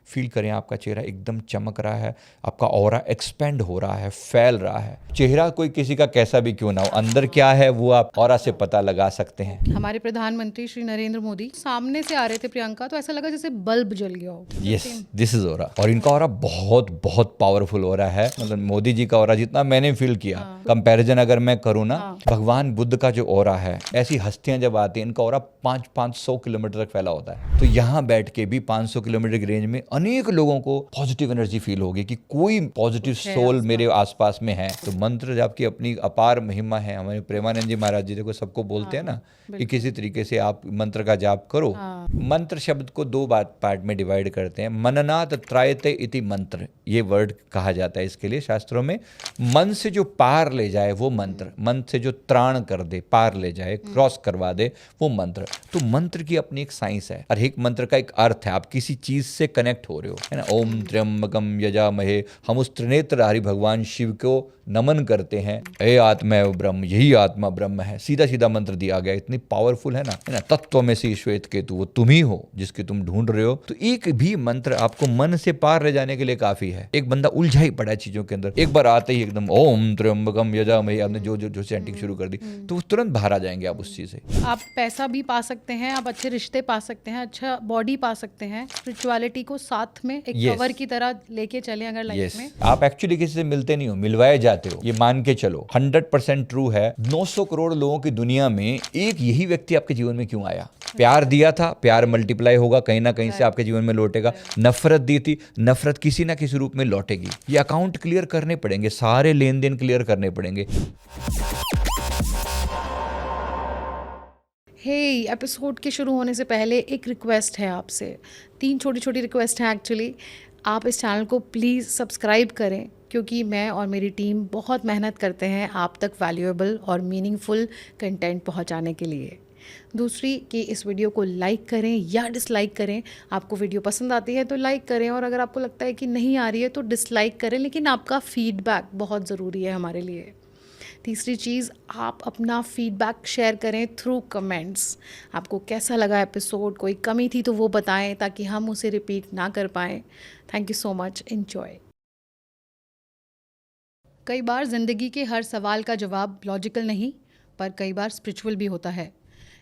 Feel करें आपका चेहरा एकदम चमक रहा है, आपका ऑरा एक्सपेंड हो रहा है, फैल रहा है। चेहरा कोई किसी का कैसा भी क्यों ना हो, अंदर क्या है वो आप ऑरा से पता लगा सकते हैं। हमारे प्रधानमंत्री श्री नरेंद्र मोदी सामने से आ रहे थे प्रियंका, तो ऐसा लगा जैसे बल्ब जल गया हो। Yes, this is aura. और इनका ऑरा बहुत बहुत पावरफुल ऑरा है। मतलब मोदी जी का ऑरा जितना मैंने फील किया, कंपैरिजन अगर मैं करूँ ना, भगवान बुद्ध का जो ऑरा है, ऐसी हस्तियां जब आती हैं इनका ऑरा 500 किलोमीटर तक फैला होता है। तो यहाँ बैठ के भी 500 किलोमीटर की रेंज में अनेक लोगों को पॉजिटिव एनर्जी फील होगी कि कोई पॉजिटिव सोल मेरे आसपास में है। तो मंत्र जाप की अपनी अपार महिमा है। हमारे प्रेमानंद जी महाराज जी देखो सबको बोलते हैं ना कि किसी तरीके से आप मंत्र का जाप करो। मंत्र शब्द को दो पार्ट में डिवाइड करते हैं। मननात् त्रायते इति मंत्र, ये वर्ड कहा जाता है इसके लिए शास्त्रों में। मन से जो पार ले जाए वो मंत्र, मन से जो त्राण कर दे, पार ले जाए, क्रॉस करवा दे वो मंत्र। तो मंत्र की अपनी एक साइंस है, और एक मंत्र का एक अर्थ है। आप किसी चीज से कनेक्ट हो रहे हो, है ना। ओम त्र्यंबकम यजामहे, हम उस त्रिनेत्रधारी भगवान शिव को नमन करते हैं। ए आत्मैव ब्रह्म, यही आत्मा ब्रह्म है। सीधा सीधा मंत्र दिया गया, इतनी पावरफुल है ना। तत्व में से श्वेत केतु, वो तुम ही हो जिसके तुम ढूंढ रहे हो। तो एक भी मंत्र आपको मन से पार ले जाने के लिए काफी है। एक बंदा उलझा ही पड़ा है चीजों के अंदर, एक बार आते ही एकदम ओम त्र्यंबकम यजामहे, आपने जो जो जो चैंटिंग शुरू कर दी तो वो तुरंत बाहर आ जाएंगे आप उस चीज से। आप पैसा भी पा सकते हैं, आप अच्छे रिश्ते पा सकते हैं, अच्छा बॉडी पा सकते हैं। स्पिरिचुअलिटी को साथ में एक कवर की तरह लेके चले अगर लाइफ में। आप एक्चुअली किसी से मिलते नहीं हो, मिलवाए जाते हो, ये मान के चलो। 100% ट्रू है। 900 करोड़ लोगों की दुनिया में एक यही व्यक्ति आपके जीवन में क्यों आया? प्यार दिया था, प्यार मल्टीप्लाई होगा, कहीं ना कहीं से आपके जीवन में लौटेगा। नफरत दी थी, नफरत किसी ना किसी रूप में लौटेगी। ये अकाउंट क्लियर करने पड़ेंगे, सारे लेन देन क्लियर करने पड़ेंगे। एपिसोड के शुरू होने से पहले एक रिक्वेस्ट है आपसे, 3 छोटी छोटी रिक्वेस्ट है एक्चुअली। आप इस चैनल को प्लीज़ सब्सक्राइब करें, क्योंकि मैं और मेरी टीम बहुत मेहनत करते हैं आप तक वैल्यूएबल और मीनिंगफुल कंटेंट पहुंचाने के लिए। दूसरी कि इस वीडियो को लाइक करें या डिसलाइक करें। आपको वीडियो पसंद आती है तो लाइक करें, और अगर आपको लगता है कि नहीं आ रही है तो डिसलाइक करें, लेकिन आपका फीडबैक बहुत ज़रूरी है हमारे लिए। तीसरी चीज़, आप अपना फीडबैक शेयर करें थ्रू कमेंट्स। आपको कैसा लगा एपिसोड, कोई कमी थी तो वो बताएं ताकि हम उसे रिपीट ना कर पाएँ। Thank you so much, enjoy. कई बार ज़िंदगी के हर सवाल का जवाब लॉजिकल नहीं, पर कई बार स्पिरिचुअल भी होता है।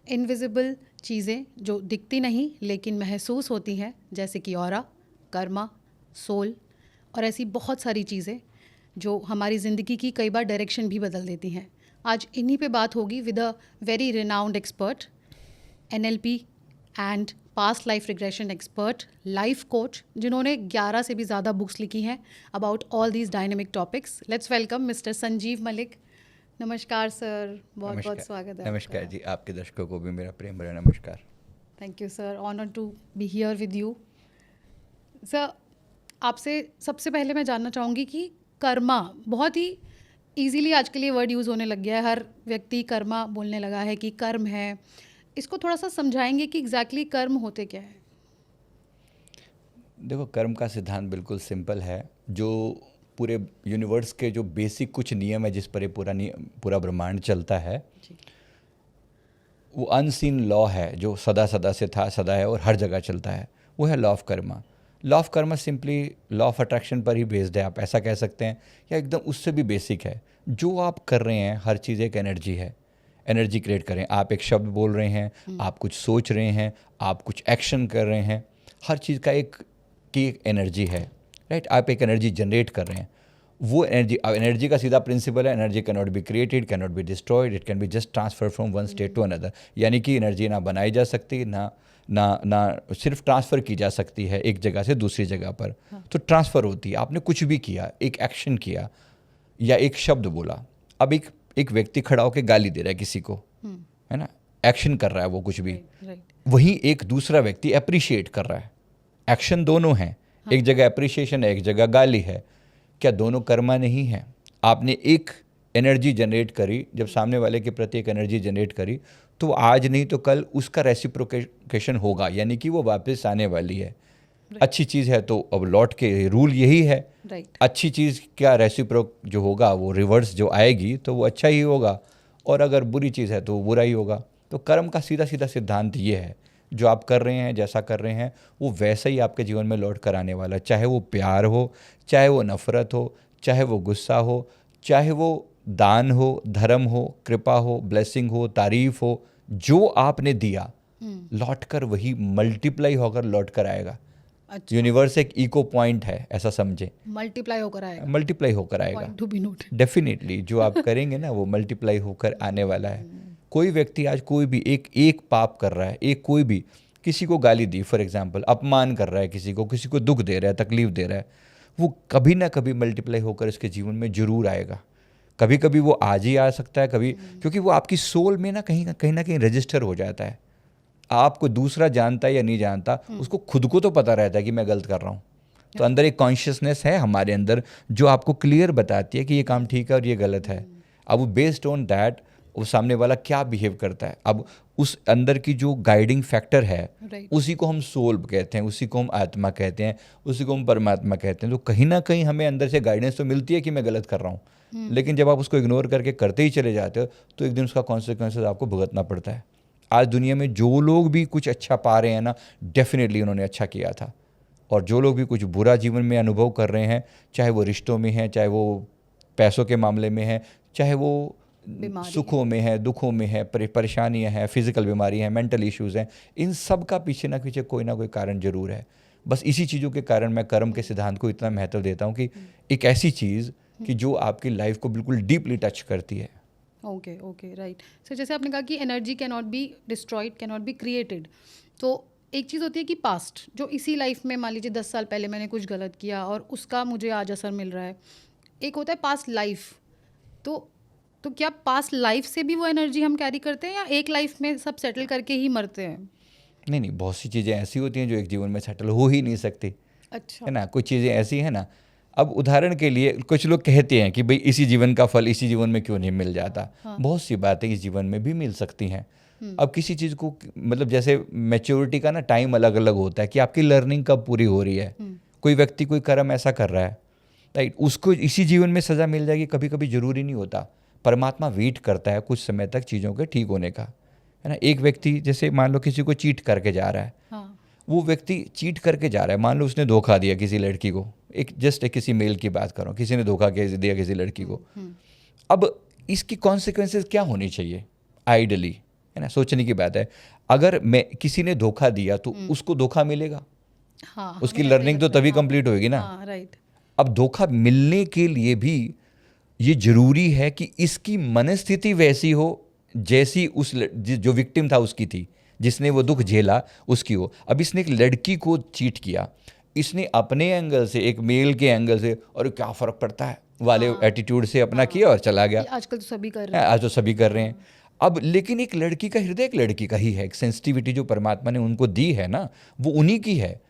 इनविजिबल चीज़ें जो दिखती नहीं लेकिन महसूस होती हैं, जैसे कि ऑरा, कर्मा, सोल और ऐसी बहुत सारी चीज़ें जो हमारी ज़िंदगी की कई बार डायरेक्शन भी बदल देती हैं। आज इन्हीं पे बात होगी with a very renowned expert, NLP and past life regression expert, life coach, जिन्होंने 11 से भी ज़्यादा बुक्स लिखी हैं about all these dynamic topics. Let's welcome mister Sanjeev Malik. नमस्कार सर, बहुत बहुत स्वागत है। नमस्कार जी, आपके दर्शकों को भी मेरा प्रेम भरा नमस्कार। Thank you sir, honour to be here with you. Sir, आपसे सबसे पहले मैं जानना चाहूँगी कि कर्मा, बहुत ही इजीली आज के लिए वर्ड यूज़ होने लग गया है, हर व्यक्ति कर्मा बोलने लगा है कि कर्म है। इसको थोड़ा सा समझाएंगे कि एग्जैक्टली कर्म होते क्या है? देखो, कर्म का सिद्धांत बिल्कुल सिंपल है। जो पूरे यूनिवर्स के जो बेसिक कुछ नियम है जिस पर ये पूरा ब्रह्मांड चलता है, वो अनसीन लॉ है जो सदा सदा से था, सदा है और हर जगह चलता है। वो है law of Karma. Law of Karma simply law of attraction पर ही बेस्ड है, आप ऐसा कह सकते हैं, या एकदम उससे भी बेसिक है। जो आप कर रहे हैं हर चीज़ एक एनर्जी है। एनर्जी क्रिएट करें, आप एक शब्द बोल रहे हैं, आप कुछ सोच रहे हैं, आप कुछ एक्शन कर रहे हैं, हर चीज़ का एक एनर्जी है, राइट। आप एक एनर्जी जनरेट कर रहे हैं। वो एनर्जी का सीधा प्रिंसिपल है, energy can not be created, can not be destroyed, it can be just transfer from one state to another. यानी कि एनर्जी ना बनाई जा सकती, ना सिर्फ ट्रांसफ़र की जा सकती है एक जगह से दूसरी जगह पर। तो ट्रांसफ़र होती है। आपने कुछ भी किया, एक एक्शन किया या एक शब्द बोला। अब एक व्यक्ति खड़ा होकर गाली दे रहा है किसी को, है ना, एक्शन कर रहा है वो कुछ भी। वहीं एक दूसरा व्यक्ति अप्रिशिएट कर रहा है। एक्शन दोनों हैं, एक जगह अप्रिशिएशन है, एक जगह गाली है। क्या दोनों कर्मा नहीं है? आपने एक एनर्जी जनरेट करी, जब सामने वाले के प्रति एक एनर्जी जनरेट करी, तो आज नहीं तो कल उसका रेसिप्रोकेशन होगा, यानी कि वो वापस आने वाली है। अच्छी चीज़ है तो अब लौट के रूल यही है। अच्छी चीज़ क्या रेसिप्रोक जो होगा वो रिवर्स जो आएगी तो वो अच्छा ही होगा, और अगर बुरी चीज़ है तो वो बुरा ही होगा। तो कर्म का सीधा सीधा सिद्धांत ये है। जो आप कर रहे हैं, जैसा कर रहे हैं, वो वैसा ही आपके जीवन में लौट कर आने वाला है। चाहे वो प्यार हो, चाहे वो नफ़रत हो, चाहे वो गुस्सा हो, चाहे वो दान हो, धर्म हो, कृपा हो, ब्लेसिंग हो, तारीफ हो, जो आपने दिया लौट कर वही मल्टीप्लाई होकर लौट कर आएगा। अच्छा, यूनिवर्स एक इको पॉइंट है, ऐसा समझे, मल्टीप्लाई होकर आएगा। मल्टीप्लाई होकर आएगा। Point to be noted. Definitely जो आप करेंगे ना वो मल्टीप्लाई होकर आने वाला है। कोई व्यक्ति आज कोई भी एक पाप कर रहा है, एक कोई भी किसी को गाली दी, फॉर एग्जांपल अपमान कर रहा है, किसी को दुख दे रहा है, तकलीफ दे रहा है, वो कभी ना कभी मल्टीप्लाई होकर इसके जीवन में जरूर आएगा। कभी कभी वो आज ही आ सकता है, कभी, क्योंकि वो आपकी सोल में ना कहीं रजिस्टर हो जाता है। आपको दूसरा जानता है या नहीं जानता, उसको खुद को तो पता रहता है कि मैं गलत कर रहा हूँ। तो अंदर एक कॉन्शियसनेस है हमारे अंदर जो आपको क्लियर बताती है कि ये काम ठीक है और ये गलत है। अब वो बेस्ड ऑन दैट वो सामने वाला क्या बिहेव करता है, अब उस अंदर की जो गाइडिंग फैक्टर है Right. उसी को हम सोल कहते हैं, उसी को हम आत्मा कहते हैं, उसी को हम परमात्मा कहते हैं। तो कहीं ना कहीं हमें अंदर से गाइडेंस तो मिलती है कि मैं गलत कर रहा हूँ, लेकिन जब आप उसको इग्नोर करके करते ही चले जाते हो तो एक दिन उसका कॉन्सिक्वेंसेस आपको भुगतना पड़ता है। आज दुनिया में जो लोग भी कुछ अच्छा पा रहे हैं ना, डेफिनेटली उन्होंने अच्छा किया था, और जो लोग भी कुछ बुरा जीवन में अनुभव कर रहे हैं, चाहे वो रिश्तों में है, चाहे वो पैसों के मामले में है, चाहे वो सुखों में है, दुखों में है, परेशानियां हैं, फिजिकल बीमारी हैं, मेंटल इश्यूज़ हैं, इन सब का पीछे ना पीछे कोई ना कोई कारण जरूर है। बस इसी चीज़ों के कारण मैं कर्म के सिद्धांत को इतना महत्व देता हूँ कि एक ऐसी चीज़ कि जो आपकी लाइफ को बिल्कुल डीपली टच करती है। Okay okay right. सो जैसे आपने कहा कि energy can not be destroyed, can not be created, तो एक चीज़ होती है कि पास्ट जो इसी लाइफ में मान लीजिए 10 साल पहले मैंने कुछ गलत किया और उसका मुझे आज असर मिल रहा है। एक होता है पास्ट लाइफ, तो क्या पास्ट लाइफ से भी वो एनर्जी हम कैरी करते हैं या एक लाइफ में सब सेटल करके ही मरते हैं? नहीं, बहुत सी चीज़ें ऐसी होती हैं जो एक जीवन में सेटल हो ही नहीं सकती, अच्छा, है ना। कुछ चीज़ें ऐसी हैं ना, अब उदाहरण के लिए कुछ लोग कहते हैं कि भाई इसी जीवन का फल इसी जीवन में क्यों नहीं मिल जाता। बहुत सी बातें इस जीवन में भी मिल सकती हैं। अब किसी चीज़ को मतलब जैसे मैच्योरिटी का ना टाइम अलग अलग होता है कि आपकी लर्निंग कब पूरी हो रही है। कोई व्यक्ति कोई कर्म ऐसा कर रहा है, राइट, उसको इसी जीवन में सज़ा मिल जाएगी, कभी कभी ज़रूरी नहीं होता। परमात्मा वेट करता है कुछ समय तक चीज़ों के ठीक होने का, है ना। एक व्यक्ति जैसे मान लो किसी को चीट करके जा रहा है, हाँ, वो व्यक्ति चीट करके जा रहा है, मान लो उसने धोखा दिया किसी लड़की को, एक किसी मेल की बात कर रहा हूँ, किसी ने धोखा दिया किसी लड़की को। अब इसकी कॉन्सिक्वेंसेस क्या होनी चाहिए आइडली, है ना, सोचने की बात है। अगर मैं किसी ने धोखा दिया तो उसको धोखा मिलेगा, हाँ, उसकी हमें ऐसा ही लर्निंग तो लगता है, तभी हाँ, कंप्लीट होगी ना। हाँ राइट, अब धोखा मिलने के लिए भी ये जरूरी है कि इसकी मनस्थिति वैसी हो जैसी जो विक्टिम था उसकी थी, जिसने वो दुख झेला उसकी हो। अब इसने एक लड़की को चीट किया, इसने अपने एंगल से, एक मेल के एंगल से, और क्या फ़र्क पड़ता है वाले एटीट्यूड से अपना किया और चला गया। आजकल तो सभी कर रहे हैं। आज तो सभी कर रहे हैं। अब लेकिन एक लड़की का हृदय एक लड़की का ही है, एक सेंसिटिविटी जो परमात्मा ने उनको दी है ना, वो उन्हीं की है।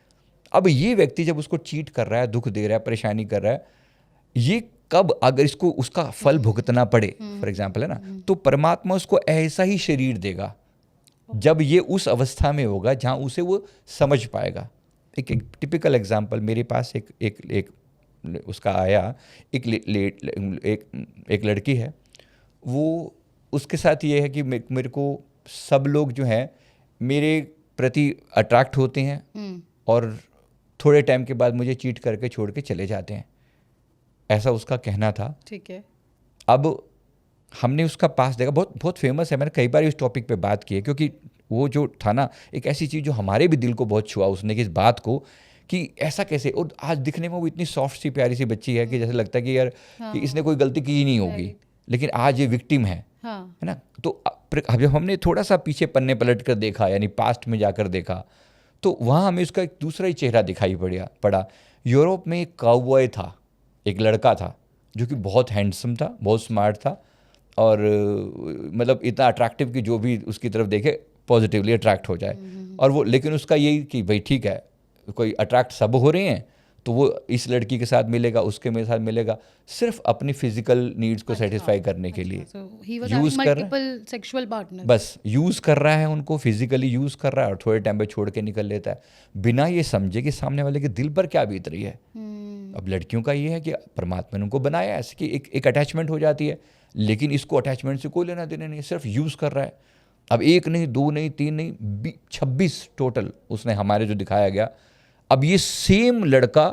अब ये व्यक्ति जब उसको चीट कर रहा है, दुख दे रहा है, परेशानी कर रहा है, ये कब अगर इसको उसका फल भुगतना पड़े, फॉर एग्जाम्पल, है ना, तो परमात्मा उसको ऐसा ही शरीर देगा जब ये उस अवस्था में होगा जहाँ उसे वो समझ पाएगा। एक टिपिकल एग्जाम्पल मेरे पास एक उसका आया, एक लड़की है, वो उसके साथ ये है कि मेरे को सब लोग जो हैं मेरे प्रति अट्रैक्ट होते हैं और थोड़े टाइम के बाद मुझे चीट करके छोड़ के चले जाते हैं, ऐसा उसका कहना था। ठीक है। अब हमने उसका पास देखा, बहुत बहुत फेमस है, मैंने कई बार इस टॉपिक पे बात की है, क्योंकि वो जो था ना एक ऐसी चीज़ जो हमारे भी दिल को बहुत छुआ उसने की इस बात को कि ऐसा कैसे। और आज दिखने में वो इतनी सॉफ्ट सी प्यारी सी बच्ची है कि जैसे लगता है कि यार कि इसने कोई गलती की ही नहीं होगी, लेकिन आज ये विक्टिम है, हाँ, है ना। तो अब जब हमने थोड़ा सा पीछे पन्ने पलट कर देखा, यानी पास्ट में जाकर देखा, तो वहाँ हमें उसका एक दूसरा ही चेहरा दिखाई पड़ा। यूरोप में एक काउबॉय था, एक लड़का था जो कि बहुत हैंडसम था, बहुत स्मार्ट था, और मतलब इतना अट्रैक्टिव कि जो भी उसकी तरफ देखे पॉजिटिवली अट्रैक्ट हो जाए। और वो, लेकिन उसका यही कि भाई ठीक है, कोई अट्रैक्ट सब हो रहे हैं तो वो इस लड़की के साथ मिलेगा, उसके मेरे साथ मिलेगा, सिर्फ अपनी फिजिकल नीड्स को सेटिस्फाई करने के लिए यूज़ कर रहा है, सेक्सुअल पार्टनर, बस यूज़ कर रहा है उनको, फिजिकली यूज़ कर रहा है और थोड़े टाइम पे छोड़ के निकल लेता है, बिना ये समझे कि सामने वाले के दिल पर क्या बीत रही है। अब लड़कियों का ये है कि परमात्मा ने उनको बनाया ऐसे कि एक अटैचमेंट हो जाती है, लेकिन इसको अटैचमेंट से कोई लेना देना नहीं, सिर्फ यूज़ कर रहा है। अब 1 नहीं, 2 नहीं, 3 नहीं, 26 टोटल उसने हमारे जो दिखाया गया। अब ये सेम लड़का,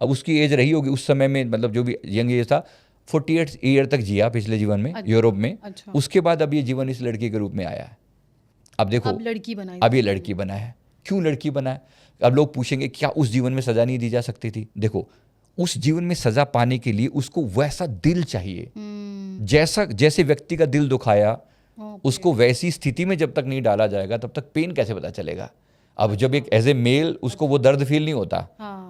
अब उसकी एज रही होगी उस समय में, मतलब जो भी यंग एज था, 48 ईयर तक जिया पिछले जीवन में, यूरोप में। अच्छा। उसके बाद अब ये जीवन इस लड़के के रूप में आया है। अब देखो, अब लड़की बनाई, अब ये लड़की बना है। क्यों लड़की बना है? अब लोग पूछेंगे क्या उस जीवन में सजा नहीं दी जा सकती थी? देखो, उस जीवन में सजा पाने के लिए उसको वैसा दिल चाहिए, जैसे व्यक्ति का दिल दुखाया, उसको वैसी स्थिति में जब तक नहीं डाला जाएगा तब तक पेन कैसे पता चलेगा? अब जब एक एज ए मेल उसको वो दर्द फील नहीं होता,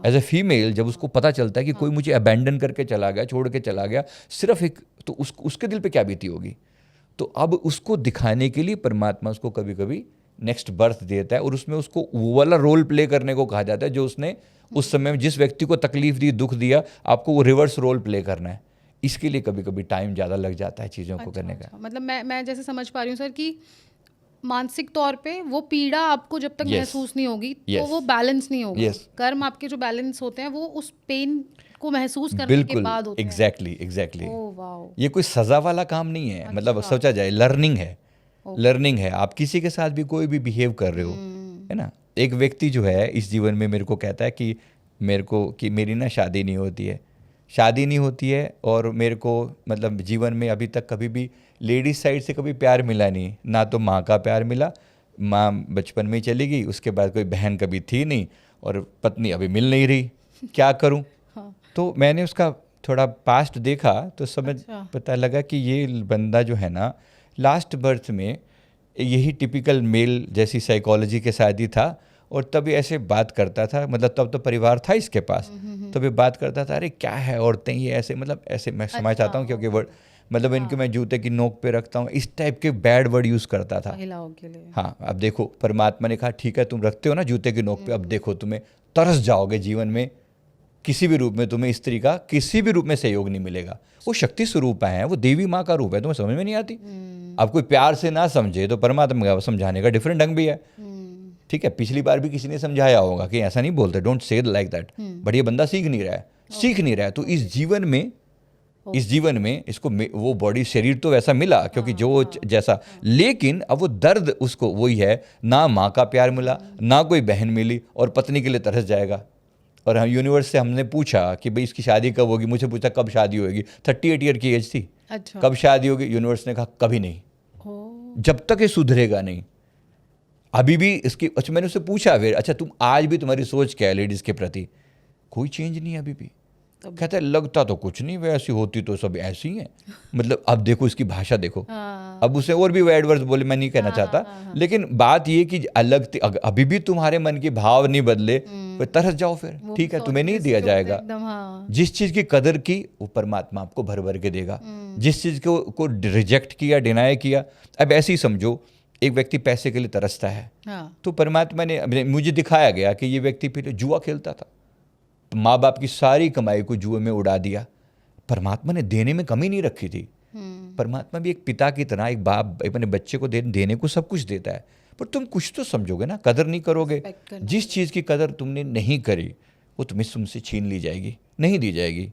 एज ए फीमेल जब उसको पता चलता है कि कोई मुझे अबैंडन करके चला गया, छोड़ के चला गया, सिर्फ एक, तो उसके दिल पे क्या बीती होगी? तो अब उसको दिखाने के लिए परमात्मा उसको कभी कभी नेक्स्ट बर्थ देता है, और उसमें उसको वो वाला रोल प्ले करने को कहा जाता है जो उसने उस समय में जिस व्यक्ति को तकलीफ दी, दुख दिया, आपको वो रिवर्स रोल प्ले करना है। इसके लिए कभी कभी टाइम ज़्यादा लग जाता है चीज़ों को करने का। मतलब मैं जैसे समझ पा रही हूँ सर कि मानसिक तौर पे वो पीड़ा आपको जब तक महसूस नहीं होगी तो वो बैलेंस नहीं होगा। कर्म आपके जो बैलेंस होते हैं वो उस पेन को महसूस करने के बाद होते हैं। एग्जैक्टली। ओह वाओ, ये कोई सजा वाला काम नहीं है। मतलब सोचा जाए, लर्निंग है, लर्निंग है। आप किसी के साथ भी कोई भी बिहेव कर रहे हो, है ना। एक व्यक्ति जो है इस जीवन में मेरे को कहता है कि मेरी ना शादी नहीं होती है, और मेरे को मतलब जीवन में अभी तक कभी भी लेडीज साइड से कभी प्यार मिला नहीं, ना तो माँ का प्यार मिला, माँ बचपन में ही चली गई, उसके बाद कोई बहन कभी थी नहीं, और पत्नी अभी मिल नहीं रही, क्या करूँ? हाँ। तो मैंने उसका थोड़ा पास्ट देखा तो समझ पता लगा कि ये बंदा जो है ना, लास्ट बर्थ में यही टिपिकल मेल जैसी साइकोलॉजी के साथ ही था, और तब ये ऐसे बात करता था। मतलब तब तो परिवार था इसके पास, तब ये बात करता था, अरे क्या है औरतें ये ऐसे, मतलब ऐसे मैं समझ चाहता हूँ क्योंकि वर्ड मतलब इनके मैं जूते की नोक पे रखता हूँ, इस टाइप के बैड वर्ड यूज़ करता था महिलाओं के लिए। हाँ, अब देखो परमात्मा ने कहा ठीक है तुम रखते हो ना जूते की नोक पे, अब देखो तुम्हें तरस जाओगे जीवन में, किसी भी रूप में तुम्हें स्त्री का किसी भी रूप में सहयोग नहीं मिलेगा। वो शक्ति स्वरूप है, वो देवी माँ का रूप है, तुम्हें समझ में नहीं आती। अब कोई प्यार से ना समझे तो परमात्मा का समझाने का डिफरेंट ढंग भी है। ठीक है, पिछली बार भी किसी ने समझाया होगा कि ऐसा नहीं बोलते, don't say like that, but ये बंदा सीख नहीं रहा है। तो इस जीवन में इसको वो बॉडी शरीर तो वैसा मिला क्योंकि जो जैसा, लेकिन अब वो दर्द उसको वही है, ना माँ का प्यार मिला, ना कोई बहन मिली, और पत्नी के लिए तरस जाएगा। और हम यूनिवर्स से हमने पूछा कि भाई इसकी शादी कब होगी, मुझे पूछा कब शादी होगी, 38 ईयर की एज थी। अच्छा। कब शादी होगी? यूनिवर्स ने कहा कभी नहीं, जब तक ये सुधरेगा नहीं। अभी भी इसकी, अच्छा मैंने उससे पूछा फिर, अच्छा तुम आज भी तुम्हारी सोच क्या है लेडीज़ के प्रति? कोई चेंज नहीं अभी भी। कहता है लगता तो कुछ नहीं, वैसी होती तो सब ऐसी हैं। मतलब अब देखो इसकी भाषा देखो। अब उसे और भी वर्ड वर्ड्स बोले, मैं नहीं कहना चाहता, लेकिन बात ये कि अलग अभी भी तुम्हारे मन के भाव नहीं बदले, फिर तरस जाओ फिर, ठीक है तुम्हें नहीं दिया जाएगा। जिस चीज़ की कदर की वो परमात्मा आपको भर भर के देगा। जिस चीज़ को रिजेक्ट किया, डिनाई किया, अब ऐसे ही समझो एक व्यक्ति पैसे के लिए तरसता है, तो परमात्मा ने मुझे दिखाया गया कि ये व्यक्ति फिर जुआ खेलता था, माँ बाप की सारी कमाई को जुए में उड़ा दिया। परमात्मा ने देने में कमी नहीं रखी थी। परमात्मा भी एक पिता की तरह एक बाप अपने बच्चे को देने को सब कुछ देता है, पर तुम कुछ तो समझोगे ना, कदर नहीं करोगे। जिस चीज़ की कदर तुमने नहीं करी वो तुम्हें तुमसे छीन ली जाएगी, नहीं दी जाएगी।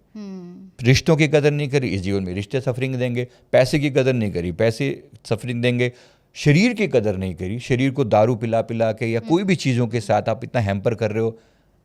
रिश्तों की कदर नहीं करी, इस जीवन में रिश्ते सफरिंग देंगे। पैसे की कदर नहीं करी, पैसे सफरिंग देंगे। शरीर की कदर नहीं करी, शरीर को दारू पिला पिला के या कोई भी चीज़ों के साथ आप इतना हैम्पर कर रहे हो,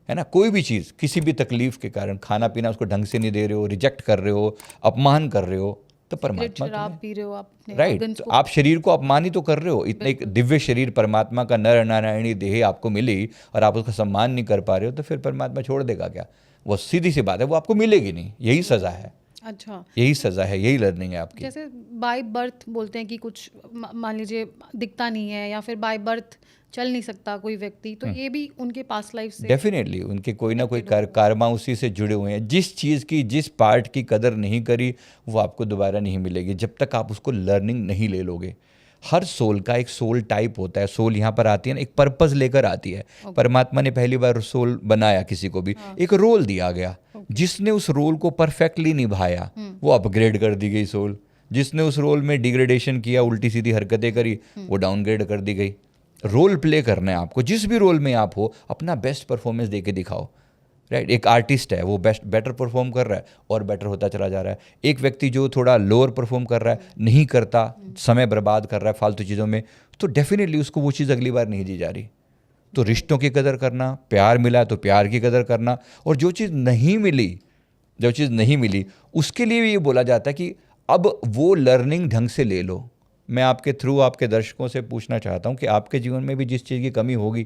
है ना। कोई भी चीज़ किसी भी तकलीफ के कारण खाना पीना उसको ढंग से नहीं दे रहे हो, रिजेक्ट कर रहे हो, अपमान कर रहे हो, तो परमात्मा शराब पी रहे हो आप, राइट, तो आप शरीर को अपमानित तो कर रहे हो। इतना एक दिव्य शरीर परमात्मा का नर नारायणी देह आपको मिली और आप उसका सम्मान नहीं कर पा रहे हो, तो फिर परमात्मा छोड़ देगा क्या? वो सीधी सी बात है, वो आपको मिलेगी नहीं। यही सज़ा है। अच्छा, यही सज़ा है, यही लर्निंग है आपकी। जैसे बाय बर्थ बोलते हैं कि कुछ मान लीजिए दिखता नहीं है या फिर बाय बर्थ चल नहीं सकता कोई व्यक्ति, तो ये भी उनके पास्ट लाइफ से डेफिनेटली उनके कोई ना कोई कर्मा उसी से जुड़े हुए हैं। जिस चीज़ की, जिस पार्ट की कदर नहीं करी वो आपको दोबारा नहीं मिलेगी जब तक आप उसको लर्निंग नहीं ले लोगे। हर सोल का एक सोल टाइप होता है। सोल यहाँ पर आती है ना, एक पर्पस लेकर आती है। परमात्मा ने पहली बार सोल बनाया, किसी को भी एक रोल दिया गया। जिसने उस रोल को परफेक्टली निभाया वो अपग्रेड कर दी गई सोल। जिसने उस रोल में डिग्रेडेशन किया, उल्टी सीधी हरकतें करी, वो डाउनग्रेड कर दी गई। रोल प्ले करना है आपको, जिस भी रोल में आप हो अपना बेस्ट परफॉर्मेंस दे के दिखाओ। राइट, एक आर्टिस्ट है वो बेटर परफॉर्म कर रहा है और बेटर होता चला जा रहा है। एक व्यक्ति जो थोड़ा लोअर परफॉर्म कर रहा है, नहीं करता, समय बर्बाद कर रहा है फालतू चीज़ों में, तो डेफिनेटली उसको वो चीज़ अगली बार नहीं दी जा रही। तो रिश्तों की कदर करना, प्यार मिला है तो प्यार की कदर करना, और जो चीज़ नहीं मिली उसके लिए भी ये बोला जाता है कि अब वो लर्निंग ढंग से ले लो। मैं आपके थ्रू आपके दर्शकों से पूछना चाहता हूँ कि आपके जीवन में भी जिस चीज़ की कमी होगी,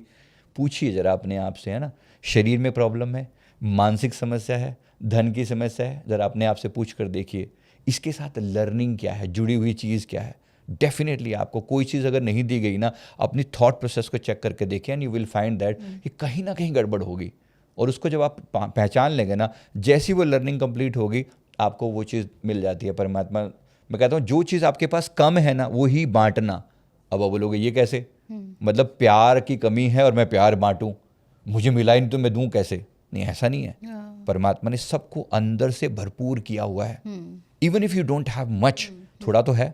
पूछिए ज़रा अपने आप से, है ना। शरीर में प्रॉब्लम है, मानसिक समस्या है, धन की समस्या है, ज़रा अपने आप से पूछ कर देखिए इसके साथ लर्निंग क्या है, जुड़ी हुई चीज़ क्या है। डेफिनेटली आपको कोई चीज़ अगर नहीं दी गई ना, अपनी थॉट प्रोसेस को चेक करके देखिए and you will find that कि कहीं ना कहीं गड़बड़ होगी। और उसको जब आप पहचान लेंगे ना, जैसी वो लर्निंग कंप्लीट होगी, आपको वो चीज़ मिल जाती है। परमात्मा, मैं कहता हूँ जो चीज़ आपके पास कम है ना, वो ही बांटना। अब आप बोलोगे ये कैसे, मतलब प्यार की कमी है और मैं प्यार बांटूं, मुझे मिला ही नहीं तो मैं दूं कैसे? नहीं, ऐसा नहीं है। परमात्मा ने सबको अंदर से भरपूर किया हुआ है। Even if you don't have much, थोड़ा तो है।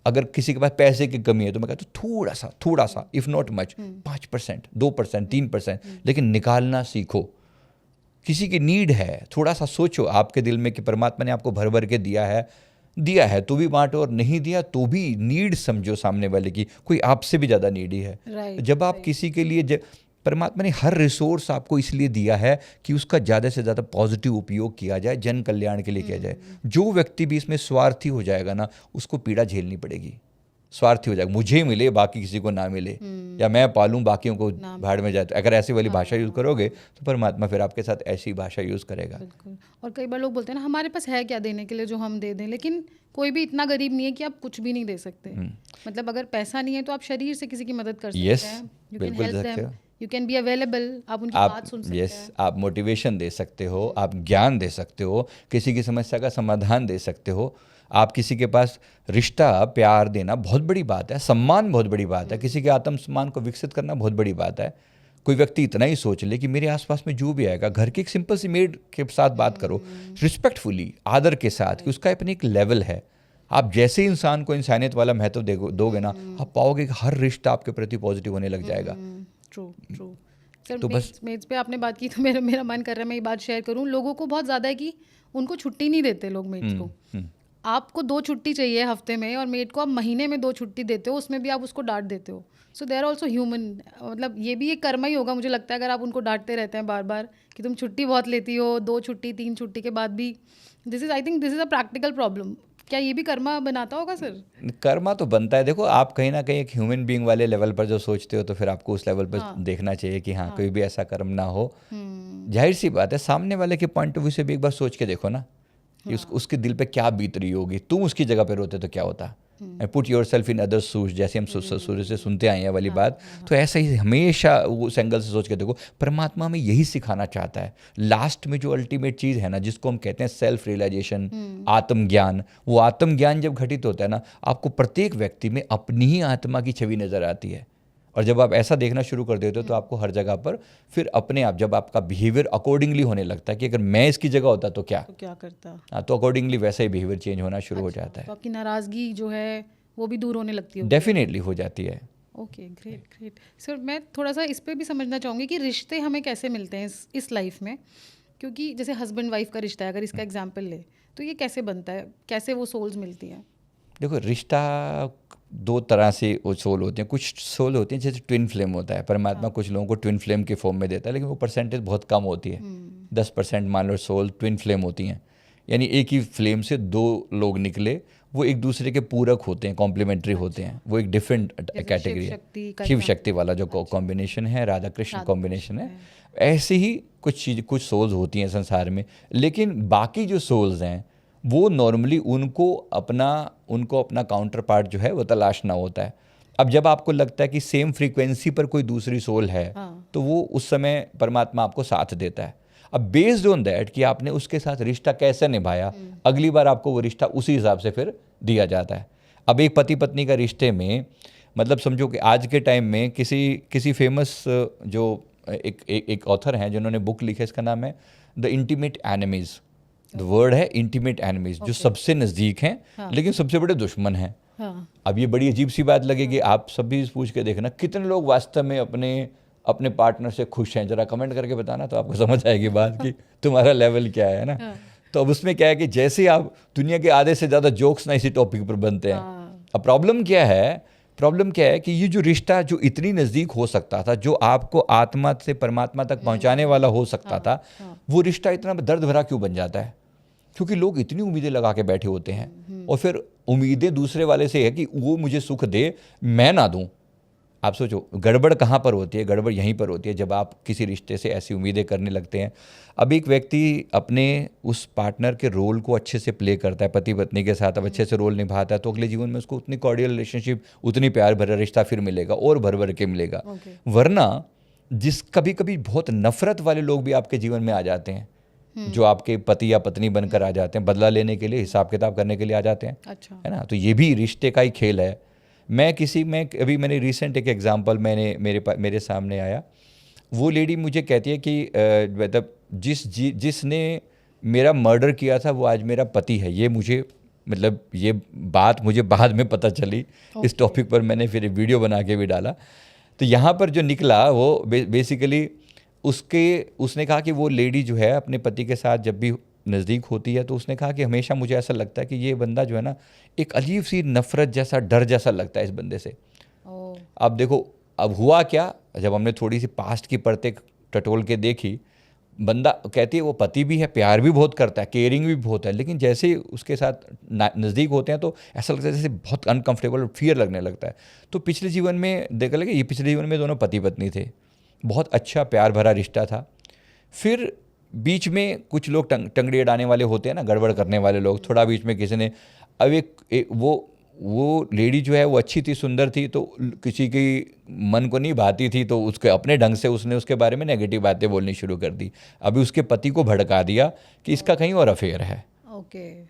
अगर किसी के पास पैसे की कमी है तो मैं कहता हूँ थोड़ा सा इफ नॉट मच, 5%, 2%, 3%, लेकिन निकालना सीखो। किसी की नीड है, थोड़ा सा सोचो आपके दिल में कि परमात्मा ने आपको भर भर के दिया है तो भी बांटो, और नहीं दिया तो भी नीड समझो सामने वाले की, कोई आपसे भी ज़्यादा नीडी है। जब आप किसी के लिए, परमात्मा ने हर रिसोर्स आपको इसलिए दिया है कि उसका ज़्यादा से ज़्यादा पॉजिटिव उपयोग किया जाए, जन कल्याण के लिए किया जाए। जो व्यक्ति भी इसमें स्वार्थी हो जाएगा ना, उसको पीड़ा झेलनी पड़ेगी। स्वार्थी हो जाएगा, मुझे मिले बाकी किसी को ना मिले, या मैं पालूं बाकियों को भाड़ में जाए। तो अगर ऐसी वाली भाषा यूज़ करोगे तो परमात्मा फिर आपके साथ ऐसी भाषा यूज़ करेगा। बिल्कुल। और कई बार लोग बोलते हैं ना, हमारे पास है क्या देने के लिए जो हम दे दें, लेकिन कोई भी इतना गरीब नहीं है कि आप कुछ भी नहीं दे सकते। मतलब अगर पैसा नहीं है तो आप शरीर से किसी की मदद कर सकते हैं। You can help them, you can be available, आप उनकी बात सुन सकते हैं। आप मोटिवेशन दे सकते हो, आप ज्ञान दे सकते हो, किसी की समस्या का समाधान दे सकते हो। आप किसी के पास रिश्ता, प्यार देना बहुत बड़ी बात है, सम्मान बहुत बड़ी बात है, किसी के आत्मसम्मान को विकसित करना बहुत बड़ी बात है। कोई व्यक्ति इतना ही सोच ले कि मेरे आसपास में जो भी आएगा, घर की एक सिंपल सी मेड के साथ बात करो, रिस्पेक्टफुली, आदर के साथ, कि उसका अपनी एक लेवल है। आप जैसे इंसान को इंसानियत वाला महत्व दोगे ना, आप पाओगे कि हर रिश्ता आपके प्रति पॉजिटिव होने लग जाएगा। ट्रू। सर, तो मेड्स पे आपने बात की तो मेरा मन कर रहा है मैं ये बात शेयर करूं। लोगों को बहुत ज़्यादा है कि उनको छुट्टी नहीं देते लोग मेड्स को। आपको 2 छुट्टी चाहिए हफ्ते में, और मेड को आप महीने में 2 छुट्टी देते हो, उसमें भी आप उसको डांट देते हो। सो दे आर ऑल्सो ह्यूमन। मतलब ये भी एक कर्मा ही होगा मुझे लगता है, अगर आप उनको डांटते रहते हैं बार बार कि तुम छुट्टी बहुत लेती हो, 2 छुट्टी 3 छुट्टी के बाद भी। I think this is a practical problem. क्या ये भी कर्मा बनाता होगा सर? कर्मा तो बनता है। देखो, आप कहीं ना कहीं एक ह्यूमन बीइंग वाले लेवल पर जो सोचते हो, तो फिर आपको उस लेवल पर देखना चाहिए कि हाँ, कोई भी ऐसा कर्म ना हो। जाहिर सी बात है, सामने वाले के पॉइंट ऑफ व्यू से भी एक बार सोच के देखो ना कि उसके दिल पे क्या बीत रही होगी। तुम उसकी जगह पे रोते तो क्या होता। Put your self in other shoes, जैसे हम सूर्य से सुनते आए हैं वाली बात। तो ऐसा ही हमेशा उस एंगल से सोच के देखो। परमात्मा में यही सिखाना चाहता है। लास्ट में जो अल्टीमेट चीज़ है ना, जिसको हम कहते हैं सेल्फ रियलाइजेशन, आत्मज्ञान, वो आत्मज्ञान जब घटित होता है ना, आपको प्रत्येक व्यक्ति में अपनी ही आत्मा की छवि नजर आती है। और जब आप ऐसा देखना शुरू कर देते हो तो आपको हर जगह पर फिर अपने आप, जब आपका बिहेवियर अकॉर्डिंगली होने लगता है कि अगर मैं इसकी जगह होता तो क्या करता, हाँ, तो अकॉर्डिंगली वैसा ही बिहेवियर चेंज होना शुरू हो जाता है। तो आपकी नाराज़गी जो है वो भी दूर होने लगती है। डेफिनेटली हो जाती है। Okay, great sir. मैं थोड़ा सा इस पे भी समझना चाहूँगी कि रिश्ते हमें कैसे मिलते हैं इस लाइफ में, क्योंकि जैसे हस्बैंड वाइफ का रिश्ता है, अगर इसका एग्जाम्पल ले तो ये कैसे बनता है, कैसे वो सोल्स मिलती हैं? देखो, रिश्ता 2 तरह से वो सोल होते हैं। कुछ सोल होते हैं जैसे ट्विन फ्लेम होता है। परमात्मा कुछ लोगों को ट्विन फ्लेम के फॉर्म में देता है, लेकिन वो परसेंटेज बहुत कम होती है। 10% मान लो सोल ट्विन फ्लेम होती हैं, यानी एक ही फ्लेम से 2 लोग निकले, वो एक दूसरे के पूरक होते हैं, कॉम्प्लीमेंट्री होते हैं। वो एक डिफरेंट कैटेगरी है। शिव शक्ति वाला जो कॉम्बिनेशन है, राधा कृष्ण कॉम्बिनेशन है। ऐसे ही कुछ सोल्स होती हैं संसार में। लेकिन बाकी जो सोल्स हैं वो नॉर्मली उनको अपना काउंटर पार्ट जो है वो तलाशना होता है। अब जब आपको लगता है कि सेम फ्रीक्वेंसी पर कोई दूसरी सोल है, तो वो उस समय परमात्मा आपको साथ देता है। अब बेस्ड ऑन दैट कि आपने उसके साथ रिश्ता कैसे निभाया, अगली बार आपको वो रिश्ता उसी हिसाब से फिर दिया जाता है। अब एक पति पत्नी का रिश्ते में, मतलब समझो कि आज के टाइम में किसी फेमस जो एक ऑथर हैं जिन्होंने बुक लिखी है, इसका नाम है the intimate enemies. The word है इंटीमेट एनिमीज, जो सबसे नज़दीक हैं लेकिन सबसे बड़े दुश्मन हैं। अब ये बड़ी अजीब सी बात लगेगी, आप सभी पूछ के देखना कितने लोग वास्तव में अपने पार्टनर से खुश हैं। जरा कमेंट करके बताना, तो आपको समझ आएगी बात कि तुम्हारा लेवल क्या है ना। तो अब उसमें क्या है कि जैसे आप दुनिया के आधे से ज़्यादा जोक्स ना इसी टॉपिक पर बनते हैं। अब प्रॉब्लम क्या है प्रॉब्लम क्या है कि ये जो रिश्ता जो इतनी नज़दीक हो सकता था, जो आपको आत्मा से परमात्मा तक पहुंचाने वाला हो सकता था, वो रिश्ता इतना दर्द भरा क्यों बन जाता है? क्योंकि लोग इतनी उम्मीदें लगा के बैठे होते हैं, और फिर उम्मीदें दूसरे वाले से है कि वो मुझे सुख दे, मैं ना दूं। आप सोचो गड़बड़ कहाँ पर होती है? गड़बड़ यहीं पर होती है जब आप किसी रिश्ते से ऐसी उम्मीदें करने लगते हैं। अब एक व्यक्ति अपने उस पार्टनर के रोल को अच्छे से प्ले करता है, पति पत्नी के साथ अब अच्छे से रोल निभाता है, तो अगले जीवन में उसको उतनी कॉर्डियल रिलेशनशिप, उतनी प्यार भरा रिश्ता फिर मिलेगा, और भर भर के मिलेगा। वरना जिस कभी कभी बहुत नफरत वाले लोग भी आपके जीवन में आ जाते हैं, जो आपके पति या पत्नी बनकर आ जाते हैं, बदला लेने के लिए, हिसाब किताब करने के लिए आ जाते हैं। अच्छा। है ना? तो ये भी रिश्ते का ही खेल है। अभी मैंने रिसेंट एक एग्जांपल मेरे सामने आया। वो लेडी मुझे कहती है कि मतलब जिसने मेरा मर्डर किया था वो आज मेरा पति है। ये मुझे मतलब ये बात मुझे बाद में पता चली। इस टॉपिक पर मैंने फिर वीडियो बना के भी डाला। तो यहाँ पर जो निकला वो बेसिकली उसने कहा कि वो लेडी जो है अपने पति के साथ जब भी नज़दीक होती है, तो उसने कहा कि हमेशा मुझे ऐसा लगता है कि ये बंदा जो है ना, एक अजीब सी नफरत जैसा, डर जैसा लगता है इस बंदे से। अब देखो अब हुआ क्या, जब हमने थोड़ी सी पास्ट की परतें टटोल के देखी, बंदा कहती है वो पति भी है, प्यार भी बहुत करता है, केयरिंग भी बहुत है, लेकिन जैसे ही उसके साथ नज़दीक होते हैं तो ऐसा लगता है जैसे बहुत अनकंफर्टेबल, फियर लगने लगता है। तो पिछले जीवन में देखा लगे, ये पिछले जीवन में दोनों पति पत्नी थे, बहुत अच्छा प्यार भरा रिश्ता था। फिर बीच में कुछ लोग टंगड़ी अड़ाने वाले होते हैं ना, गड़बड़ करने वाले लोग, थोड़ा बीच में किसी ने, अब वो लेडी जो है वो अच्छी थी, सुंदर थी, तो किसी की मन को नहीं भाती थी, तो उसके अपने ढंग से उसने उसके बारे में नेगेटिव बातें बोलनी शुरू कर दी। अभी उसके पति को भड़का दिया कि इसका कहीं और अफेयर है।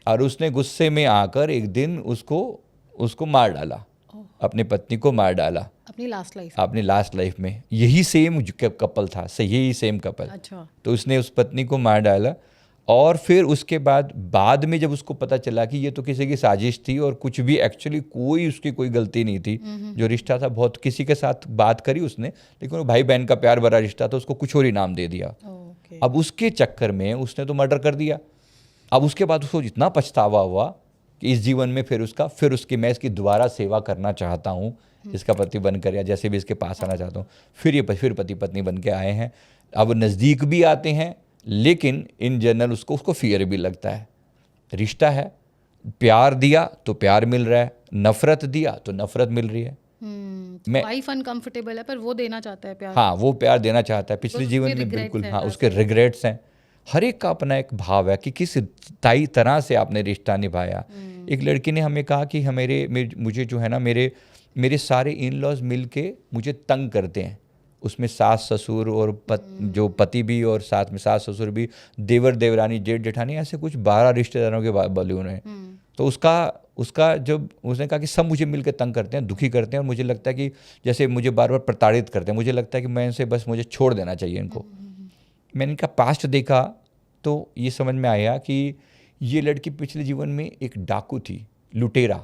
और उसने गुस्से में आकर एक दिन उसको मार डाला, अपनी पत्नी को मार डाला अपनी लास्ट लाइफ में। यही सेम कपल था, यही सेम कपल। अच्छा। तो उसने उस पत्नी को मार डाला, और फिर उसके बाद में जब उसको पता चला कि ये तो किसी की साजिश थी और कुछ भी एक्चुअली उसकी कोई गलती नहीं थी, जो रिश्ता था बहुत, किसी के साथ बात करी उसने, लेकिन वो भाई बहन का प्यार भरा रिश्ता था, उसको कुछ और ही नाम दे दिया। अब उसके चक्कर में उसने तो मर्डर कर दिया। अब उसके बाद उसको इतना पछतावा हुआ कि इस जीवन में फिर मैं इसकी दोबारा सेवा करना चाहता हूँ, इसका पति बनकर, या जैसे भी इसके पास आना चाहता हूँ। फिर पति पत्नी बन के आए हैं। अब नज़दीक भी आते हैं, लेकिन इन जनरल उसको फियर भी लगता है। रिश्ता है, प्यार दिया तो प्यार मिल रहा है, नफरत दिया तो नफरत मिल रही है। वाइफ अनकंफर्टेबल है पर वो देना चाहता है प्यार। हाँ, वो प्यार देना चाहता है पिछले जीवन में, बिल्कुल। हाँ, उसके रिग्रेट्स हैं। हर एक का अपना एक भाव है कि किस तरह से आपने रिश्ता निभाया। एक लड़की ने हमें कहा कि मुझे जो है ना, मेरे सारे इन लॉज मिल के मुझे तंग करते हैं। उसमें सास ससुर और जो पति भी, और साथ में सास ससुर भी, देवर देवरानी, जेठ जेठानी, ऐसे कुछ 12 रिश्तेदारों के बलून हैं। तो उसका जब उसने कहा कि सब मुझे मिलकर तंग करते हैं, दुखी करते हैं, और मुझे लगता है कि जैसे मुझे बार बार प्रताड़ित करते हैं, मुझे लगता है कि मैं इनसे बस मुझे छोड़ देना चाहिए इनको। मैंने इनका पास्ट देखा तो ये समझ में आया कि ये लड़की पिछले जीवन में एक डाकू थी, लुटेरा।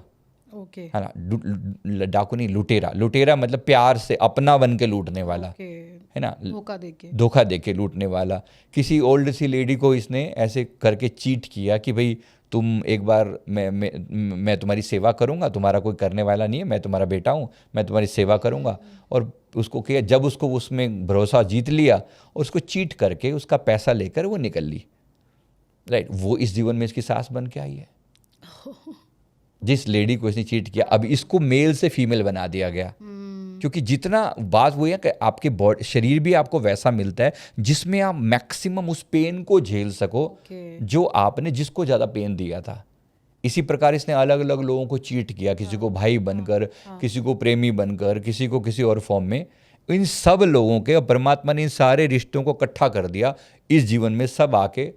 है ना, डाकू नहीं, लुटेरा मतलब प्यार से अपना बन के लूटने वाला। है ना, धोखा देके लूटने वाला। किसी ओल्ड सी लेडी को इसने ऐसे करके चीट किया कि भाई तुम एक बार, मैं तुम्हारी सेवा करूंगा, तुम्हारा कोई करने वाला नहीं है, मैं तुम्हारा बेटा हूँ, मैं तुम्हारी सेवा करूंगा। और उसको किया, जब उसको उसमें भरोसा जीत लिया, और उसको चीट करके उसका पैसा लेकर वो निकल ली। राइट, वो इस जीवन में इसकी सास बन के आई है। जिस लेडी को इसने चीट किया, अब इसको मेल से फीमेल बना दिया गया। क्योंकि जितना बात वो है कि आपके शरीर भी आपको वैसा मिलता है जिसमें आप मैक्सिमम उस पेन को झेल सको जो आपने जिसको ज़्यादा पेन दिया था। इसी प्रकार इसने अलग अलग लोगों को चीट किया, किसी को भाई बनकर, किसी को प्रेमी बनकर, किसी को किसी और फॉर्म में। इन सब लोगों के, और परमात्मा ने इन सारे रिश्तों को इकट्ठा कर दिया इस जीवन में। सब आके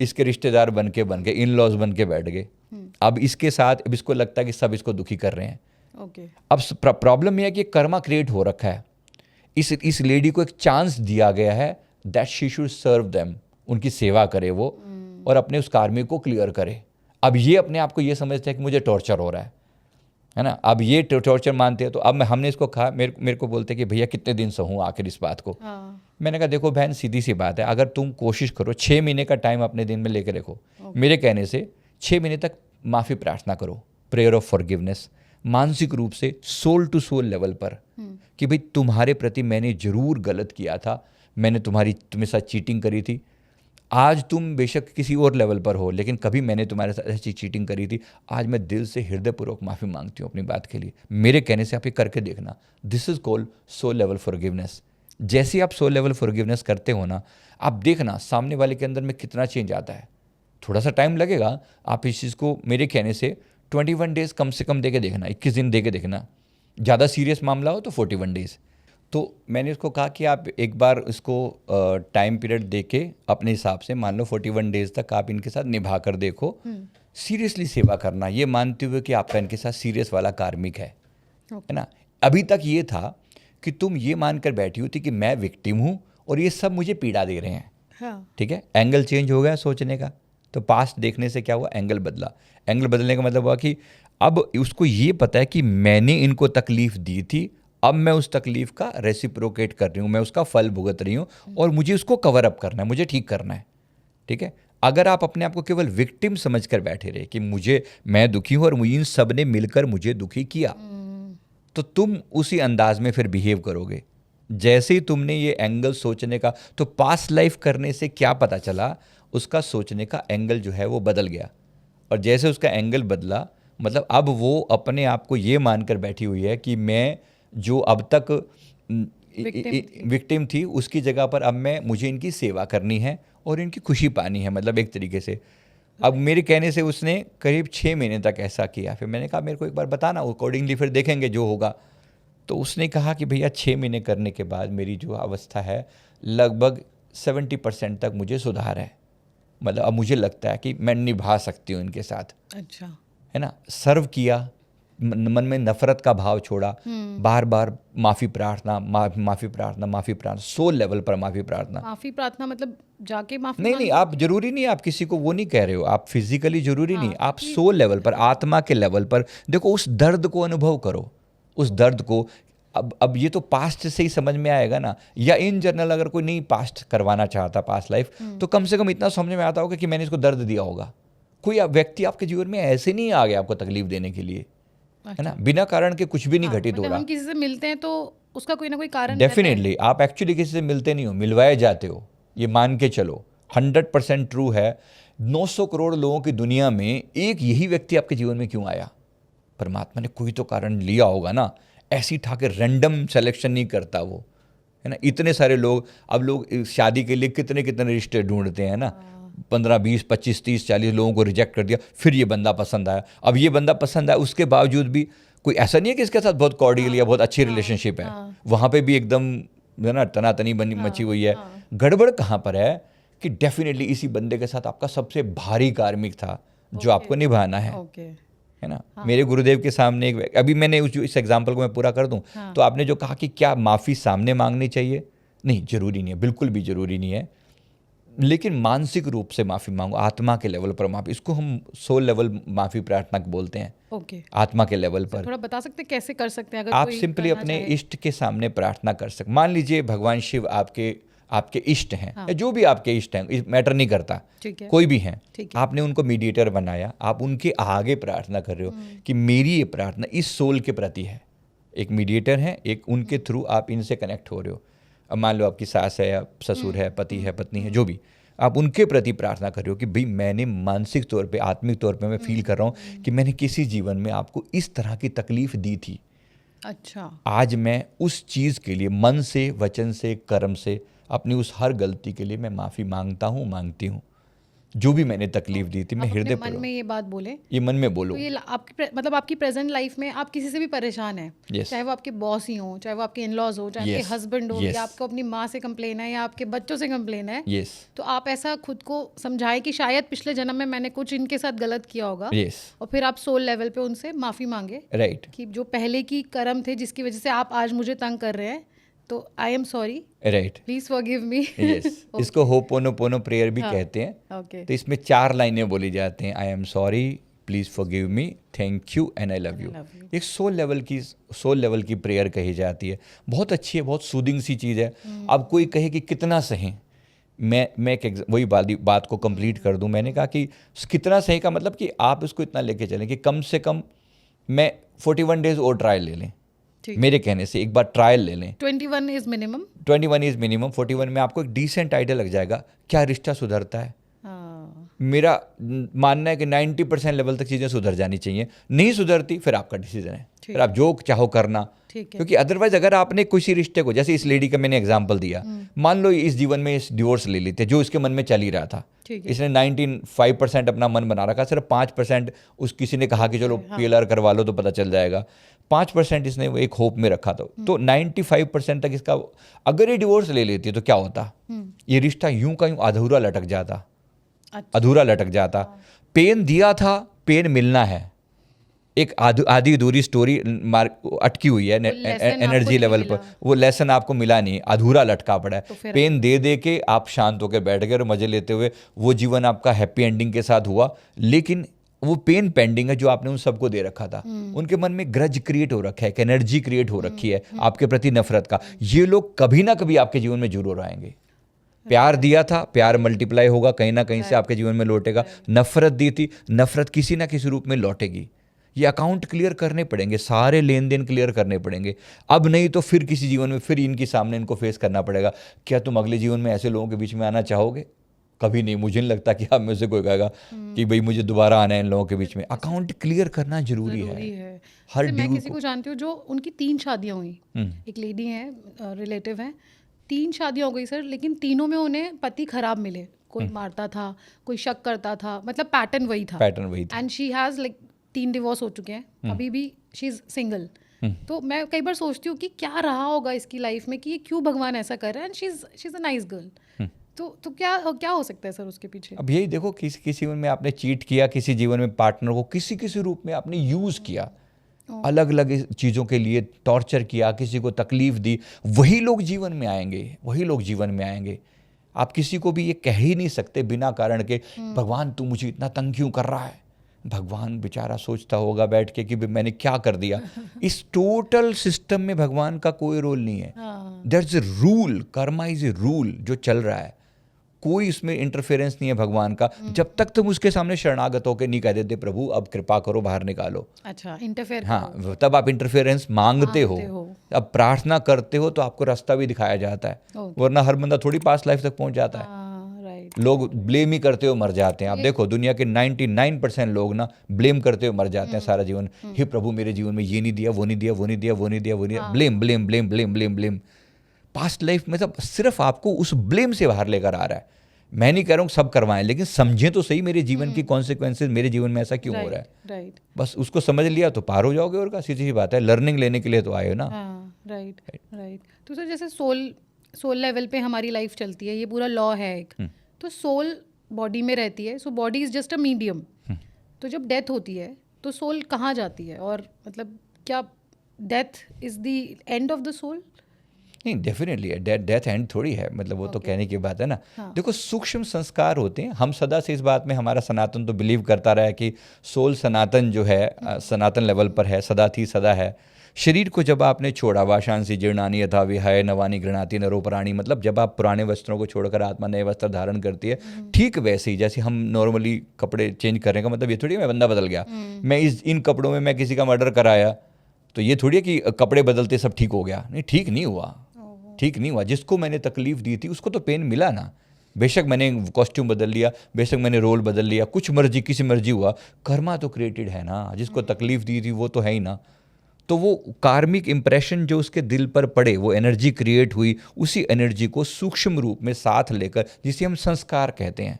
इसके रिश्तेदार बन के इन लॉज बन के बैठ गए। अब इसके साथ अब इसको लगता है कि सब इसको दुखी कर रहे हैं। अब प्रॉब्लम यह है कि कर्मा क्रिएट हो रखा है। इस लेडी को एक चांस दिया गया है that she should serve them, उनकी सेवा करे वो, और अपने उस कार्मिक को क्लियर करे। अब ये अपने आप को ये समझते हैं कि मुझे टॉर्चर हो रहा है ना। अब ये टॉर्चर मानते हैं। तो अब हमने इसको कहा, मेरे को बोलते कि भैया कितने दिन सहूँ आखिर इस बात को। मैंने कहा देखो बहन, सीधी सी बात है, अगर तुम कोशिश करो 6 महीने का टाइम अपने दिन में लेकर रखो। मेरे कहने से 6 महीने तक माफ़ी प्रार्थना करो, प्रेयर ऑफ फॉरगिवनेस। मानसिक रूप से, सोल टू सोल लेवल पर, कि भाई तुम्हारे प्रति मैंने जरूर गलत किया था, मैंने तुम्हें साथ चीटिंग करी थी। आज तुम बेशक किसी और लेवल पर हो, लेकिन कभी मैंने तुम्हारे साथ ऐसी चीटिंग करी थी। आज मैं दिल से हृदयपूर्वक माफ़ी मांगती हूँ अपनी बात के लिए। मेरे कहने से आप ये करके देखना। This is called soul level forgiveness. जैसे आप सोल लेवल फॉरगिवनेस करते हो ना, आप देखना सामने वाले के अंदर में कितना चेंज आता है। थोड़ा सा टाइम लगेगा, आप इस चीज़ को मेरे कहने से 21 डेज कम से कम दे के देखना, 21 दिन दे के देखना। ज़्यादा सीरियस मामला हो तो 41 डेज। तो मैंने उसको कहा कि आप एक बार इसको टाइम पीरियड दे के अपने हिसाब से, मान लो 41 डेज तक आप इनके साथ निभा कर देखो, सीरियसली सेवा करना, ये मानते हुए कि आपका इनके साथ सीरियस वाला कार्मिक है ना। अभी तक ये था कि तुम ये मानकर बैठी हुई थी कि मैं विक्टिम हूँ और ये सब मुझे पीड़ा दे रहे हैं। हाँ। ठीक है, एंगल चेंज हो गया सोचने का। तो पास्ट देखने से क्या हुआ, एंगल बदला। एंगल बदलने का मतलब हुआ कि अब उसको ये पता है कि मैंने इनको तकलीफ दी थी, अब मैं उस तकलीफ का रेसिप्रोकेट कर रही हूँ, मैं उसका फल भुगत रही हूँ और मुझे उसको कवर अप करना है, मुझे ठीक करना है। ठीक है, अगर आप अपने आप को केवल विक्टिम समझकर बैठे रहे कि मैं दुखी हूँ और इन सब ने मिलकर मुझे दुखी किया, तो तुम उसी अंदाज में फिर बिहेव करोगे। जैसे ही तुमने ये एंगल सोचने का, तो पास्ट लाइफ करने से क्या पता चला, उसका सोचने का एंगल जो है वो बदल गया। और जैसे उसका एंगल बदला, मतलब अब वो अपने आप को ये मानकर बैठी हुई है कि मैं जो अब तक विक्टिम थी, उसकी जगह पर अब मुझे इनकी सेवा करनी है और इनकी खुशी पानी है, मतलब एक तरीके से। अब मेरे कहने से उसने करीब 6 महीने तक ऐसा किया। फिर मैंने कहा मेरे को एक बार बताना, अकॉर्डिंगली फिर देखेंगे जो होगा। तो उसने कहा कि भैया 6 महीने करने के बाद मेरी जो अवस्था है लगभग 70% तक मुझे सुधार है। मतलब अब मुझे लगता है कि मैं निभा सकती हूँ इनके साथ। अच्छा, है ना। सर्व किया, मन में नफरत का भाव छोड़ा, बार बार माफ़ी प्रार्थना, माफ़ी प्रार्थना, माफ़ी प्रार्थना, सोल लेवल पर माफ़ी प्रार्थना। माफ़ी प्रार्थना मतलब जाके माफ़ी नहीं, आप जरूरी नहीं, आप किसी को वो नहीं कह रहे हो, आप फिजिकली जरूरी नहीं, आप सोल लेवल पर, आत्मा के लेवल पर देखो, उस दर्द को अनुभव करो, उस दर्द को। अब ये तो पास्ट से ही समझ में आएगा ना, या इन जनरल अगर कोई नहीं पास्ट करवाना चाहता, पास्ट लाइफ, तो कम से कम इतना समझ में आता होगा कि मैंने इसको दर्द दिया होगा। कोई व्यक्ति आपके जीवन में ऐसे नहीं आ गया आपको तकलीफ देने के लिए, है ना, बिना कारण के कुछ भी नहीं घटित हो रहा। हम किसी से मिलते हैं तो उसका कोई ना कोई कारण डेफिनेटली आप एक्चुअली किसी से मिलते नहीं हो, मिलवाए जाते हो, ये मान के चलो। 100% ट्रू है। 900 करोड़ लोगों की दुनिया में एक यही व्यक्ति आपके जीवन में क्यों आया? परमात्मा ने कोई तो कारण लिया होगा ना, ऐसी ठाके रैंडम सिलेक्शन नहीं करता वो, है ना। इतने सारे लोग, अब लोग शादी के लिए कितने कितने रिश्ते ढूंढते हैं ना, 15, 20, 25, 30, 40 लोगों को रिजेक्ट कर दिया, फिर ये बंदा पसंद आया। अब ये बंदा पसंद आया, उसके बावजूद भी कोई ऐसा नहीं है कि इसके साथ बहुत कॉर्डियल या बहुत अच्छी रिलेशनशिप है, वहाँ पे भी एकदम, है ना, तनातनी मची हुई है। गड़बड़ कहाँ पर है कि डेफिनेटली इसी बंदे के साथ आपका सबसे भारी कार्मिक था जो आपको निभाना है ना। मेरे गुरुदेव के सामने अभी मैंने इस एग्जाम्पल को मैं पूरा कर दूं, तो आपने जो कहा कि क्या माफ़ी सामने मांगनी चाहिए, नहीं, ज़रूरी नहीं है, बिल्कुल भी ज़रूरी नहीं है, लेकिन मानसिक रूप से माफ़ी मांगो, आत्मा के लेवल पर माफ़ी, इसको हम सोल लेवल माफ़ी प्रार्थना बोलते हैं। आत्मा के लेवल पर थोड़ा बता सकते हैं कैसे कर सकते हैं? अगर आप सिंपली अपने इष्ट के सामने प्रार्थना कर सकते। मान लीजिए भगवान शिव आपके इष्ट हैं, या जो भी आपके इष्ट हैं, मैटर नहीं करता, कोई भी हैं, आपने उनको मीडिएटर बनाया, आप उनके आगे प्रार्थना कर रहे हो कि मेरी ये प्रार्थना इस सोल के प्रति है। एक मीडिएटर है, एक उनके थ्रू आप इनसे कनेक्ट हो रहे हो। अब मान लो आपकी सास है या ससुर है, पति है, पत्नी है, जो भी, आप उनके प्रति प्रार्थना कर रहे हो कि भाई मैंने मानसिक तौर पे, आत्मिक तौर पे मैं फील कर रहा हूँ कि मैंने किसी जीवन में आपको इस तरह की तकलीफ दी थी। अच्छा, आज मैं उस चीज़ के लिए मन से, वचन से, कर्म से, अपनी उस हर गलती के लिए मैं माफ़ी मांगती हूँ। जो भी मैंने तकलीफ दी थी, मैं हृदय मन में ये बात बोले, ये मन में बोलो। तो ये मतलब आपकी प्रेजेंट लाइफ में आप किसी से भी परेशान हैं, चाहे वो आपके बॉस ही हो, चाहे वो आपके इन-लॉज हो, चाहे आपके हस्बैंड हो, या आपको अपनी माँ से कंप्लेन है या आपके बच्चों से कंप्लेन है, तो आप ऐसा खुद को समझाए कि शायद पिछले जन्म में मैंने कुछ इनके साथ गलत किया होगा, और फिर आप सोल लेवल पे उनसे माफ़ी मांगे, राइट, कि जो पहले की कर्म थे जिसकी वजह से आप आज मुझे तंग कर रहे हैं, तो I am sorry, right, please forgive me. इसको होपोनोपोनो प्रेयर भी कहते हैं। तो इसमें 4 लाइनें बोली जाती हैं, I am sorry, please forgive me, thank you and I love you. एक सोल लेवल की प्रेयर कही जाती है, बहुत अच्छी है, बहुत सूदिंग सी चीज़ है। अब कोई कहे कि कितना सहें, मैं वही बात को कंप्लीट कर दूं। मैंने कहा कि कितना सही का मतलब कि आप इसको इतना लेके चलें कि कम से कम मैं 41 डेज और ट्रायल ले लें, ठीक। मेरे कहने से एक बार ट्रायल ले लें। 21 इज मिनिमम। 21 is minimum. 41 में आपको एक डिसेंट आइडिया लग जाएगा क्या रिश्ता सुधरता है। मेरा मानना है कि 90% लेवल तक चीज़ें सुधर जानी चाहिए। नहीं सुधरती फिर आपका डिसीजन है, फिर आप जो चाहो करना। क्योंकि अदरवाइज अगर आपने किसी रिश्ते को, जैसे इस लेडी का मैंने एग्जांपल दिया, मान लो इस जीवन में इस डिवोर्स ले लेते जो इसके मन में चल ही रहा था, इसने 95% अपना मन बना रखा, सिर्फ 5% उस किसी ने कहा कि चलो PLR करवा लो तो पता चल जाएगा, 5% इसने एक होप में रखा था। तो 95% तक इसका अगर ये डिवोर्स ले लेती तो क्या होता, ये रिश्ता यूं का यूं अधूरा लटक जाता। अधूरा लटक जाता। पेन दिया था, पेन मिलना है। एक आधी अधूरी स्टोरी अटकी हुई है एनर्जी लेवल पर, वो लेसन आपको मिला नहीं, अधूरा लटका पड़ा है। तो पेन दे दे के आप शांत होकर बैठ गए और मजे लेते हुए वो जीवन आपका हैप्पी एंडिंग के साथ हुआ, लेकिन वो पेन पेंडिंग है जो आपने उन सबको दे रखा था। उनके मन में ग्रज क्रिएट हो रखा है, एक एनर्जी क्रिएट हो रखी है आपके प्रति नफरत का। ये लोग कभी ना कभी आपके जीवन में जरूर आएंगे। प्यार दिया था, प्यार मल्टीप्लाई होगा, कहीं ना कहीं से आपके जीवन में लौटेगा। नफरत दी थी, नफरत किसी ना किसी रूप में लौटेगी। ये अकाउंट क्लियर करने पड़ेंगे, सारे लेन देन क्लियर करने पड़ेंगे। अब नहीं तो फिर किसी जीवन में फिर इनके सामने इनको फेस करना पड़ेगा। क्या तुम अगले जीवन में ऐसे लोगों के बीच में आना चाहोगे? कभी नहीं। मुझे नहीं लगता कि आप में से कोई कहेगा कि भाई मुझे दोबारा आना है इन लोगों के बीच में। अकाउंट क्लियर करना जरूरी है। हर मैं किसी को जानती हूँ जो उनकी 3 शादियाँ हुई। एक लेडी है, रिलेटिव है, 3 शादियाँ हो गई सर, लेकिन तीनों में उन्हें पति खराब मिले। कोई मारता था, कोई शक करता था, मतलब पैटर्न वही था। And she has like 3 divorce हो चुके हैं, अभी भी शी इज़ सिंगल। तो मैं कई बार सोचती हूँ कि क्या रहा होगा इसकी लाइफ में कि ये क्यों भगवान ऐसा कर रहा है। And she is a nice girl. तो क्या हो सकता है सर उसके पीछे? अब यही देखो, किसी जीवन में आपने चीट किया, किसी जीवन में पार्टनर को किसी रूप में आपने यूज़ किया, अलग अलग चीज़ों के लिए टॉर्चर किया, किसी को तकलीफ दी, वही लोग जीवन में आएंगे। आप किसी को भी ये कह ही नहीं सकते बिना कारण के भगवान तू मुझे इतना तंग क्यों कर रहा है। भगवान बेचारा सोचता होगा बैठ के कि मैंने क्या कर दिया। इस टोटल सिस्टम में भगवान का कोई रोल नहीं है। That's a rule, Karma is a rule जो चल रहा है। कोई इसमें इंटरफेरेंस नहीं है भगवान का, जब तक तुम उसके सामने शरणागत होकर नहीं कह देते प्रभु अब कृपा करो बाहर निकालो। अच्छा, इंटरफेयर। हाँ, तब आप इंटरफेरेंस मांगते हो। अब प्रार्थना करते हो तो आपको रास्ता भी दिखाया जाता है, वरना हर बंदा थोड़ी पास लाइफ तक पहुंच जाता है। लोग ब्लेम ही करते हुए मर जाते हैं। आप देखो दुनिया के 99% लोग ना ब्लेम करते हुए मर जाते हैं सारा जीवन। हे प्रभु मेरे जीवन में ये नहीं दिया, वो नहीं दिया, वो नहीं दिया, वो नहीं दिया, वो नहीं दिया। Blame blame blame blame blame blame. Past life में सब सिर्फ आपको उस ब्लेम से बाहर लेकर आ रहा है। मैं नहीं कह रहा हूँ सब करवाएं, लेकिन समझें तो सही मेरे जीवन की कॉन्सिक्वेंसेज, मेरे जीवन में ऐसा क्यों हो रहा है। बस उसको समझ लिया तो पार हो जाओगे। और क्या, सीधी सी बात है, लर्निंग लेने के लिए तो आए हो ना। राइट। तो सर जैसे सोल लेवल पे हमारी लाइफ चलती है, ये पूरा लॉ है एक। तो सोल बॉडी में रहती है, so body is just a medium. तो जब डेथ होती है तो सोल कहाँ जाती है, और मतलब क्या death is the end of the soul? नहीं, डेफिनेटली डेथ एंड थोड़ी है, मतलब वो तो कहने की बात है ना। देखो सूक्ष्म संस्कार होते हैं। हम सदा से इस बात में, हमारा सनातन तो बिलीव करता रहा है कि सोल सनातन जो है सनातन लेवल पर है, सदा थी सदा है। शरीर को जब आपने छोड़ा, वाशांसी जीर्णानि यथा विहाय नवानि गृह्णाति नरोपराणि, मतलब जब आप पुराने वस्त्रों को छोड़कर आत्मा नए वस्त्र धारण करती है, ठीक वैसे ही जैसे हम नॉर्मली कपड़े चेंज करने का मतलब ये थोड़ी मैं बंदा बदल गया, मैं इन कपड़ों में मैं किसी का मर्डर कराया तो ये थोड़ी है कि कपड़े बदलते सब ठीक हो गया। नहीं, ठीक नहीं हुआ। जिसको मैंने तकलीफ दी थी उसको तो पेन मिला ना। बेशक मैंने कॉस्ट्यूम बदल लिया, बेशक मैंने रोल बदल लिया, कुछ मर्जी किसी मर्जी हुआ, कर्मा तो क्रिएटेड है ना। जिसको तकलीफ दी थी वो तो है ही ना। तो वो कार्मिक इंप्रेशन जो उसके दिल पर पड़े, वो एनर्जी क्रिएट हुई, उसी एनर्जी को सूक्ष्म रूप में साथ लेकर, जिसे हम संस्कार कहते हैं,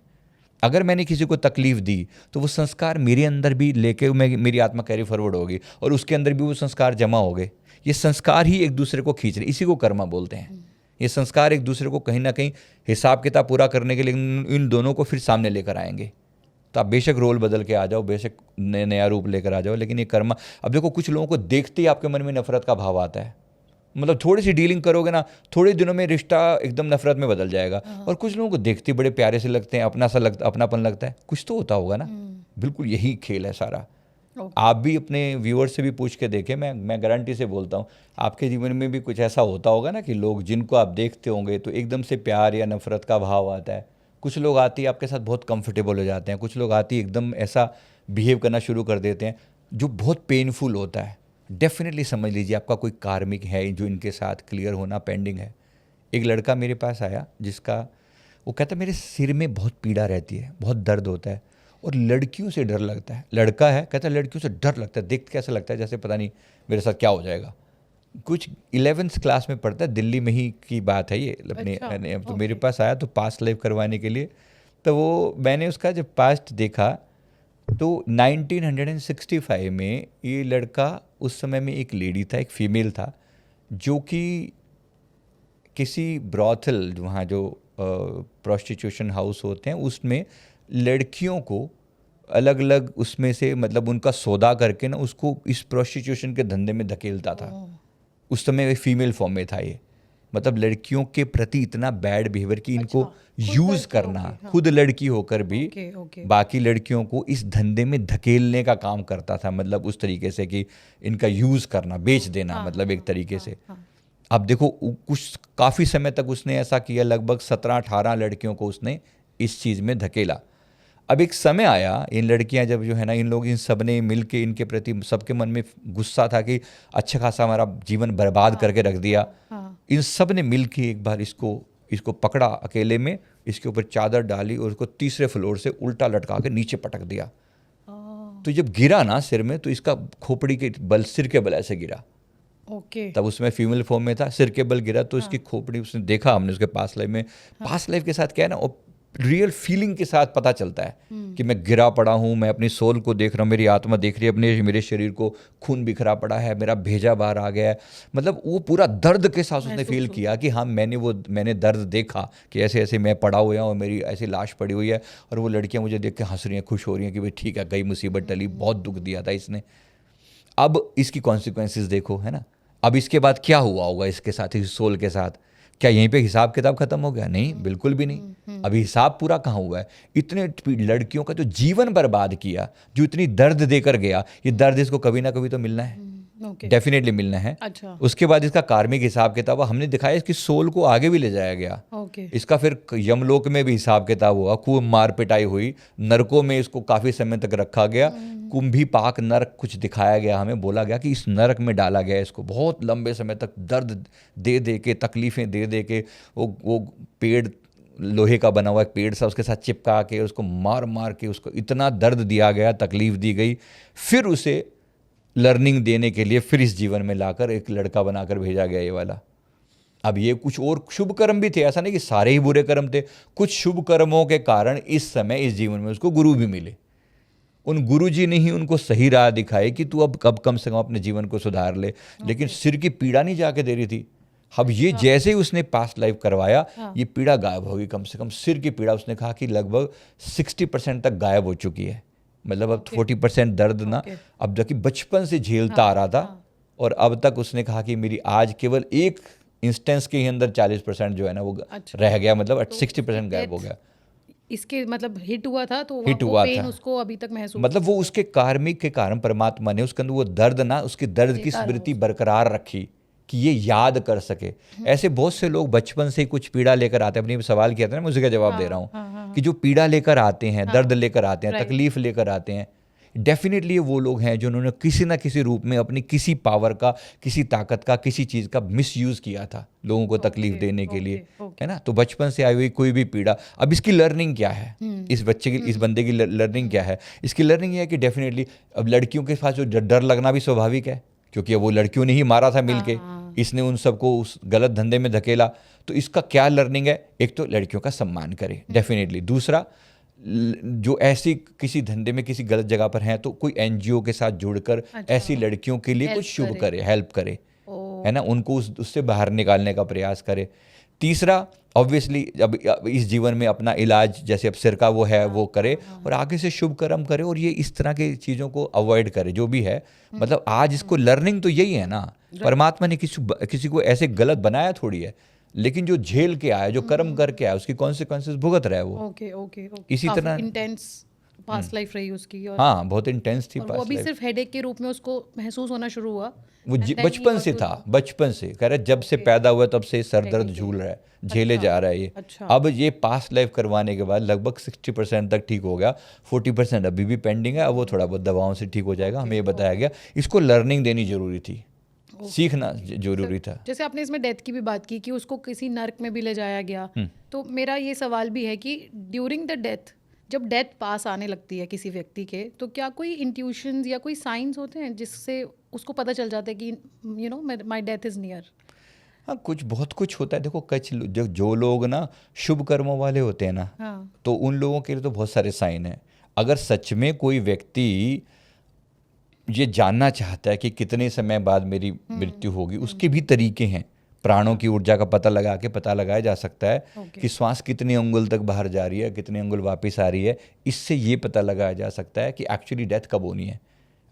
अगर मैंने किसी को तकलीफ दी तो वो संस्कार मेरे अंदर भी लेके मेरी आत्मा कैरी फॉरवर्ड होगी और उसके अंदर भी वो संस्कार जमा हो गए। ये संस्कार ही एक दूसरे को खींच रहे, इसी को कर्मा बोलते हैं। ये संस्कार एक दूसरे को कहीं ना कहीं हिसाब किताब पूरा करने के लिए इन दोनों को फिर सामने लेकर आएंगे। तो आप बेशक रोल बदल के आ जाओ, बेशक नया रूप लेकर आ जाओ, लेकिन ये कर्मा। अब देखो कुछ लोगों को देखते ही आपके मन में नफरत का भाव आता है। मतलब थोड़ी सी डीलिंग करोगे ना, थोड़े दिनों में रिश्ता एकदम नफरत में बदल जाएगा। और कुछ लोगों को देखते बड़े प्यारे से लगते हैं, अपनापन लगता है। कुछ तो होता होगा ना। बिल्कुल यही खेल है सारा। आप भी अपने व्यूअर से भी पूछ के देखें, मैं गारंटी से बोलता हूँ आपके जीवन में भी कुछ ऐसा होता होगा ना कि लोग जिनको आप देखते होंगे तो एकदम से प्यार या नफरत का भाव आता है। कुछ लोग आते ही आपके साथ बहुत कंफर्टेबल हो जाते हैं, कुछ लोग आते ही एकदम ऐसा बिहेव करना शुरू कर देते हैं जो बहुत पेनफुल होता है। डेफिनेटली समझ लीजिए आपका कोई कार्मिक है जो इनके साथ क्लियर होना पेंडिंग है। एक लड़का मेरे पास आया जिसका वो कहता है मेरे सिर में बहुत पीड़ा रहती है, बहुत दर्द होता है और लड़कियों से डर लगता है। लड़का है, कहता है लड़कियों से डर लगता है, देख के ऐसा लगता है जैसे पता नहीं मेरे साथ क्या हो जाएगा। कुछ 11th क्लास में पढ़ता है, दिल्ली में ही की बात है ये अपने। अच्छा, तो मेरे पास आया तो पास्ट लाइफ करवाने के लिए। तो वो मैंने उसका जब पास्ट देखा तो 1965 में ये लड़का, उस समय में एक लेडी था, एक फीमेल था, जो कि किसी ब्रॉथल, वहाँ जो प्रोस्टिट्यूशन हाउस होते हैं उसमें लड़कियों को अलग अलग उसमें से मतलब उनका सौदा करके ना उसको इस प्रोस्टिट्यूशन के धंधे में धकेलता था। उस समय फीमेल फॉर्म में था ये। मतलब लड़कियों के प्रति इतना बैड बिहेवियर कि इनको यूज़ करना, खुद लड़की होकर भी बाकी लड़कियों को इस धंधे में धकेलने का काम करता था। मतलब उस तरीके से कि इनका यूज़ करना, बेच देना, मतलब एक तरीके से। अब देखो कुछ काफ़ी समय तक उसने ऐसा किया, लगभग 17-18 लड़कियों को उसने इस चीज़ में धकेला। अब एक समय आया, इन लड़कियां जब जो है ना, इन लोग इन सब ने मिल के इनके प्रति सबके मन में गुस्सा था कि अच्छा खासा हमारा जीवन बर्बाद करके रख दिया। इन सब ने मिल के एक बार इसको पकड़ा अकेले में, इसके ऊपर चादर डाली और उसको तीसरे फ्लोर से उल्टा लटका के नीचे पटक दिया। तो जब गिरा ना सिर में, तो इसका खोपड़ी के बल, सिर के बल ऐसे गिरा। तब उसमें फीमेल फॉर्म में था, सिर के बल गिरा तो इसकी खोपड़ी, उसने देखा हमने उसके पास्ट लाइफ में। पास्ट लाइफ के साथ क्या है ना, रियल फीलिंग के साथ पता चलता है कि मैं गिरा पड़ा हूँ, मैं अपनी सोल को देख रहा हूँ, मेरी आत्मा देख रही है, मेरे शरीर को खून बिखरा पड़ा है, मेरा भेजा बाहर आ गया है। मतलब वो पूरा दर्द के साथ उसने फील किया कि हाँ मैंने दर्द देखा कि ऐसे ऐसे मैं पड़ा हुआ हूँ और मेरी ऐसी लाश पड़ी हुई है और वो लड़कियाँ मुझे देख के हंस रही हैं, खुश हो रही हैं कि भाई ठीक है, गई मुसीबत टली, बहुत दुख दिया था इसने। अब इसकी कॉन्सिक्वेंसेस देखो, है ना। अब इसके बाद क्या हुआ होगा इसके साथ, इस सोल के साथ? क्या यहीं पे हिसाब किताब खत्म हो गया? नहीं, बिल्कुल भी नहीं। अभी हिसाब पूरा कहाँ हुआ है। इतने लड़कियों का जो जीवन बर्बाद किया, जो इतनी दर्द देकर गया, ये दर्द इसको कभी ना कभी तो मिलना है, डेफिनेटली मिलना है। उसके बाद इसका कार्मिक हिसाब किताब हमने दिखाया, इसकी सोल को आगे भी ले जाया गया। इसका फिर यमलोक में भी हिसाब किताब हुआ, खूब मार पिटाई हुई, नरकों में इसको काफी समय तक रखा गया। कुंभी पाक नरक कुछ दिखाया गया, हमें बोला गया कि इस नरक में डाला गया इसको, बहुत लंबे समय तक दर्द दे दे के, तकलीफें दे दे के, वो पेड़, लोहे का बना हुआ एक पेड़ सा, उसके साथ चिपका के उसको मार मार के उसको इतना दर्द दिया गया, तकलीफ दी गई। फिर उसे लर्निंग देने के लिए फिर इस जीवन में लाकर एक लड़का बनाकर भेजा गया ये वाला। अब ये कुछ और शुभ कर्म भी थे, ऐसा नहीं कि सारे ही बुरे कर्म थे। कुछ शुभ कर्मों के कारण इस समय इस जीवन में उसको गुरु भी मिले। उन गुरुजी ने ही उनको सही राह दिखाई कि तू अब कम से कम अपने जीवन को सुधार ले। लेकिन सिर की पीड़ा नहीं जाके दे रही थी। अब ये जैसे ही उसने पास्ट लाइफ करवाया, ये पीड़ा गायब होगी। कम से कम सिर की पीड़ा उसने कहा कि लगभग 60% तक गायब हो चुकी है। मतलब अब 40% दर्द ना, अब जबकि बचपन से झेलता आ रहा था और अब तक उसने कहा कि मेरी आज केवल एक इंस्टेंस के ही अंदर 40% जो है ना वो रह गया, मतलब 60% गायब हो गया। इसके मतलब हिट हुआ था तो हिट हुआ पेन था, उसको अभी तक महसूस, मतलब वो उसके कार्मिक के कारण परमात्मा ने उसके अंदर वो दर्द ना, उसकी दर्द की स्मृति बरकरार रखी कि ये याद कर सके। ऐसे बहुत से लोग बचपन से कुछ पीड़ा लेकर आते हैं। अपने सवाल किया था ना, मैं उसी का जवाब दे रहा हूँ कि जो पीड़ा लेकर आते हैं, दर्द लेकर आते हैं, तकलीफ लेकर आते हैं, डेफिनेटली वो लोग हैं जिन्होंने किसी ना किसी रूप में अपनी किसी पावर का, किसी ताकत का, किसी चीज़ का मिसयूज़ किया था लोगों को तकलीफ देने के लिए, है ना। तो बचपन से आई हुई कोई भी पीड़ा, अब इसकी लर्निंग क्या है, इस बच्चे की, इस बंदे की लर्निंग क्या है? इसकी लर्निंग ये है कि डेफिनेटली अब लड़कियों के पास जो डर लगना भी स्वाभाविक है, क्योंकि वो लड़कियों ने ही मारा था मिलके, इसने उन सबको उस गलत धंधे में धकेला। तो इसका क्या लर्निंग है? एक तो लड़कियों का सम्मान करे डेफिनेटली। दूसरा, जो ऐसी किसी धंधे में किसी गलत जगह पर हैं तो कोई एनजीओ के साथ जुड़कर ऐसी लड़कियों के लिए कुछ शुभ करे, हेल्प करे, है ना, उनको उससे बाहर निकालने का प्रयास करे। तीसरा, ऑब्वियसली अब इस जीवन में अपना इलाज, जैसे अब सिर का वो है वो करे और आगे से शुभ कर्म करे और ये इस तरह की चीज़ों को अवॉइड करे जो भी है। मतलब आज इसको लर्निंग तो यही है ना, परमात्मा ने किसी को ऐसे गलत बनाया थोड़ी है, लेकिन जो झेल के आया, जो कर्म करके आया, उसकी कॉन्सिक्वेंसेस भुगत रहा है वो। ओके। इसी तरह इंटेंस पास्ट लाइफ रही उसकी, और हाँ, बहुत इंटेंस थी वो पास्ट अभी लाइफ। सिर्फ हेडेक के रूप में उसको महसूस होना शुरू हुआ। वो And then he बचपन got से to था, know. बचपन से कह रहा है, जब से पैदा हुआ तब से सर दर्द झूल रहा है, झेले जा रहा है ये। अच्छा। अब ये पास्ट लाइफ करवाने के बाद लगभग 60% तक ठीक हो गया, 40% अभी भी पेंडिंग है। अब वो थोड़ा बहुत दवाओं से ठीक हो जाएगा, हमें ये बताया गया। इसको लर्निंग देनी जरूरी थी, सीखना जरूरी था। जैसे आपने इसमें डेथ की भी बात की कि उसको किसी नर्क में भी ले जाया गया, तो मेरा ये सवाल भी है कि ड्यूरिंग द डेथ, जब डेथ पास आने लगती है किसी व्यक्ति के, तो क्या कोई इंट्यूशंस या कोई साइंस होते हैं जिससे उसको पता चल जाता है कि you know my death is near? हाँ, कुछ बहुत कुछ होता है। देखो जो लोग ना शुभ कर्मों वाले होते हैं ना, हाँ, तो उन लोगों के लिए तो बहुत सारे साइन हैं। अगर सच में कोई व्यक्ति ये जानना चाहता है कि कितने समय बाद मेरी मृत्यु होगी, उसके भी तरीके हैं। प्राणों की ऊर्जा का पता लगा के पता लगाया जा सकता है कि श्वास कितने अंगुल तक बाहर जा रही है, कितने अंगुल वापस आ रही है। इससे ये पता लगाया जा सकता है कि एक्चुअली डेथ कब होनी है।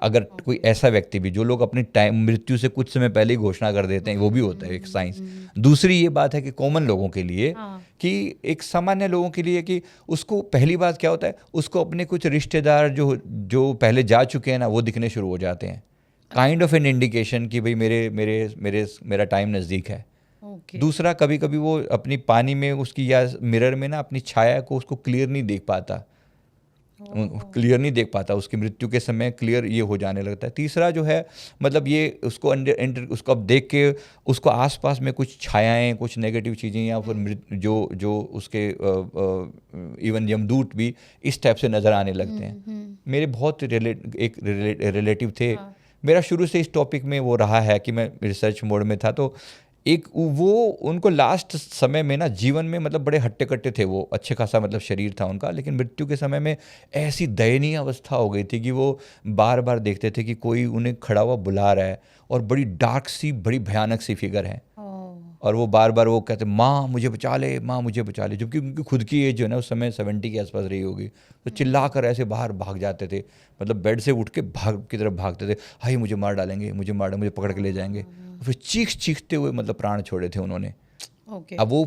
अगर कोई ऐसा व्यक्ति भी, जो लोग अपनी टाइम मृत्यु से कुछ समय पहले ही घोषणा कर देते हैं, वो भी होता है एक साइंस। दूसरी ये बात है कि कॉमन लोगों के लिए, कि एक सामान्य लोगों के लिए, कि उसको पहली बात क्या होता है, उसको अपने कुछ रिश्तेदार जो पहले जा चुके हैं ना, वो दिखने शुरू हो जाते हैं। काइंड ऑफ एन इंडिकेशन कि भाई मेरा टाइम नज़दीक है। दूसरा, कभी कभी वो अपनी पानी में उसकी या मिरर में ना अपनी छाया को उसको क्लियर नहीं देख पाता, उसकी मृत्यु के समय क्लियर ये हो जाने लगता है। तीसरा जो है, मतलब ये उसको उसको अब देख के उसको आसपास में कुछ छायाएं, कुछ नेगेटिव चीज़ें, या फिर जो उसके इवन यमदूत भी इस टाइप से नज़र आने लगते हैं। मेरे बहुत एक रिलेटिव थे, मेरा शुरू से इस टॉपिक में वो रहा है कि मैं रिसर्च मोड में था, तो एक वो उनको लास्ट समय में ना, जीवन में मतलब बड़े हट्टे कट्टे थे वो, अच्छे खासा मतलब शरीर था उनका, लेकिन मृत्यु के समय में ऐसी दयनीय अवस्था हो गई थी कि वो बार बार देखते थे कि कोई उन्हें खड़ा हुआ बुला रहा है, और बड़ी डार्क सी, बड़ी भयानक सी फिगर है, और वो बार बार वो कहते, माँ मुझे बचा ले, माँ मुझे बचा ले। जबकि उनकी खुद की एज जो है ना उस समय 70 के आसपास रही होगी, तो चिल्ला कर ऐसे बाहर भाग जाते थे, मतलब बेड से उठ के भाग की तरफ भागते थे, हाय मुझे मार डालेंगे, मुझे पकड़ के ले जाएंगे। फिर चीखते हुए मतलब प्राण छोड़े थे उन्होंने। अब वो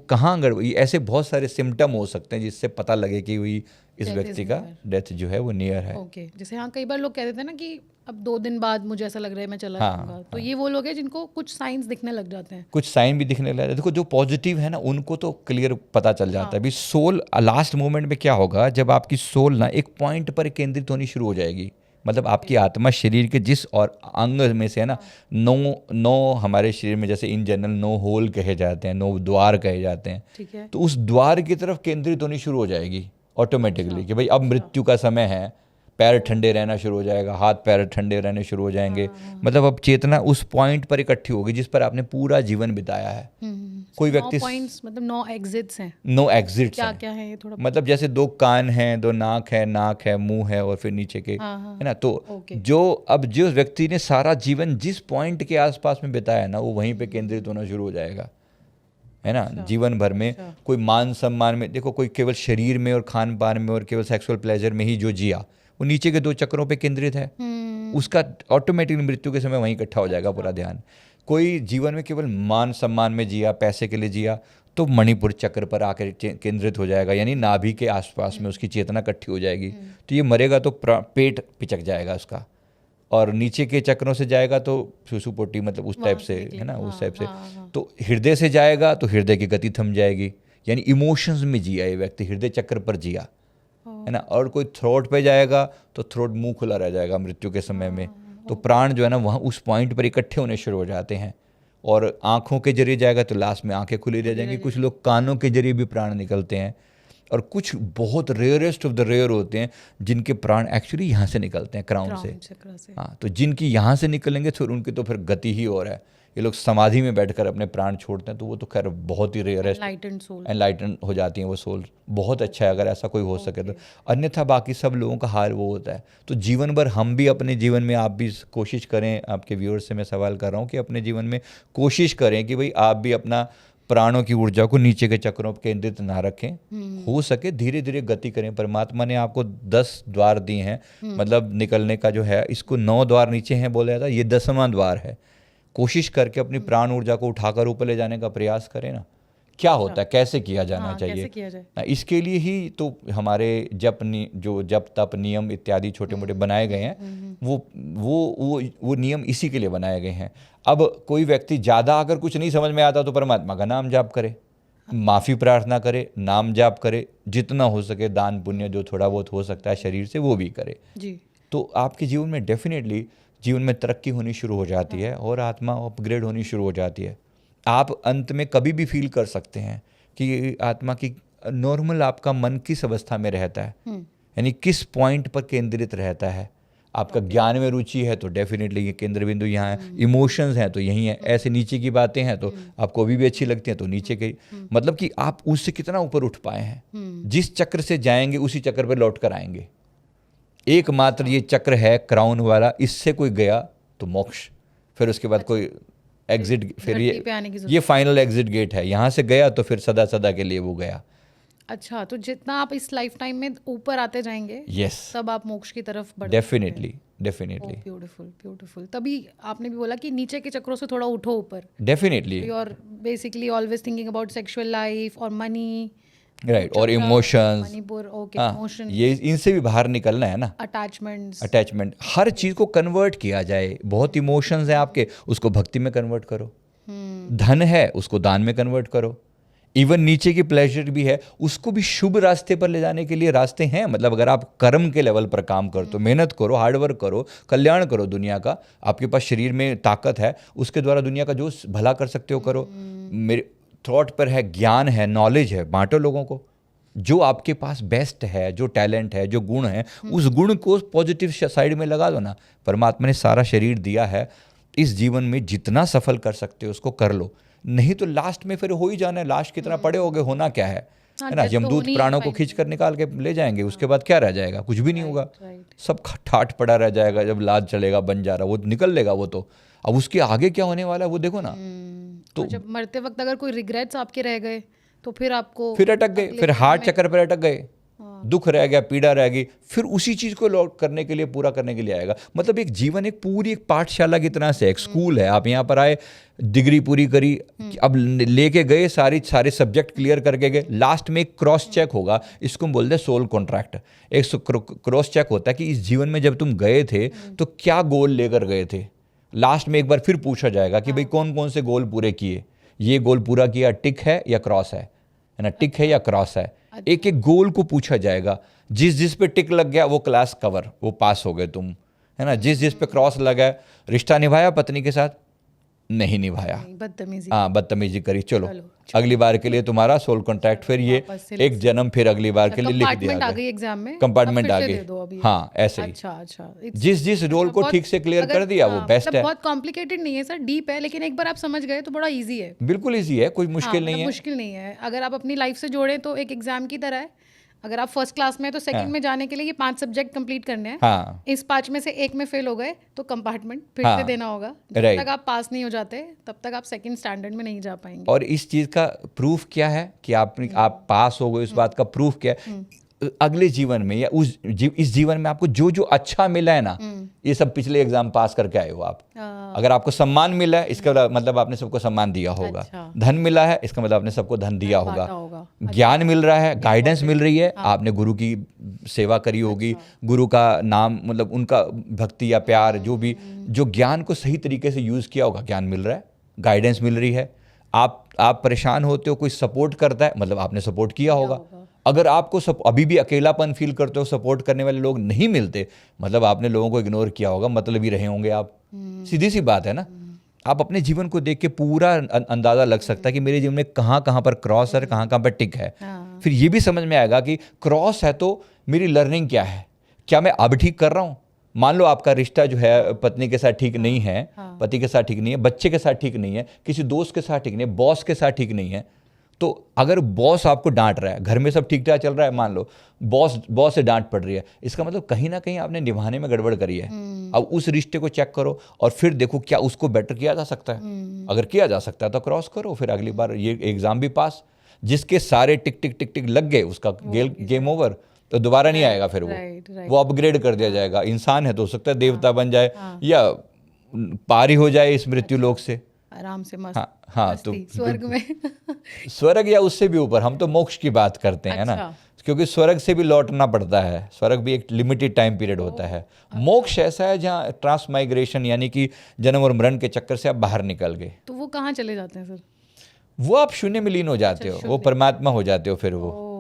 कहाँ गड़बड़ी, ऐसे बहुत सारे सिम्टम हो सकते हैं जिससे पता लगे कि वही इस व्यक्ति का डेथ जो है वो नियर है। जैसे हाँ, कई बार लोग कह देते हैं ना कि अब 2 दिन बाद मुझे ऐसा लग रहा है मैं चला जाऊंगा, तो ये वो लोग हैं जिनको कुछ साइंस दिखने लग जाते हैं। कुछ साइन भी दिखने लग जाते हैं। देखो, जो पॉजिटिव है ना, उनको तो क्लियर पता चल जाता है। अभी सोल लास्ट मोमेंट में क्या होगा, जब आपकी सोल ना एक पॉइंट पर केंद्रित होनी शुरू हो जाएगी, मतलब आपकी आत्मा शरीर के जिस और अंग में से है ना, 9 हमारे शरीर में जैसे इन जनरल 9 होल कहे जाते हैं, 9 द्वार कहे जाते हैं, ठीक है। तो उस द्वार की तरफ केंद्रित होनी शुरू हो जाएगी ऑटोमेटिकली, कि भाई अब मृत्यु का समय है। पैर ठंडे रहना शुरू हो जाएगा, हाथ पैर ठंडे रहने शुरू हो जाएंगे, मतलब अब चेतना उस पॉइंट पर इकट्ठी होगी जिस पर आपने पूरा जीवन बिताया है। कोई व्यक्ति 9 पॉइंट्स, मतलब 9 एग्जिट्स हैं। 9 एग्जिट्स क्या हैं। क्या है ये थोड़ा, मतलब जैसे 2 कान हैं, 2 नाक है, मुंह है, और फिर नीचे के, है ना। तो जो व्यक्ति ने सारा जीवन जिस पॉइंट के आसपास में बिताया ना, वो वहीं पे केंद्रित होना शुरू हो जाएगा, है ना। जीवन भर में कोई मान सम्मान में, देखो कोई केवल शरीर में और खान पान में और केवल सेक्सुअल प्लेजर में ही जो जिया, वो नीचे के 2 चक्रों पे केंद्रित है, उसका ऑटोमेटिकली मृत्यु के समय वहीं इकट्ठा हो जाएगा पूरा ध्यान। कोई जीवन में केवल मान सम्मान में जिया, पैसे के लिए जिया, तो मणिपुर चक्र पर आकर केंद्रित हो जाएगा, यानी नाभि के आसपास में उसकी चेतना इकट्ठी हो जाएगी। तो ये मरेगा तो पेट पिचक जाएगा उसका, और नीचे के चक्रों से जाएगा तो सुसुपोटी, मतलब उस टाइप से, है ना, उस टाइप से। तो हृदय से जाएगा तो हृदय की गति थम जाएगी, यानी इमोशंस में जिया ये व्यक्ति, हृदय चक्र पर जिया, है ना। और कोई थ्रोट पे जाएगा तो थ्रोट मुंह खुला रह जाएगा मृत्यु के समय में। तो प्राण जो है ना वहाँ उस पॉइंट पर इकट्ठे होने शुरू हो जाते हैं, और आँखों के जरिए जाएगा तो लास्ट में आँखें खुली रह जाएंगी। कुछ लोग कानों के जरिए भी प्राण निकलते हैं, और कुछ बहुत रेयरेस्ट ऑफ द रेयर होते हैं जिनके प्राण एक्चुअली यहाँ से निकलते हैं, क्राउन से। हाँ, तो जिनकी यहाँ से निकलेंगे तो उनकी तो फिर गति ही और है। ये लोग समाधि में बैठकर अपने प्राण छोड़ते हैं, तो वो तो खैर बहुत ही रेयरेस्ट, एनलाइटन हो जाती हैं वो सोल। बहुत अच्छा है अगर ऐसा कोई हो सके तो, अन्यथा बाकी सब लोगों का हाल वो होता है। तो जीवन भर हम भी अपने जीवन में, आप भी कोशिश करें, आपके व्यूअर्स से मैं सवाल कर रहा हूँ कि अपने जीवन में कोशिश करें कि भाई आप भी अपना प्राणों की ऊर्जा को नीचे के चक्रों पर केंद्रित ना रखें, हो सके धीरे धीरे गति करें। परमात्मा ने आपको 10 द्वार दिए हैं, मतलब निकलने का जो है, इसको 9 द्वार नीचे हैं बोला जाता है, ये 10वां द्वार है। कोशिश करके अपनी प्राण ऊर्जा को उठाकर ऊपर ले जाने का प्रयास करें ना, क्या होता है, कैसे किया जाना हाँ, चाहिए। कैसे किया जाए। इसके लिए ही तो हमारे जो जप तप नियम इत्यादि छोटे मोटे बनाए गए हैं, वो नियम इसी के लिए बनाए गए हैं। अब कोई व्यक्ति ज़्यादा अगर कुछ नहीं समझ में आता तो परमात्मा का नाम जाप करे, माफ़ी प्रार्थना करे, नाम जाप करे, जितना हो सके दान पुण्य जो थोड़ा बहुत हो सकता है शरीर से वो भी करे। जी। तो आपके जीवन में डेफिनेटली जीवन में तरक्की होनी शुरू हो जाती है और आत्मा अपग्रेड होनी शुरू हो जाती है। आप अंत में कभी भी फील कर सकते हैं कि आत्मा की नॉर्मल आपका मन किस अवस्था में रहता है, यानी किस पॉइंट पर केंद्रित रहता है। आपका ज्ञान में रुचि है तो डेफिनेटली ये केंद्र बिंदु यहाँ है, इमोशंस हैं तो यही है, ऐसे नीचे की बातें हैं तो आपको अभी भी अच्छी लगती हैं तो नीचे की, मतलब कि आप उससे कितना ऊपर उठ पाए हैं। जिस चक्र से जाएंगे उसी चक्र पर लौट कर आएंगे। एकमात्र ये चक्र है क्राउन वाला, इससे कोई गया तो मोक्ष, फिर उसके बाद कोई एग्जिट, फिर ये फाइनल एग्जिट गेट है। यहाँ से गया तो फिर सदा सदा के लिए वो गया। अच्छा, तो जितना आप इस लाइफ टाइम में ऊपर आते जाएंगे, यस, तब आप मोक्ष की तरफ बढ़ डेफिनेटली डेफिनेटली। Beautiful beautiful. तभी आपने भी बोला कि नीचे के चक्रों से थोड़ा उठो ऊपर। Definitely. You are basically always thinking about sexual life और मनी, राइट, और इमोशंस, मणिपुर, ओके, हाँ, इमोशन, ये इनसे भी बाहर निकलना है ना। अटैचमेंट, हर चीज को कन्वर्ट किया जाए। बहुत इमोशंस हैं आपके, उसको भक्ति में कन्वर्ट करो। धन है उसको दान में कन्वर्ट करो। इवन नीचे की प्लेजर भी है, उसको भी शुभ रास्ते पर ले जाने के लिए रास्ते हैं। मतलब अगर आप कर्म के लेवल पर काम करो तो मेहनत करो, हार्डवर्क करो, कल्याण करो दुनिया का, आपके पास शरीर में ताकत है, उसके द्वारा दुनिया का जो भला कर सकते हो करो। मेरे थॉट पर है, ज्ञान है, नॉलेज है, बांटो लोगों को। जो आपके पास बेस्ट है, जो टैलेंट है, जो गुण है, उस गुण को पॉजिटिव साइड में लगा दो ना। परमात्मा ने सारा शरीर दिया है, इस जीवन में जितना सफल कर सकते हो उसको कर लो, नहीं तो लास्ट में फिर हो ही जाना है। लास्ट कितना पड़े होगे, होना क्या है ना। यमदूत प्राणों को खींच कर निकाल के ले जाएंगे, उसके बाद क्या रह जाएगा, कुछ भी नहीं होगा। सब ठाट पड़ा रह जाएगा। जब लाज चलेगा बन जा रहा, वो निकल लेगा वो तो। अब उसके आगे क्या होने वाला है वो देखो ना। तो जब मरते वक्त अगर कोई रिग्रेट्स आपके रह गए तो फिर आपको फिर अटक गए, फिर हार्ट चक्कर पर अटक गए, दुख रह गया, पीड़ा रह गई, फिर उसी चीज को लौट करने के लिए, पूरा करने के लिए आएगा। मतलब एक जीवन एक पूरी एक पाठशाला की तरह से, एक स्कूल है। आप यहाँ पर आए, डिग्री पूरी करी, अब लेके गए, सारे सब्जेक्ट क्लियर करके गए, लास्ट में एक क्रॉस चेक होगा। इसको हम बोलते हैं सोल कॉन्ट्रैक्ट। एक क्रॉस चेक होता है कि इस जीवन में जब तुम गए थे तो क्या गोल लेकर गए थे। लास्ट में एक बार फिर पूछा जाएगा कि भाई कौन कौन से गोल पूरे किए, ये गोल पूरा किया, टिक है या क्रॉस है ना, टिक है या क्रॉस है। एक एक गोल को पूछा जाएगा। जिस पे टिक लग गया वो क्लास कवर, वो पास हो गए तुम, है ना। जिस पे क्रॉस लगा, रिश्ता निभाया पत्नी के साथ, नहीं निभाया, बदतमीजी करी, चलो अगली बार के लिए तुम्हारा सोल कॉन्ट्रैक्ट, फिर ये एक जन्म फिर अगली बार के लिए लिख दिया गया, एग्जाम में कंपार्टमेंट आ गई। हाँ, ऐसे ही। अच्छा, जिस रोल को ठीक से क्लियर कर दिया वो बेस्ट है। बहुत कॉम्प्लिकेटेड नहीं है सर, डीप है, लेकिन एक बार आप समझ गए तो बड़ा इजी है। बिल्कुल इजी है, कोई मुश्किल नहीं है। मुश्किल नहीं है। अगर आप अपनी लाइफ से जोड़ें तो एक एग्जाम की तरह है। अगर आप फर्स्ट क्लास में तो सेकंड में जाने के लिए ये 5 सब्जेक्ट कंप्लीट करने हैं। हाँ। इस 5 में से एक में फेल हो गए तो कंपार्टमेंट फिर से देना होगा। जब तक आप पास नहीं हो जाते तब तक आप सेकंड स्टैंडर्ड में नहीं जा पाएंगे। और इस चीज का प्रूफ क्या है कि आप पास हो गए, इस बात का प्रूफ क्या है, अगले जीवन में या इस जीवन में आपको जो जो अच्छा मिला है ना, ये सब पिछले एग्जाम पास करके आए हो आप। अगर आपको सम्मान मिला है, इसका मतलब आपने सबको सम्मान दिया होगा। धन मिला है, इसका मतलब आपने सबको धन दिया होगा। ज्ञान मिल रहा है, गाइडेंस मिल रही है, आपने गुरु की सेवा करी होगी, गुरु का नाम, मतलब उनका भक्ति या प्यार, जो भी, जो ज्ञान को सही तरीके से यूज किया होगा, ज्ञान मिल रहा है, गाइडेंस मिल रही है। आप परेशान होते हो, कोई सपोर्ट करता है, मतलब आपने सपोर्ट किया होगा। अगर आपको अभी भी अकेलापन फील करते हो, सपोर्ट करने वाले लोग नहीं मिलते, मतलब आपने लोगों को इग्नोर किया होगा, मतलब ही रहे होंगे आप। सीधी सी बात है ना। आप अपने जीवन को देख के पूरा अंदाजा लग सकता है कि मेरे जीवन में कहाँ कहाँ पर क्रॉस है, कहाँ कहाँ पर टिक है। फिर ये भी समझ में आएगा कि क्रॉस है तो मेरी लर्निंग क्या है, क्या मैं अब ठीक कर रहा हूँ। मान लो आपका रिश्ता जो है पत्नी के साथ ठीक नहीं है, पति के साथ ठीक नहीं है, बच्चे के साथ ठीक नहीं है, किसी दोस्त के साथ ठीक नहीं है, बॉस के साथ ठीक नहीं है, तो अगर बॉस आपको डांट रहा है, घर में सब ठीक ठाक चल रहा है, मान लो बॉस से डांट पड़ रही है, इसका मतलब कहीं ना कहीं आपने निभाने में गड़बड़ करी है। अब उस रिश्ते को चेक करो और फिर देखो क्या उसको बेटर किया जा सकता है। अगर किया जा सकता है तो क्रॉस करो, फिर अगली बार ये एग्जाम भी पास। जिसके सारे टिक टिक टिक टिक लग गए, उसका गेम ओवर, तो दोबारा नहीं आएगा। फिर वो अपग्रेड कर दिया जाएगा। इंसान है तो हो सकता है देवता बन जाए या पार ही हो जाए इस मृत्यु लोक से। आराम से मस्त हाँ हाँ, तो मस्ती स्वर्ग में। स्वर्ग या उससे भी ऊपर, हम तो मोक्ष की बात करते हैं ना, अच्छा। क्योंकि स्वर्ग से भी लौटना पड़ता है, स्वर्ग भी एक लिमिटेड टाइम पीरियड होता है। मोक्ष ऐसा है जहाँ ट्रांसमाइग्रेशन, यानी कि जन्म और मरण के चक्कर से आप बाहर निकल गए, तो वो कहाँ चले जाते हैं सर? वो आप शून्य में लीन हो जाते हो, वो परमात्मा हो जाते हो फिर वो। ओ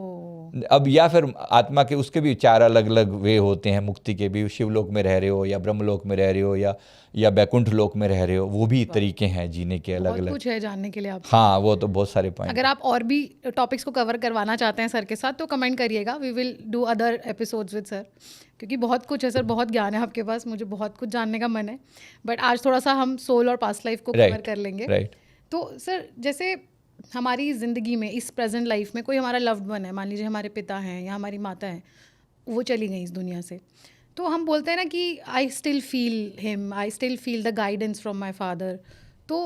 अब या फिर आत्मा के उसके भी 4 अलग अलग वे होते हैं, मुक्ति के भी, शिवलोक में रह रहे हो या ब्रह्मलोक में रह रहे हो या बैकुंठ लोक में रह रहे हो, वो भी तरीके हैं जीने के अलग बहुत अलग। कुछ है जानने के लिए आप। हाँ, वो तो बहुत सारे पॉइंट। अगर आप और भी टॉपिक्स को कवर करवाना चाहते हैं सर के साथ तो कमेंट करिएगा, we will do other episodes with sir, क्योंकि बहुत कुछ है सर, बहुत ज्ञान है आपके पास, मुझे बहुत कुछ जानने का मन है। बट आज थोड़ा सा हम सोल और पास्ट लाइफ को कवर कर लेंगे। राइट। तो सर जैसे हमारी ज़िंदगी में इस प्रेजेंट लाइफ में कोई हमारा लव्ड वन है, मान लीजिए हमारे पिता हैं या हमारी माता हैं, वो चली गई इस दुनिया से, तो हम बोलते हैं ना कि I still feel him, I still feel the guidance from my father. तो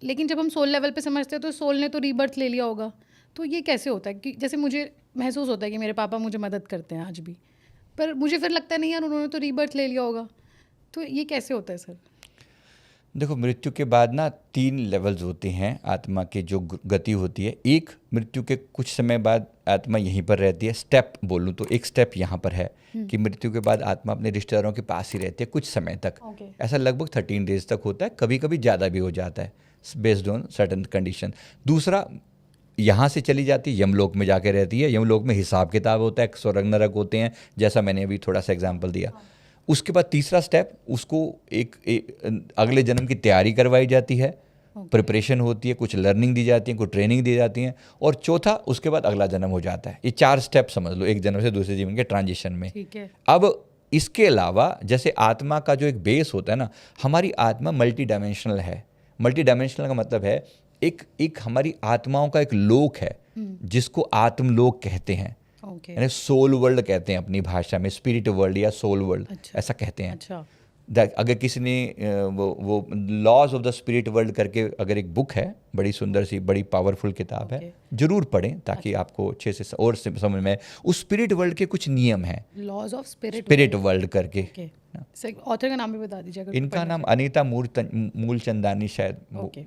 लेकिन जब हम सोल लेवल पे समझते हैं तो सोल ने तो रीबर्थ ले लिया होगा, तो ये कैसे होता है? कि जैसे मुझे महसूस होता है कि मेरे पापा मुझे मदद करते हैं आज भी, पर मुझे फिर लगता है नहीं यार उन्होंने तो रीबर्थ ले लिया होगा, तो ये कैसे होता है सर? देखो, मृत्यु के बाद ना 3 लेवल्स होते हैं आत्मा के जो गति होती है। एक, मृत्यु के कुछ समय बाद आत्मा यहीं पर रहती है, स्टेप बोलूँ तो एक स्टेप यहाँ पर है कि मृत्यु के बाद आत्मा अपने रिश्तेदारों के पास ही रहती है कुछ समय तक। ऐसा लगभग 13 डेज तक होता है, कभी कभी ज़्यादा भी हो जाता है बेस्ड ऑन सर्टन कंडीशन। दूसरा, यहाँ से चली जाती है, यमलोक में जाके रहती है। यमलोक में हिसाब किताब होता है, स्वर्ग नरक होते हैं, जैसा मैंने अभी थोड़ा सा एग्जांपल दिया। उसके बाद तीसरा स्टेप, उसको एक अगले जन्म की तैयारी करवाई जाती है, प्रिपरेशन होती है, कुछ लर्निंग दी जाती है, कुछ ट्रेनिंग दी जाती है, और चौथा उसके बाद अगला जन्म हो जाता है। ये 4 स्टेप समझ लो एक जन्म से दूसरे जीवन के ट्रांजिशन में। ठीक है। अब इसके अलावा जैसे आत्मा का जो एक बेस होता है ना, हमारी आत्मा मल्टी डायमेंशनल है। मल्टी डायमेंशनल का मतलब है एक हमारी आत्माओं का एक लोक है जिसको आत्मलोक कहते हैं, यानी सोल वर्ल्ड कहते हैं अपनी भाषा में, स्पिरिट वर्ल्ड या सोल वर्ल्ड। अच्छा। ऐसा कहते हैं। अच्छा। अगर किसी ने वो laws of the spirit world करके अगर एक बुक है, बड़ी सुंदर सी, बड़ी पावरफुल किताब है, जरूर पढ़ें ताकि आपको अच्छे से और समझ में। उस स्पिरिट वर्ल्ड के कुछ नियम हैं, लॉज ऑफ स्पिरिट वर्ल्ड करके। ऑथर का नाम भी बता दीजिए अगर। इनका नाम अनीता मूलचंदानी, शायद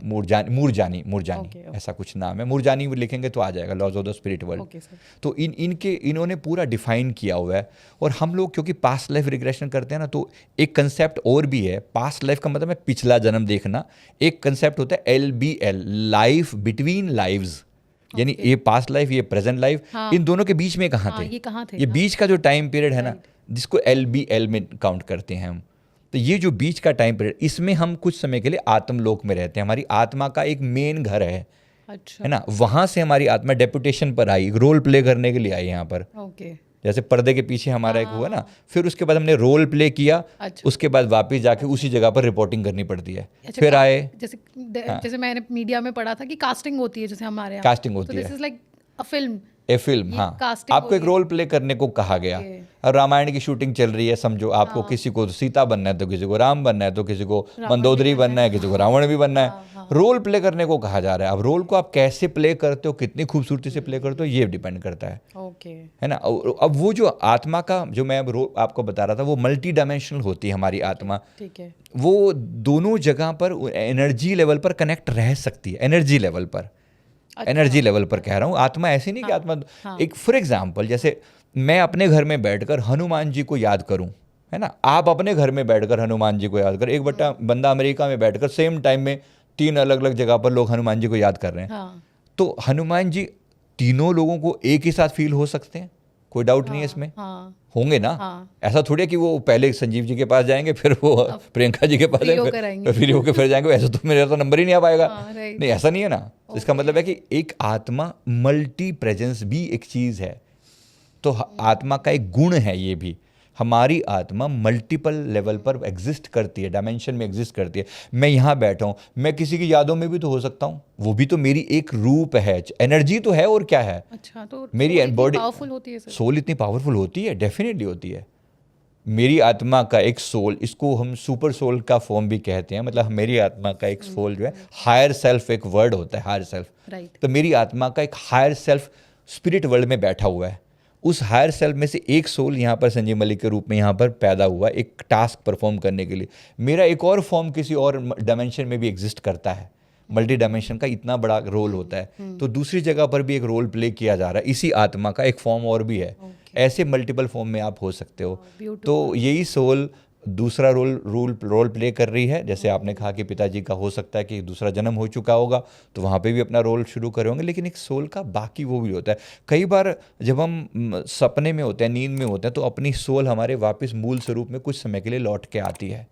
मूरजानी ऐसा कुछ नाम है। मूरजानी लिखेंगे तो आ जाएगा, laws of the spirit world. तो इन्होंने पूरा डिफाइन किया हुआ है। और हम लोग क्योंकि पास्ट लाइफ रिग्रेशन करते हैं ना, तो एक कंसेप्ट और भी है। पास्ट लाइफ का मतलब है पिछला जन्म देखना। एक कंसेप्ट होता है LBL, लाइफ बिटवीन लाइव्स, यानी ये पास्ट लाइफ, ये प्रेजेंट लाइफ, इन दोनों के बीच में कहाँ थे? ये कहाँ थे? ये बीच का जो टाइम पीरियड है ना, जिसको LBL में काउंट करते हैं हम। तो ये जो बीच का टाइम पीरियड, इसमें हम कुछ समय के लिए आत्मलोक में रहते हैं। हमारी आत्मा का एक मेन घर है, अच्छा, है ना। वहां से हमारी आत्मा डेपुटेशन पर आई, रोल प्ले करने के लिए आई यहाँ पर। जैसे पर्दे के पीछे हमारा एक हुआ ना, फिर उसके बाद हमने रोल प्ले किया। अच्छा। उसके बाद वापस जाके उसी जगह पर रिपोर्टिंग करनी पड़ती है। अच्छा, फिर आए, जैसे मैंने मीडिया में पढ़ा था कि कास्टिंग होती है, जैसे हमारे यहाँ कास्टिंग होती है। This is like a film, हाँ, आपको एक रोल प्ले करने को कहा गया। और रामायण की शूटिंग चल रही है, समझो आपको किसी को सीता बनना है, तो किसी को राम बनना है, तो किसी को मंदोदरी बनना है, किसी को रावण भी बनना है। रोल प्ले करने को कहा जा रहा है। अब रोल को आप कैसे प्ले करते हो, कितनी खूबसूरती से प्ले करते हो, ये डिपेंड करता है, है ना। अब वो जो आत्मा का, जो मैं अब आपको बता रहा था, वो मल्टी डायमेंशनल होती है हमारी आत्मा। ठीक है। वो दोनों जगह पर एनर्जी लेवल पर कनेक्ट रह सकती है, एनर्जी लेवल पर। एनर्जी लेवल पर कह रहा हूँ। आत्मा ऐसी नहीं कि आत्मा एक, फॉर एग्जाम्पल, जैसे मैं अपने घर में बैठकर हनुमान जी को याद करूं, है ना, आप अपने घर में बैठकर हनुमान जी को याद करें, एक बंदा अमेरिका में बैठकर सेम टाइम में 3 अलग अलग जगह पर लोग हनुमान जी को याद कर रहे हैं। तो हनुमान जी तीनों लोगों को एक ही साथ फील हो सकते हैं, कोई डाउट नहीं है इसमें। होंगे ना। ऐसा थोड़ी है कि वो पहले संजीव जी के पास जाएंगे, फिर वो प्रियंका जी के पास जाएंगे, फ्री होकर फिर जाएंगे। ऐसा तो मेरा तो नंबर ही नहीं आ पाएगा। नहीं, ऐसा नहीं है ना। इसका मतलब है कि एक आत्मा मल्टी प्रेजेंस भी एक चीज़ है। तो आत्मा का एक गुण है ये भी। हमारी आत्मा मल्टीपल लेवल पर एग्जिस्ट करती है, डायमेंशन में एग्जिस्ट करती है। मैं यहाँ बैठा हूँ, मैं किसी की यादों में भी तो हो सकता हूँ, वो भी तो मेरी एक रूप है, एनर्जी तो है, और क्या है। अच्छा, तो मेरी बॉडी पावरफुल होती है, सोल इतनी पावरफुल होती है, डेफिनेटली होती है। मेरी आत्मा का एक सोल, इसको हम सुपर सोल का फॉर्म भी कहते हैं, मतलब मेरी आत्मा का एक सोल जो है, हायर सेल्फ एक वर्ड होता है, हायर सेल्फ। तो मेरी आत्मा का एक हायर सेल्फ स्पिरिट वर्ल्ड में बैठा हुआ है। उस हायर सेल्फ में से एक सोल यहाँ पर संजीव मलिक के रूप में यहाँ पर पैदा हुआ, एक टास्क परफॉर्म करने के लिए। मेरा एक और फॉर्म किसी और डायमेंशन में भी एग्जिस्ट करता है, मल्टी डायमेंशन का इतना बड़ा रोल होता है, तो दूसरी जगह पर भी एक रोल प्ले किया जा रहा है। इसी आत्मा का एक फॉर्म और भी है, ऐसे मल्टीपल फॉर्म में आप हो सकते हो। तो यही सोल दूसरा रोल प्ले कर रही है। जैसे आपने कहा कि पिताजी का हो सकता है कि दूसरा जन्म हो चुका होगा, तो वहाँ पे भी अपना रोल शुरू करे होंगे, लेकिन एक सोल का बाकी वो भी होता है। कई बार जब हम सपने में होते हैं, नींद में होते हैं, तो अपनी सोल हमारे वापस मूल स्वरूप में कुछ समय के लिए लौट के आती है।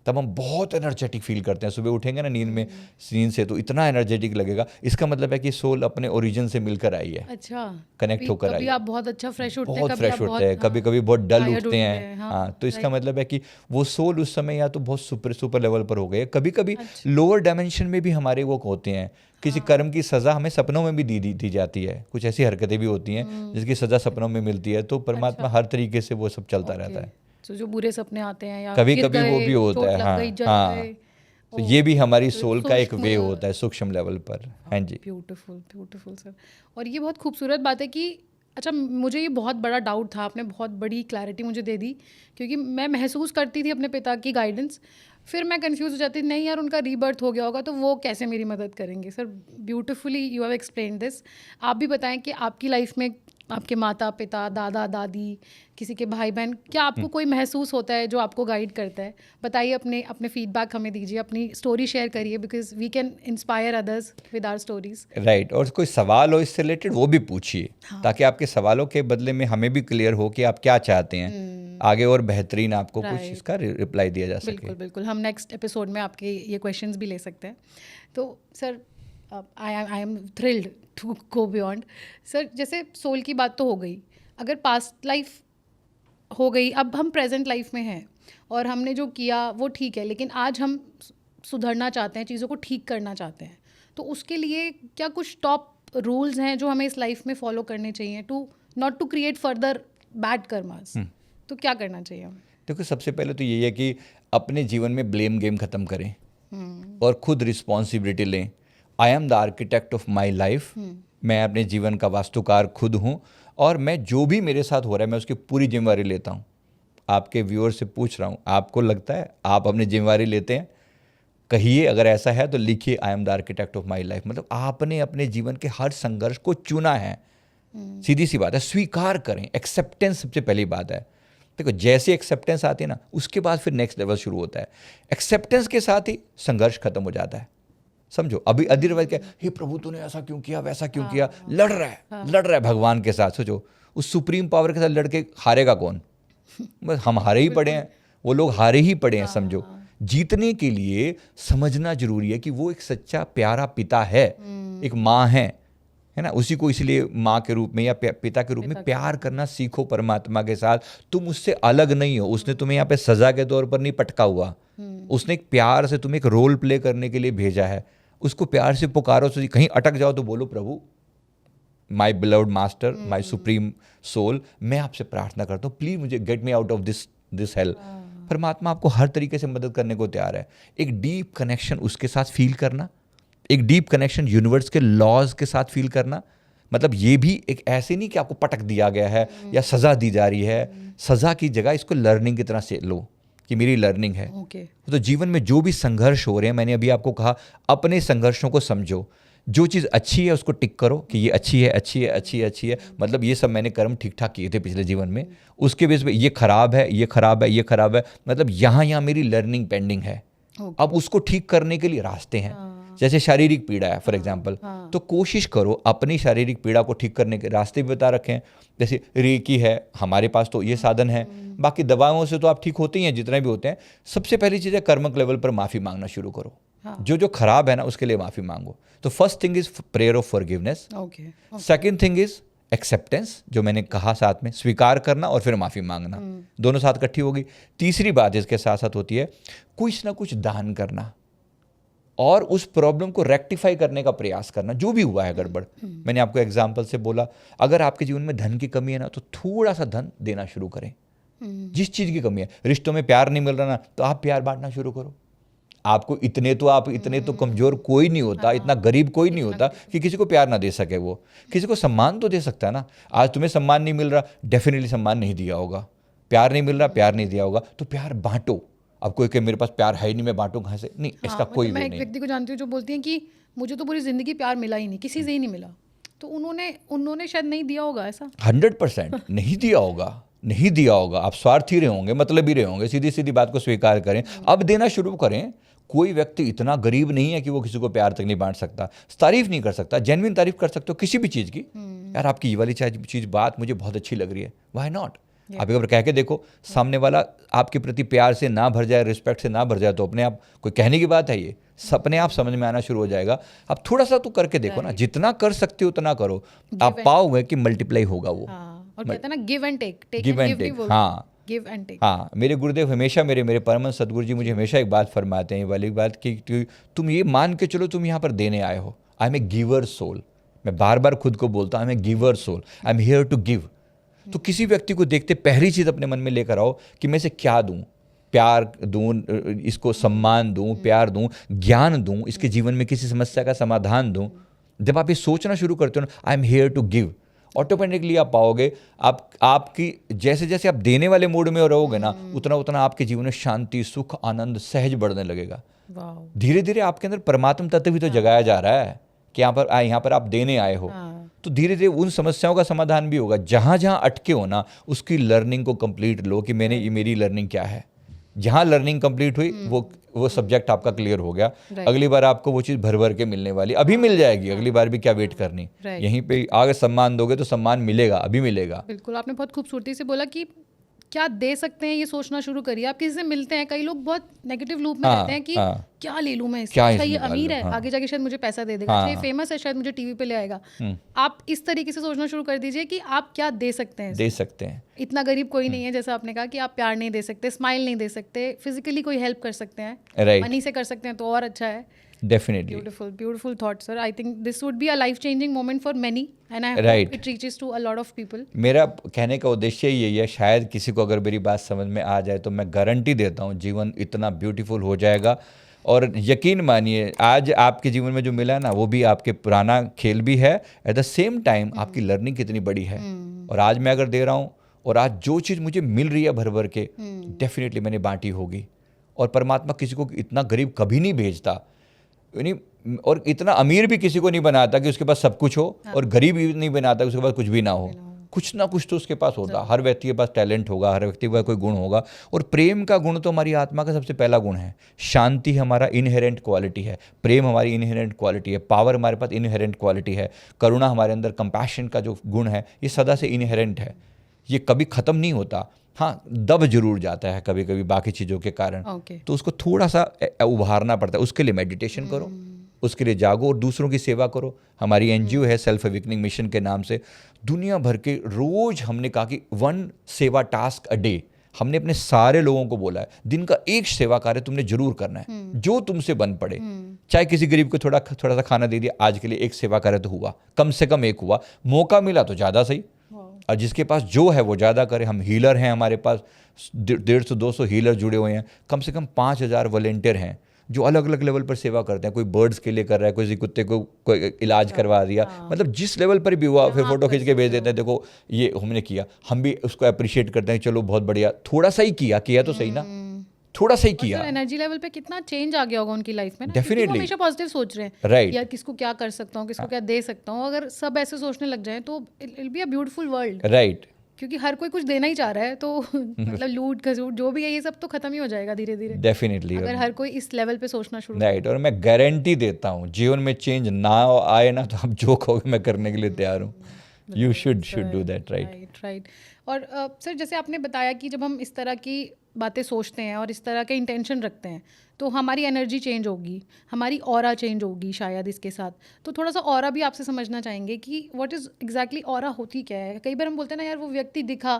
तब हम बहुत एनर्जेटिक फील करते हैं। सुबह उठेंगे ना नींद से तो इतना एनर्जेटिक लगेगा। इसका मतलब है कि सोल अपने ओरिजिन से मिलकर आई है, अच्छा, कनेक्ट होकर आई कभी है। आप बहुत अच्छा फ्रेश उठते हैं, बहुत कभी फ्रेश आप उठते हैं, कभी कभी बहुत डल tired उठते हैं। हाँ, हाँ, तो इसका मतलब है कि वो सोल उस समय या तो बहुत सुपर लेवल पर हो गए, कभी कभी लोअर डायमेंशन में भी हमारे वो होते हैं। किसी कर्म की सज़ा हमें सपनों में भी दी जाती है। कुछ ऐसी हरकतें भी होती हैं जिसकी सज़ा सपनों में मिलती है। तो परमात्मा हर तरीके से वो सब चलता रहता है। तो जो बुरे सपने आते हैं या कभी गिर कभी वो गए, भी होता चोट है। लग गई, हाँ जल हाँ, गए, तो ये भी हमारी तो सोल का एक सूक्ष्म- वे होता है, सूक्ष्म लेवल पर। हाँ जी, ब्यूटीफुल ब्यूटीफुल सर। और ये बहुत खूबसूरत बात है कि अच्छा, मुझे ये बहुत बड़ा डाउट था, आपने बहुत बड़ी क्लैरिटी मुझे दे दी, क्योंकि मैं महसूस करती थी अपने पिता की गाइडेंस, फिर मैं कंफ्यूज हो जाती थी, नहीं यार उनका रीबर्थ हो गया होगा तो वो कैसे मेरी मदद करेंगे। Sir beautifully you have explain this. आप भी बताएं कि आपकी लाइफ में आपके माता पिता, दादा दादी, किसी के भाई बहन, क्या आपको कोई महसूस होता है जो आपको गाइड करता है? बताइए, अपने अपने फीडबैक हमें दीजिए, अपनी स्टोरी शेयर करिए, because we can inspire others with our stories. Right. और कोई सवाल हो इससे रिलेटेड वो भी पूछिए, ताकि आपके सवालों के बदले में हमें भी क्लियर हो कि आप क्या चाहते हैं आगे, और बेहतरीन आपको कुछ इसका रिप्लाई दिया जा सके। बिल्कुल बिल्कुल, हम नेक्स्ट एपिसोड में आपके ये क्वेश्चंस भी ले सकते हैं। तो sir I am thrilled to go beyond. Sir जैसे सोल की बात तो हो गई, अगर पास्ट लाइफ हो गई, अब हम प्रेजेंट लाइफ में हैं और हमने जो किया वो ठीक है, लेकिन आज हम सुधरना चाहते हैं, चीज़ों को ठीक करना चाहते हैं, तो उसके लिए क्या कुछ टॉप रूल्स हैं जो हमें इस लाइफ में फॉलो करने चाहिए to not to create further bad karmas? तो क्या करना चाहिए हमें? देखो, सबसे पहले तो यही है कि अपने जीवन में ब्लेम गेम खत्म करें और खुद रिस्पॉन्सिबिलिटी लें। I am the architect of my life. मैं अपने जीवन का वास्तुकार खुद हूँ, और मैं जो भी मेरे साथ हो रहा है मैं उसकी पूरी जिम्मेवारी लेता हूँ। आपके व्यूअर से पूछ रहा हूँ, आपको लगता है आप अपनी जिम्मेवारी लेते हैं? कहिए, अगर ऐसा है तो लिखिए I am the architect of my life. मतलब आपने अपने जीवन के हर संघर्ष को चुना है। सीधी सी बात है, स्वीकार करें। एक्सेप्टेंस सबसे पहली बात है। देखो, जैसे एक्सेप्टेंस आती है ना, उसके बाद फिर नेक्स्ट लेवल शुरू होता है। एक्सेप्टेंस के साथ ही संघर्ष खत्म हो जाता है। समझो, अभी अदरवाइज क्या, हे प्रभु तूने ऐसा क्यों किया, वैसा क्यों किया, लड़ रहा है भगवान के साथ। सोचो, उस सुप्रीम पावर के साथ लड़के हारेगा कौन? बस हम हारे ही पड़े हैं, वो लोग हारे ही पड़े हैं। समझो, जीतने के लिए समझना जरूरी है कि वो एक सच्चा प्यारा पिता है, एक माँ है ना। उसी को इसलिए माँ के रूप में या पिता के रूप में प्यार करना सीखो परमात्मा के साथ। तुम उससे अलग नहीं हो। उसने तुम्हें यहाँ पे सजा के तौर पर नहीं पटका हुआ, उसने एक प्यार से तुम्हें एक रोल प्ले करने के लिए भेजा है। उसको प्यार से पुकारो। तो कहीं अटक जाओ तो बोलो, प्रभु, my beloved master, my supreme soul, मैं आपसे प्रार्थना करता हूँ, प्लीज मुझे get me out of this hell. परमात्मा आपको हर तरीके से मदद करने को तैयार है। एक डीप कनेक्शन उसके साथ फील करना, एक डीप कनेक्शन यूनिवर्स के लॉज के साथ फील करना। मतलब ये भी एक ऐसे नहीं कि आपको पटक दिया गया है या सज़ा दी जा रही है। सज़ा की जगह इसको लर्निंग की तरह से लो कि मेरी लर्निंग है। तो जीवन में जो भी संघर्ष हो रहे हैं, मैंने अभी आपको कहा, अपने संघर्षों को समझो। जो चीज़ अच्छी है उसको टिक करो कि ये अच्छी है, अच्छी है, अच्छी है, अच्छी है। मतलब ये सब मैंने कर्म ठीक ठाक किए थे पिछले जीवन में, उसके बेस पे ये खराब है, ये खराब है, ये खराब है। मतलब यहाँ मेरी लर्निंग पेंडिंग है। अब उसको ठीक करने के लिए रास्ते हैं। जैसे शारीरिक पीड़ा है फॉर एग्जांपल, तो कोशिश करो अपनी शारीरिक पीड़ा को ठीक करने के रास्ते भी बता रखे हैं। जैसे रेकी है, हमारे पास तो ये साधन है। बाकी दवाओं से तो आप ठीक होते ही हैं जितने भी होते हैं। सबसे पहली चीज़ है, कर्मक लेवल पर माफ़ी मांगना शुरू करो। जो खराब है ना, उसके लिए माफ़ी मांगो। तो first thing is prayer of forgiveness. Second thing is acceptance, जो मैंने कहा साथ में, स्वीकार करना और फिर माफ़ी मांगना, दोनों साथ इकट्ठी होगी। तीसरी बात इसके साथ साथ होती है, कुछ ना कुछ दान करना और उस प्रॉब्लम को रेक्टिफाई करने का प्रयास करना। जो भी हुआ है गड़बड़, मैंने आपको एग्जाम्पल से बोला, अगर आपके जीवन में धन की कमी है ना, तो थोड़ा सा धन देना शुरू करें। जिस चीज़ की कमी है, रिश्तों में प्यार नहीं मिल रहा ना, तो आप प्यार बांटना शुरू करो। आपको इतने तो कमज़ोर कोई नहीं होता, इतना गरीब कोई नहीं होता कि किसी को प्यार ना दे सके। वो किसी को सम्मान तो दे सकता है ना। आज तुम्हें सम्मान नहीं मिल रहा, डेफिनेटली सम्मान नहीं दिया होगा। प्यार नहीं मिल रहा, प्यार नहीं दिया होगा, तो प्यार बांटो। अब कोई के मेरे पास प्यार है ही नहीं, मैं बांटूं कहाँ से, नहीं, इसका कोई मैं वे एक नहीं। व्यक्ति को जानती हूँ जो बोलती हैं कि मुझे तो पूरी ज़िंदगी प्यार मिला ही नहीं, किसी से ही नहीं मिला। तो उन्होंने शायद नहीं दिया होगा ऐसा। 100% नहीं दिया होगा, नहीं दिया होगा। आप स्वार्थी रहे होंगे, मतलब ही रहे होंगे, सीधी सीधी बात को स्वीकार करें, अब देना शुरू करें। कोई व्यक्ति इतना गरीब नहीं है कि वो किसी को प्यार तक नहीं बांट सकता, तारीफ नहीं कर सकता, जेन्युइन तारीफ कर सकते हो किसी भी चीज़ की। यार आपकी ये वाली चीज़ बात मुझे बहुत अच्छी लग रही है, व्हाई नॉट। आप एक बार कह के देखो, सामने वाला आपके प्रति प्यार से ना भर जाए, रिस्पेक्ट से ना भर जाए, तो अपने आप, कोई कहने की बात है ये, अपने आप समझ में आना शुरू हो जाएगा। आप थोड़ा सा तो करके देखो ना, जितना कर सकते हो उतना करो, आप पाओगे कि मल्टीप्लाई होगा वो। और कहते हैं ना give and take, give and take, हाँ, गिव एंड टेक। हाँ, मेरे गुरुदेव हमेशा, मेरे परम सदगुरु जी मुझे हमेशा एक बात फरमाते हैं, ये वाली बात कि तुम ये मान के चलो तुम यहाँ पर देने आए हो। I am a giver soul. मैं बार बार खुद को बोलता हूँ, I am a giver soul, I am here to give. तो किसी व्यक्ति को देखते पहली चीज़ अपने मन में लेकर आओ कि मैं इसे क्या दूँ, प्यार दूँ, इसको सम्मान दूँ, प्यार दूँ, ज्ञान दूँ, इसके जीवन में किसी समस्या का समाधान दूँ। जब आप ये सोचना शुरू करते हो ना, I am here to give, automatically आप पाओगे, आपकी जैसे जैसे आप देने वाले मूड में रहोगे ना, उतना उतना आपके जीवन में शांति, सुख, आनंद सहज बढ़ने लगेगा। धीरे धीरे आपके अंदर परमात्म तत्व भी तो जगाया जा रहा है कि यहाँ पर आप देने आए हो। तो धीरे धीरे उन समस्याओं का समाधान भी होगा। जहाँ जहाँ अटके हो ना, उसकी लर्निंग को कंप्लीट लो कि मेरी लर्निंग क्या है। जहाँ लर्निंग कंप्लीट हुई, वो सब्जेक्ट आपका क्लियर हो गया। अगली बार आपको वो चीज़ भर भर के मिलने वाली, अभी मिल जाएगी, अगली बार भी क्या वेट करनी। यहीं पे आगे सम्मान दोगे तो सम्मान मिलेगा, अभी मिलेगा। बिल्कुल, आपने बहुत खूबसूरती से बोला कि क्या दे सकते हैं, ये सोचना शुरू करिए। आप किसी से मिलते हैं, कई लोग बहुत नेगेटिव लूप में रहते हैं कि क्या ले लूँ मैं इससे, अच्छा ये अमीर है, आगे जाके शायद मुझे पैसा दे देगा, ये फेमस है, शायद मुझे टीवी पे ले आएगा। आप इस तरीके से सोचना शुरू कर दीजिए कि आप क्या दे सकते हैं। दे सकते हैं, इतना गरीब कोई नहीं है, जैसा आपने कहा कि आप प्यार नहीं दे सकते, स्माइल नहीं दे सकते, फिजिकली कोई हेल्प कर सकते हैं, मनी से कर सकते हैं तो और अच्छा है। Definitely. Beautiful thought, sir. I think this would be a life-changing moment for many, and I hope it reaches to a lot of people. मेरा कहने का उद्देश्य यही है, शायद किसी को अगर मेरी बात समझ में आ जाए तो मैं गारंटी देता हूँ जीवन इतना ब्यूटीफुल हो जाएगा। और यकीन मानिए, आज आपके जीवन में जो मिला है ना, वो भी आपके पुराना खेल भी है, एट द सेम टाइम आपकी लर्निंग कितनी बड़ी है। और आज मैं अगर दे रहा हूँ, और आज जो चीज़ मुझे मिल रही है भर भर के, डेफिनेटली मैंने बांटी होगी। और परमात्मा किसी को इतना गरीब कभी नहीं भेजता, और इतना अमीर भी किसी को नहीं बनाता कि उसके पास सब कुछ हो, और गरीब भी नहीं बनाता कि उसके पास कुछ भी ना हो। कुछ ना कुछ तो उसके पास होता। हर व्यक्ति के पास टैलेंट होगा, हर व्यक्ति के पास कोई गुण होगा। और प्रेम का गुण तो हमारी आत्मा का सबसे पहला गुण है। शांति हमारा इनहेरेंट क्वालिटी है, प्रेम हमारी इनहेरेंट क्वालिटी है, पावर हमारे पास इनहेरेंट क्वालिटी है, करुणा हमारे अंदर, कंपैशन का जो गुण है, ये सदा से इनहेरेंट है, ये कभी ख़त्म नहीं होता। हाँ, दब जरूर जाता है कभी कभी बाकी चीज़ों के कारण। तो उसको थोड़ा सा उभारना पड़ता है। उसके लिए मेडिटेशन करो, उसके लिए जागो और दूसरों की सेवा करो। हमारी एनजीओ है सेल्फ अवेकनिंग मिशन के नाम से, दुनिया भर के रोज हमने कहा कि 1 सेवा टास्क अ डे, हमने अपने सारे लोगों को बोला है दिन का 1 सेवा कार्य तुमने जरूर करना है, जो तुमसे बन पड़े। चाहे किसी गरीब को थोड़ा सा खाना दे दिया, आज के लिए 1 सेवा कार्य तो हुआ, कम से कम 1 हुआ। मौका मिला तो ज़्यादा सही, और जिसके पास जो है वो ज़्यादा करे। हम हीलर हैं, हमारे पास 150-200 हीलर जुड़े हुए हैं, कम से कम 5000 वॉलेंटियर हैं जो अलग अलग लेवल पर सेवा करते हैं। कोई बर्ड्स के लिए कर रहा है, कोई कुत्ते को कोई इलाज करवा दिया, मतलब जिस लेवल पर भी हुआ, फिर फोटो खींच के भेज देते हैं, देखो ये हमने किया। हम भी उसको अप्रिशिएट करते हैं, चलो बहुत बढ़िया, थोड़ा सा ही किया तो सही ना, थोड़ा सा ही किया। एनर्जी लेवल पे कितना चेंज आ गया होगा उनकी लाइफ में ना, डेफिनेटली हमेशा पॉजिटिव सोच रहे हैं, राइट, यार किसको क्या कर सकता हूँ, किसको क्या दे सकता हूँ। अगर सब ऐसे सोचने लग जाए तो it will be a beautiful world, right. क्योंकि हर कोई कुछ देना ही चाह रहा है, तो मतलब लूट खसूट जो भी है ये सब तो खत्म ही हो जाएगा धीरे धीरे, डेफिनेटली, अगर हर कोई इस लेवल पे सोचना शुरू। राइट। और मैं गारंटी देता हूँ जीवन में चेंज ना आए ना, तो आप जो कहोगे मैं करने के लिए तैयार हूँ। You should do that, right. और सर, जैसे आपने बताया कि जब हम इस तरह की बातें सोचते हैं और इस तरह के इंटेंशन रखते हैं तो हमारी एनर्जी चेंज होगी, हमारी ऑरा चेंज होगी शायद इसके साथ। तो थोड़ा सा ऑरा भी आपसे समझना चाहेंगे कि व्हाट इज़ एग्जैक्टली ऑरा होती क्या है। कई बार हम बोलते हैं ना, यार वो व्यक्ति दिखा,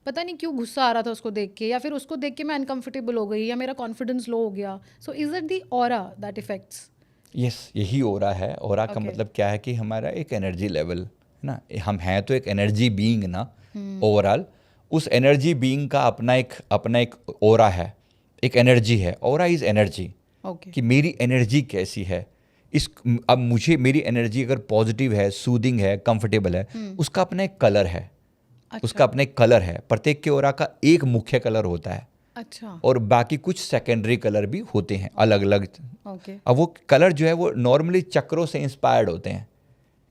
पता नहीं क्यों गुस्सा आ रहा था उसको देख के, या फिर उसको देख के मैं अनकंफर्टेबल हो गई, या मेरा कॉन्फिडेंस लो हो गया। So is it the aura that effects? Yes, यही ऑरा है। ऑरा का मतलब क्या है कि हमारा एक एनर्जी लेवल है ना, हम हैं तो एक एनर्जी बीइंग ना, ओवरऑल उस एनर्जी बीइंग का अपना एक ऑरा है, एक एनर्जी है। ऑरा इज एनर्जी, कि मेरी एनर्जी कैसी है। अब मुझे मेरी एनर्जी अगर पॉजिटिव है, सूदिंग है, कंफर्टेबल है, उसका अपना एक कलर है। उसका अपना एक कलर है। प्रत्येक के ऑरा का एक मुख्य कलर होता है। अच्छा, और बाकी कुछ सेकेंडरी कलर भी होते हैं अलग अलग। ओके, अब वो कलर जो है वो नॉर्मली चक्रों से इंस्पायर्ड होते हैं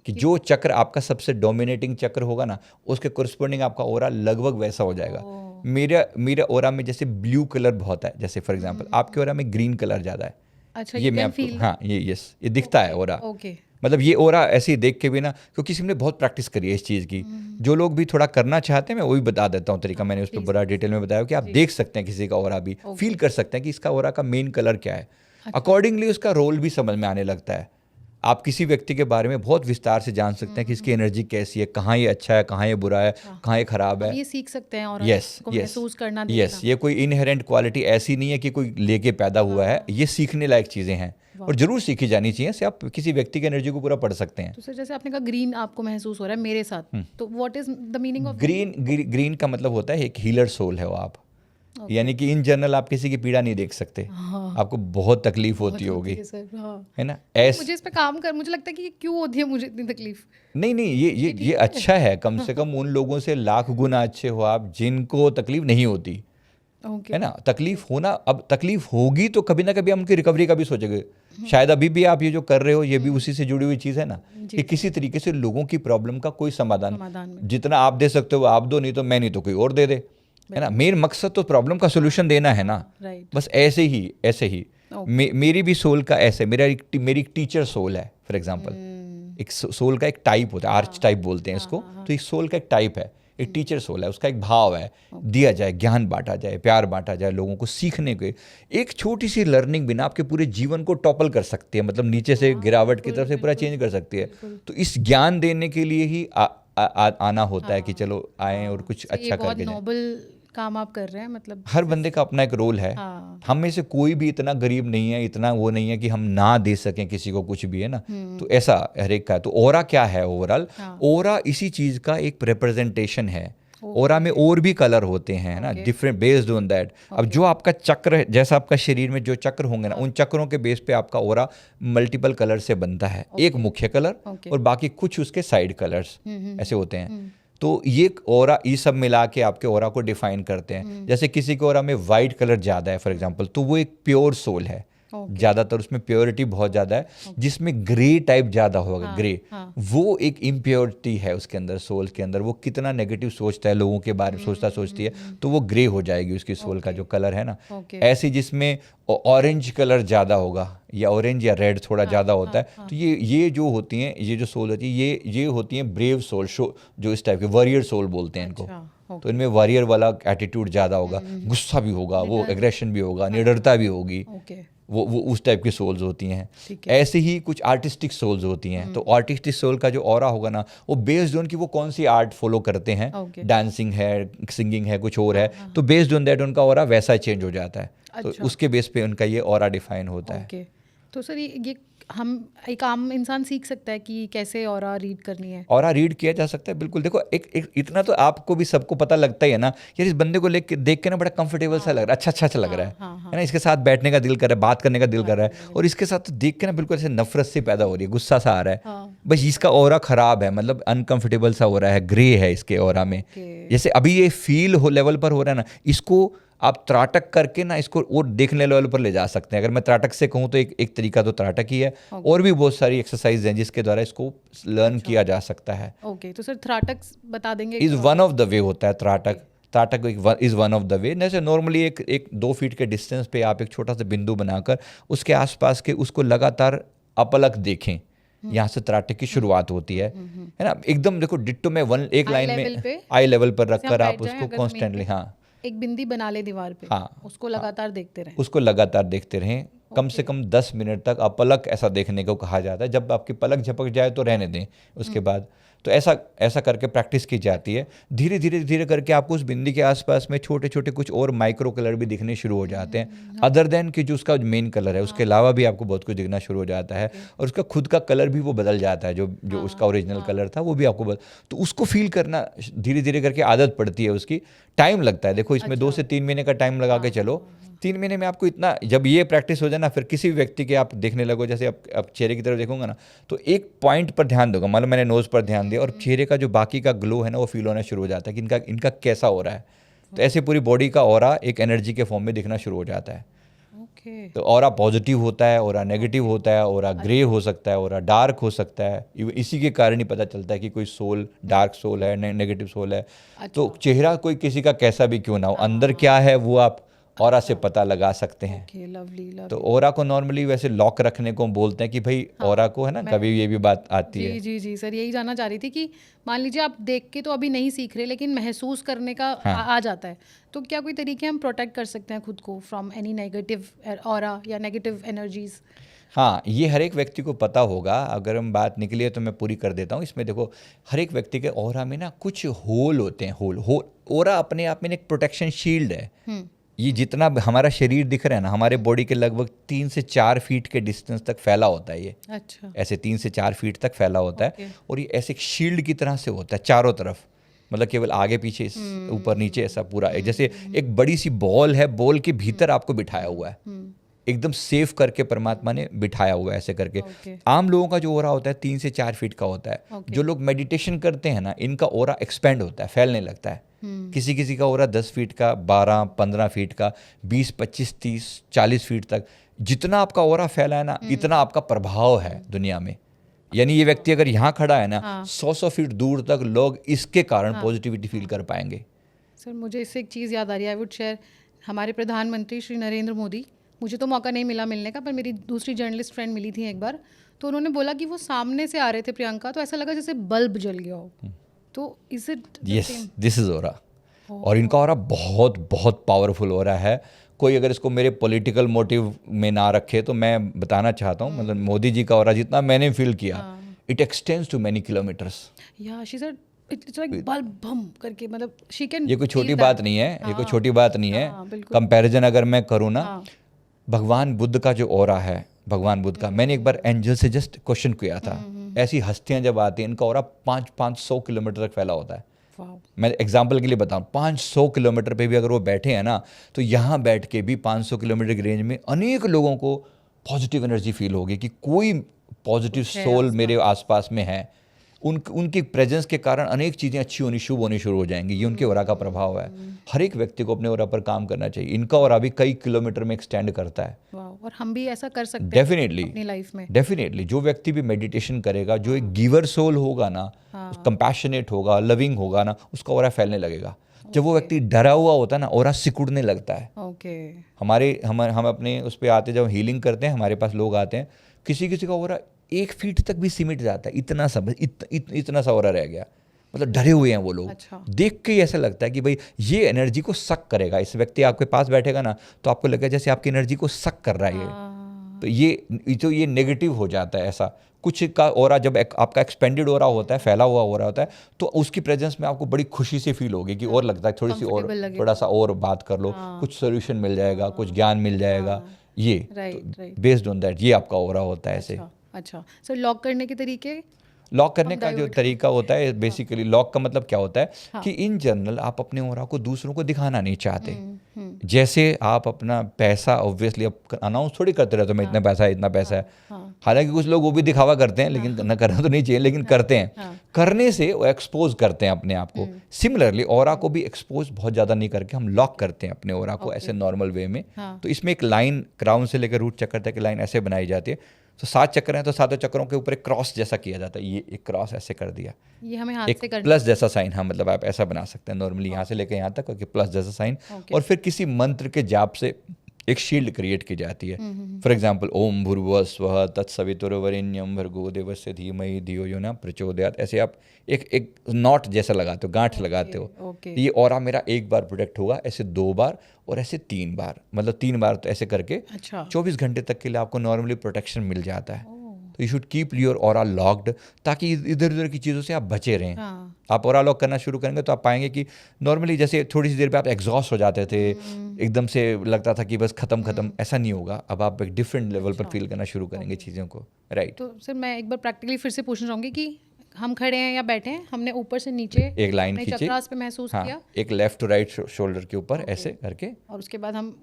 कि जो चक्र आपका सबसे डोमिनेटिंग चक्र होगा ना, उसके कोरिस्पोंडिंग आपका ऑरा लगभग वैसा हो जाएगा। मेरा ऑरा में जैसे ब्लू कलर बहुत है, जैसे फॉर एग्जांपल आपके ऑरा में ग्रीन कलर ज़्यादा है। अच्छा, ये you मैं can आपको feel हाँ ये दिखता है ऑरा। ओके, मतलब ये ऑरा ऐसे ही देख के भी ना, क्योंकि किसी ने बहुत प्रैक्टिस करी है इस चीज़ की। जो लोग भी थोड़ा करना चाहते हैं मैं वो भी बता देता हूँ तरीका, मैंने उस पर बड़ा डिटेल में बताया कि आप देख सकते हैं किसी का ऑरा भी, फील कर सकते हैं कि इसका ऑरा का मेन कलर क्या है। अकॉर्डिंगली उसका रोल भी समझ में आने लगता है। आप किसी व्यक्ति के बारे में बहुत विस्तार से जान सकते हैं कि इसकी एनर्जी कैसी है, कहाँ ये अच्छा है, कहाँ ये बुरा है, कहाँ ये खराब है। ये सीख सकते हैं और यस को यस महसूस करना, यस, देखना। ये कोई इनहेरेंट क्वालिटी ऐसी नहीं है कि कोई लेके पैदा हुआ है, ये सीखने लायक चीज़ें हैं और जरूर सीखी जानी चाहिए। इससे आप किसी व्यक्ति की एनर्जी को पूरा पढ़ सकते हैं। तो सर जैसे आपने कहा ग्रीन आपको महसूस हो रहा है मेरे साथ, तो what is the meaning of green का मतलब होता है एक हीलर सोल है वो आप। यानी कि इन जनरल आप किसी की पीड़ा नहीं देख सकते, आपको बहुत तकलीफ होती होगी, है ना। मुझे इस पे काम कर, मुझे लगता है कि ये क्यों होती है मुझे इतनी तकलीफ। नहीं ये अच्छा है, कम से कम उन लोगों से लाख गुना अच्छे हो आप जिनको तकलीफ नहीं होती, है ना। तकलीफ होना, अब तकलीफ होगी तो कभी ना कभी हम उनकी रिकवरी का भी सोचेंगे। शायद अभी भी आप ये जो कर रहे हो ये भी उसी से जुड़ी हुई चीज़ है ना, कि किसी तरीके से लोगों की प्रॉब्लम का कोई समाधान जितना आप दे सकते हो वो आप दो, नहीं तो मैं, नहीं तो कोई और दे दे, है ना। मेन मकसद तो प्रॉब्लम का सोल्यूशन देना है ना। बस ऐसे ही मेरी भी सोल का ऐसे, मेरी एक टीचर सोल है फॉर एग्जांपल। एक सोल का एक टाइप होता है, आर्च टाइप बोलते हैं इसको। तो एक सोल का एक टाइप है, एक टीचर सोल है, उसका एक भाव है, दिया जाए, ज्ञान बांटा जाए, प्यार बांटा जाए, लोगों को सीखने के। एक छोटी सी लर्निंग बिना आपके पूरे जीवन को टॉपल कर सकती है, मतलब नीचे से गिरावट की तरफ से पूरा चेंज कर सकती है। तो इस ज्ञान देने के लिए ही आना होता है कि चलो आए और कुछ अच्छा करके जाएं। नोबल काम आप कर रहे हैं, मतलब हर बंदे का अपना एक रोल है। हम में से कोई भी इतना गरीब नहीं है, इतना वो नहीं है कि हम ना दे सकें किसी को कुछ भी, है ना। तो ऐसा हर एक का है। तो ऑरा क्या है ओवरऑल? ऑरा इसी चीज का एक रिप्रेजेंटेशन है। ऑरा में और भी कलर होते हैं ना, डिफरेंट बेस्ड ऑन दैट। अब जो आपका चक्र है, जैसा आपका शरीर में जो चक्र होंगे ना, उन चक्रों के बेस पे आपका ऑरा मल्टीपल कलर से बनता है। एक मुख्य कलर और बाकी कुछ उसके साइड कलर्स ऐसे होते हैं। तो ये ऑरा, ये सब मिला के आपके ऑरा को डिफाइन करते हैं। जैसे किसी के ऑरा में वाइट कलर ज़्यादा है फॉर एग्जांपल, तो वो एक प्योर सोल है। ज़्यादातर उसमें प्योरिटी बहुत ज़्यादा है। जिसमें ग्रे टाइप ज़्यादा होगा, ग्रे, वो एक इम्प्योरिटी है उसके अंदर, सोल के अंदर। वो कितना नेगेटिव सोचता है, लोगों के बारे में सोचती है, तो वो ग्रे हो जाएगी उसकी सोल का जो कलर है ना। ऐसी जिसमें ऑरेंज कलर ज़्यादा होगा या ऑरेंज या रेड थोड़ा ज़्यादा होता है, तो ये जो होती हैं, ये जो सोल होती है, ये होती हैं ब्रेव सोल, जो इस टाइप के वॉरियर सोल बोलते हैं इनको। तो इनमें वॉरियर वाला एटीट्यूड ज़्यादा होगा, गुस्सा भी होगा, वो एग्रेशन भी होगा, निडरता भी होगी, वो उस टाइप की सोल्स होती हैं। ऐसे ही कुछ आर्टिस्टिक सोल्स होती हैं। तो आर्टिस्टिक सोल का जो ऑरा होगा ना, वो बेस्ड ऑन कि वो कौन सी आर्ट फॉलो करते हैं, डांसिंग है, सिंगिंग है, कुछ और है, तो बेस्ड ऑन दैट उनका ऑरा वैसा चेंज हो जाता है। तो उसके बेस पे उनका ये ऑरा डिफाइन होता है। तो सर ये हम एक आम इंसान सीख सकता है कि कैसे ऑरा रीड करनी है? ऑरा रीड किया जा सकता है, बिल्कुल। देखो एक इतना तो आपको भी सबको पता लगता ही है ना, यार इस बंदे को देख के ना बड़ा कंफर्टेबल सा लग रहा है, अच्छा लग रहा है ना। इसके साथ बैठने का दिल कर रहा है, बात करने का दिल कर रहा है, और इसके साथ तो देख के ना बिल्कुल ऐसे नफरत सी पैदा हो रही है, गुस्सा सा आ रहा है। बस इसका ऑरा खराब है, मतलब अनकंफर्टेबल सा हो रहा है, ग्रे है इसके ऑरा में। जैसे अभी ये फील लेवल पर हो रहा है ना, इसको आप त्राटक करके ना इसको और देखने लेवल पर ले जा सकते हैं। अगर मैं त्राटक से कहूँ तो एक तरीका तो त्राटक ही है, और भी बहुत सारी एक्सरसाइज हैं जिसके द्वारा इसको लर्न किया जा सकता है। ओके, तो सर त्राटक बता देंगे? Is one of the way होता है trataka is one of the way. जैसे नॉर्मली एक 2 फीट के डिस्टेंस पे आप एक छोटा सा बिंदु बनाकर उसके आसपास के उसको लगातार अपलक देखें, यहाँ से त्राटक की शुरुआत होती है ना। एकदम देखो डिट्टो में एक लाइन में आई लेवल पर रखकर आप उसको कॉन्स्टेंटली, हाँ, एक बिंदी बना ले दीवार पे, हाँ, उसको लगातार देखते रहें, उसको लगातार देखते रहें, कम से कम 10 मिनट तक। अपलक ऐसा देखने को कहा जाता है। जब आपकी पलक झपक जाए तो रहने दें उसके बाद। तो ऐसा करके प्रैक्टिस की जाती है। धीरे धीरे करके आपको उस बिंदी के आसपास में छोटे छोटे कुछ और माइक्रो कलर भी दिखने शुरू हो जाते हैं, अदर देन कि जो उसका मेन कलर है, उसके अलावा भी आपको बहुत कुछ दिखना शुरू हो जाता है। और उसका खुद का कलर भी वो बदल जाता है, जो उसका ओरिजिनल कलर था वो भी आपको तो उसको फील करना धीरे धीरे करके आदत पड़ती है उसकी। टाइम लगता है, देखो इसमें 2 से 3 महीने का टाइम लगा के चलो। 3 महीने में आपको इतना, जब ये प्रैक्टिस हो जाए ना, फिर किसी भी व्यक्ति के आप देखने लगो, जैसे आप चेहरे की तरफ देखोगे ना, तो एक पॉइंट पर ध्यान दोगे, मतलब मैंने नोज़ पर ध्यान दिया और चेहरे का जो बाकी का ग्लो है ना वो फील होना शुरू हो जाता है कि इनका कैसा हो रहा है। तो ऐसे पूरी बॉडी का ऑरा एक एनर्जी के फॉर्म में दिखना शुरू हो जाता है। ओके। तो ऑरा पॉजिटिव होता है, ऑरा नेगेटिव होता है, ऑरा ग्रे हो सकता है, ऑरा डार्क हो सकता है। इसी के कारण ही पता चलता है कि कोई सोल डार्क सोल है, नेगेटिव सोल है। तो चेहरा कोई किसी का कैसा भी क्यों ना हो, अंदर क्या है वो आप ऑरा से पता लगा सकते हैं। Okay, lovely lovely. तो ऑरा को नॉर्मली वैसे लॉक रखने को हम बोलते हैं कि भाई ऑरा को है ना, कभी ये भी बात आती है। जी जी जी सर, यही जानना चाह रही थी कि मान लीजिए आप देख के तो अभी नहीं सीख रहे, लेकिन महसूस करने का आ जाता है, तो क्या कोई तरीके हम प्रोटेक्ट कर सकते हैं खुद को फ्रॉम एनी नेगेटिव ऑरा या नेगेटिव एनर्जीज? हाँ, ये हर एक व्यक्ति को पता होगा। अगर हम बात निकली है तो मैं पूरी कर देता हूँ। इसमें देखो, हर एक व्यक्ति के ऑरा में ना कुछ होल होते हैं। होल ऑरा अपने आप में एक प्रोटेक्शन शील्ड है। ये जितना हमारा शरीर दिख रहा है ना, हमारे बॉडी के लगभग 3 से 4 फीट के डिस्टेंस तक फैला होता है ये। अच्छा। ऐसे 3 से 4 फीट तक फैला होता है। और ये ऐसे एक शील्ड की तरह से होता है चारों तरफ, मतलब केवल आगे पीछे ऊपर नीचे ऐसा पूरा जैसे एक बड़ी सी बॉल है, बॉल के भीतर आपको बिठाया हुआ है, एकदम सेफ करके परमात्मा ने बिठाया हुआ है ऐसे करके। आम लोगों का जो ओरा होता है 3 से 4 फीट का होता है। जो लोग मेडिटेशन करते हैं ना, इनका ओरा एक्सपेंड होता है, फैलने लगता है। किसी किसी का ओरा 10 फीट का, 12, 15 फीट का, 20, 25, 30, 40 फीट तक। जितना आपका ओरा फैला है ना, इतना आपका प्रभाव है दुनिया में। यानी ये व्यक्ति अगर यहाँ खड़ा है ना, 100 फीट दूर तक लोग इसके कारण पॉजिटिविटी फील कर पाएंगे। सर, मुझे इससे एक चीज़ याद आ रही है, आई वुड शेयर। हमारे प्रधानमंत्री श्री नरेंद्र मोदी, मुझे तो मौका नहीं मिला मिलने का, पर मेरी दूसरी जर्नलिस्ट फ्रेंड मिली थी एक बार, तो उन्होंने बोला कि वो सामने से आ रहे थे प्रियंका, तो ऐसा लगा जैसे बल्ब जल गया हो। तो is it? Yes, this is aura. और इनका ओरा बहुत बहुत पावरफुल ओरा है। कोई अगर इसको मेरे पॉलिटिकल मोटिव में ना रखे तो मैं बताना चाहता हूँ, मतलब मोदी जी का ओरा जितना मैंने फील किया, it extends to many kilometers. या she said it's like bulb bomb करके, मतलब शी कैन। ये कोई छोटी बात नहीं है, ये कोई छोटी बात नहीं है। कंपैरिजन अगर मैं करूँ ना, भगवान बुद्ध का जो ओरा है, भगवान बुद्ध का, मैंने एक बार एंजल से जस्ट क्वेश्चन किया था। ऐसी हस्तियां जब आती हैं, इनका ओरा 500 किलोमीटर तक फैला होता है। मैं एग्जाम्पल के लिए बताऊं, 500 किलोमीटर पे भी अगर वो बैठे हैं ना, तो यहाँ बैठ के भी 500 किलोमीटर की रेंज में अनेक लोगों को पॉजिटिव एनर्जी फील होगी कि कोई पॉजिटिव सोल मेरे आसपास में है। उनकी प्रेजेंस के कारण अनेक चीज़ें अच्छी होनी, शुभ होनी शुरू हो जाएंगी। ये उनके ओरा का प्रभाव है। हर एक व्यक्ति को अपने ओरा पर काम करना चाहिए। इनका ओरा भी कई किलोमीटर में एक्सटेंड करता है। और हम भी ऐसा कर सकते हैं डेफिनेटली अपनी लाइफ में। डेफिनेटली जो व्यक्ति भी मेडिटेशन करेगा, जो एक गिवर सोल होगा ना, कंपैशनेट होगा, लविंग होगा ना, उसका ओरा फैलने लगेगा। जब वो व्यक्ति डरा हुआ होता है ना, ओरा सिकुड़ने लगता है। हम अपने उस पर आते, जब हीलिंग करते हैं, हमारे पास लोग आते हैं, किसी किसी का ओरा 1 फीट तक भी सिमट जाता है। इतना सा ओरा रह गया, मतलब डरे हुए हैं वो लोग। देख के ऐसा लगता है कि भाई ये एनर्जी को सक करेगा। इस व्यक्ति आपके पास बैठेगा ना, तो आपको लगेगा जैसे आपकी एनर्जी को सक कर रहा है ये। तो ये नेगेटिव हो जाता है। ऐसा कुछ का ओरा जब आपका एक्सपेंडेड ओरा होता है, फैला हुआ ओरा होता है, तो उसकी प्रेजेंस में आपको बड़ी खुशी से फील होगी कि और लगता है थोड़ा सा और बात कर लो, कुछ सोल्यूशन मिल जाएगा, कुछ ज्ञान मिल जाएगा। ये बेस्ड ऑन दैट ये आपका ओरा होता है ऐसे। अच्छा सर, लॉक करने के तरीके? लॉक करने का जो तरीका होता है, बेसिकली लॉक का मतलब क्या होता है कि इन जनरल आप अपने ओरा को दूसरों को दिखाना नहीं चाहते। जैसे आप अपना पैसा ऑब्वियसली आप अनाउंस थोड़ी करते रहते हो, मैं इतना पैसा है। हालांकि कुछ लोग वो भी दिखावा करते हैं, लेकिन न करना तो नहीं चाहिए, लेकिन करते हैं। करने से वो एक्सपोज करते हैं अपने आप को। सिमिलरली ओरा को भी एक्सपोज बहुत ज़्यादा नहीं करके हम लॉक करते हैं अपने ओरा को ऐसे नॉर्मल वे में। तो इसमें एक लाइन, क्राउन से लेकर रूट चक्कर तक लाइन ऐसे बनाई जाती है। तो 7 चक्र हैं, तो 7 चक्रों के ऊपर एक क्रॉस जैसा किया जाता है। ये एक क्रॉस ऐसे कर दिया, ये हमें हाथ से करना, प्लस जैसा साइन। हाँ, मतलब आप ऐसा बना सकते हैं नॉर्मली, यहाँ से लेकर यहाँ तक, और प्लस जैसा साइन। और फिर किसी मंत्र के जाप से एक शील्ड क्रिएट की जाती है। फॉर एग्जाम्पल, ओम भूर्भुवः स्वः तत्सवितुर्वरेण्यं भर्गो देवस्य धीमहि धियो यो न प्रचोदयात्। ऐसे आप एक नॉट जैसा लगाते हो, गांठ लगाते हो। ये ऑरा मेरा एक बार प्रोटेक्ट होगा, ऐसे 2 बार और ऐसे 3 बार, मतलब 3 बार तो ऐसे करके 24 घंटे तक के लिए आपको नॉर्मली प्रोटेक्शन मिल जाता है। तो you should keep your aura locked, ताकि इधर उधर की चीज़ों से आप बचे रहें। आप ऑरा लॉक करना शुरू करेंगे तो आप पाएंगे कि नॉर्मली जैसे थोड़ी सी देर पे आप एग्जॉस्ट हो जाते थे, एकदम से लगता था कि बस खत्म, ऐसा नहीं होगा। अब आप एक डिफरेंट लेवल पर फील करना शुरू करेंगे चीज़ों को। राइट। तो सर मैं एक बार प्रैक्टिकली फिर से पूछना चाहूँगी कि हम खड़े हैं या बैठे हैं, हमने ऊपर से नीचे एक लाइन खींची, चक्रास पे महसूस किया, एक लेफ्ट टू राइट शोल्डर के ऊपर ऐसे करके, और उसके बाद हम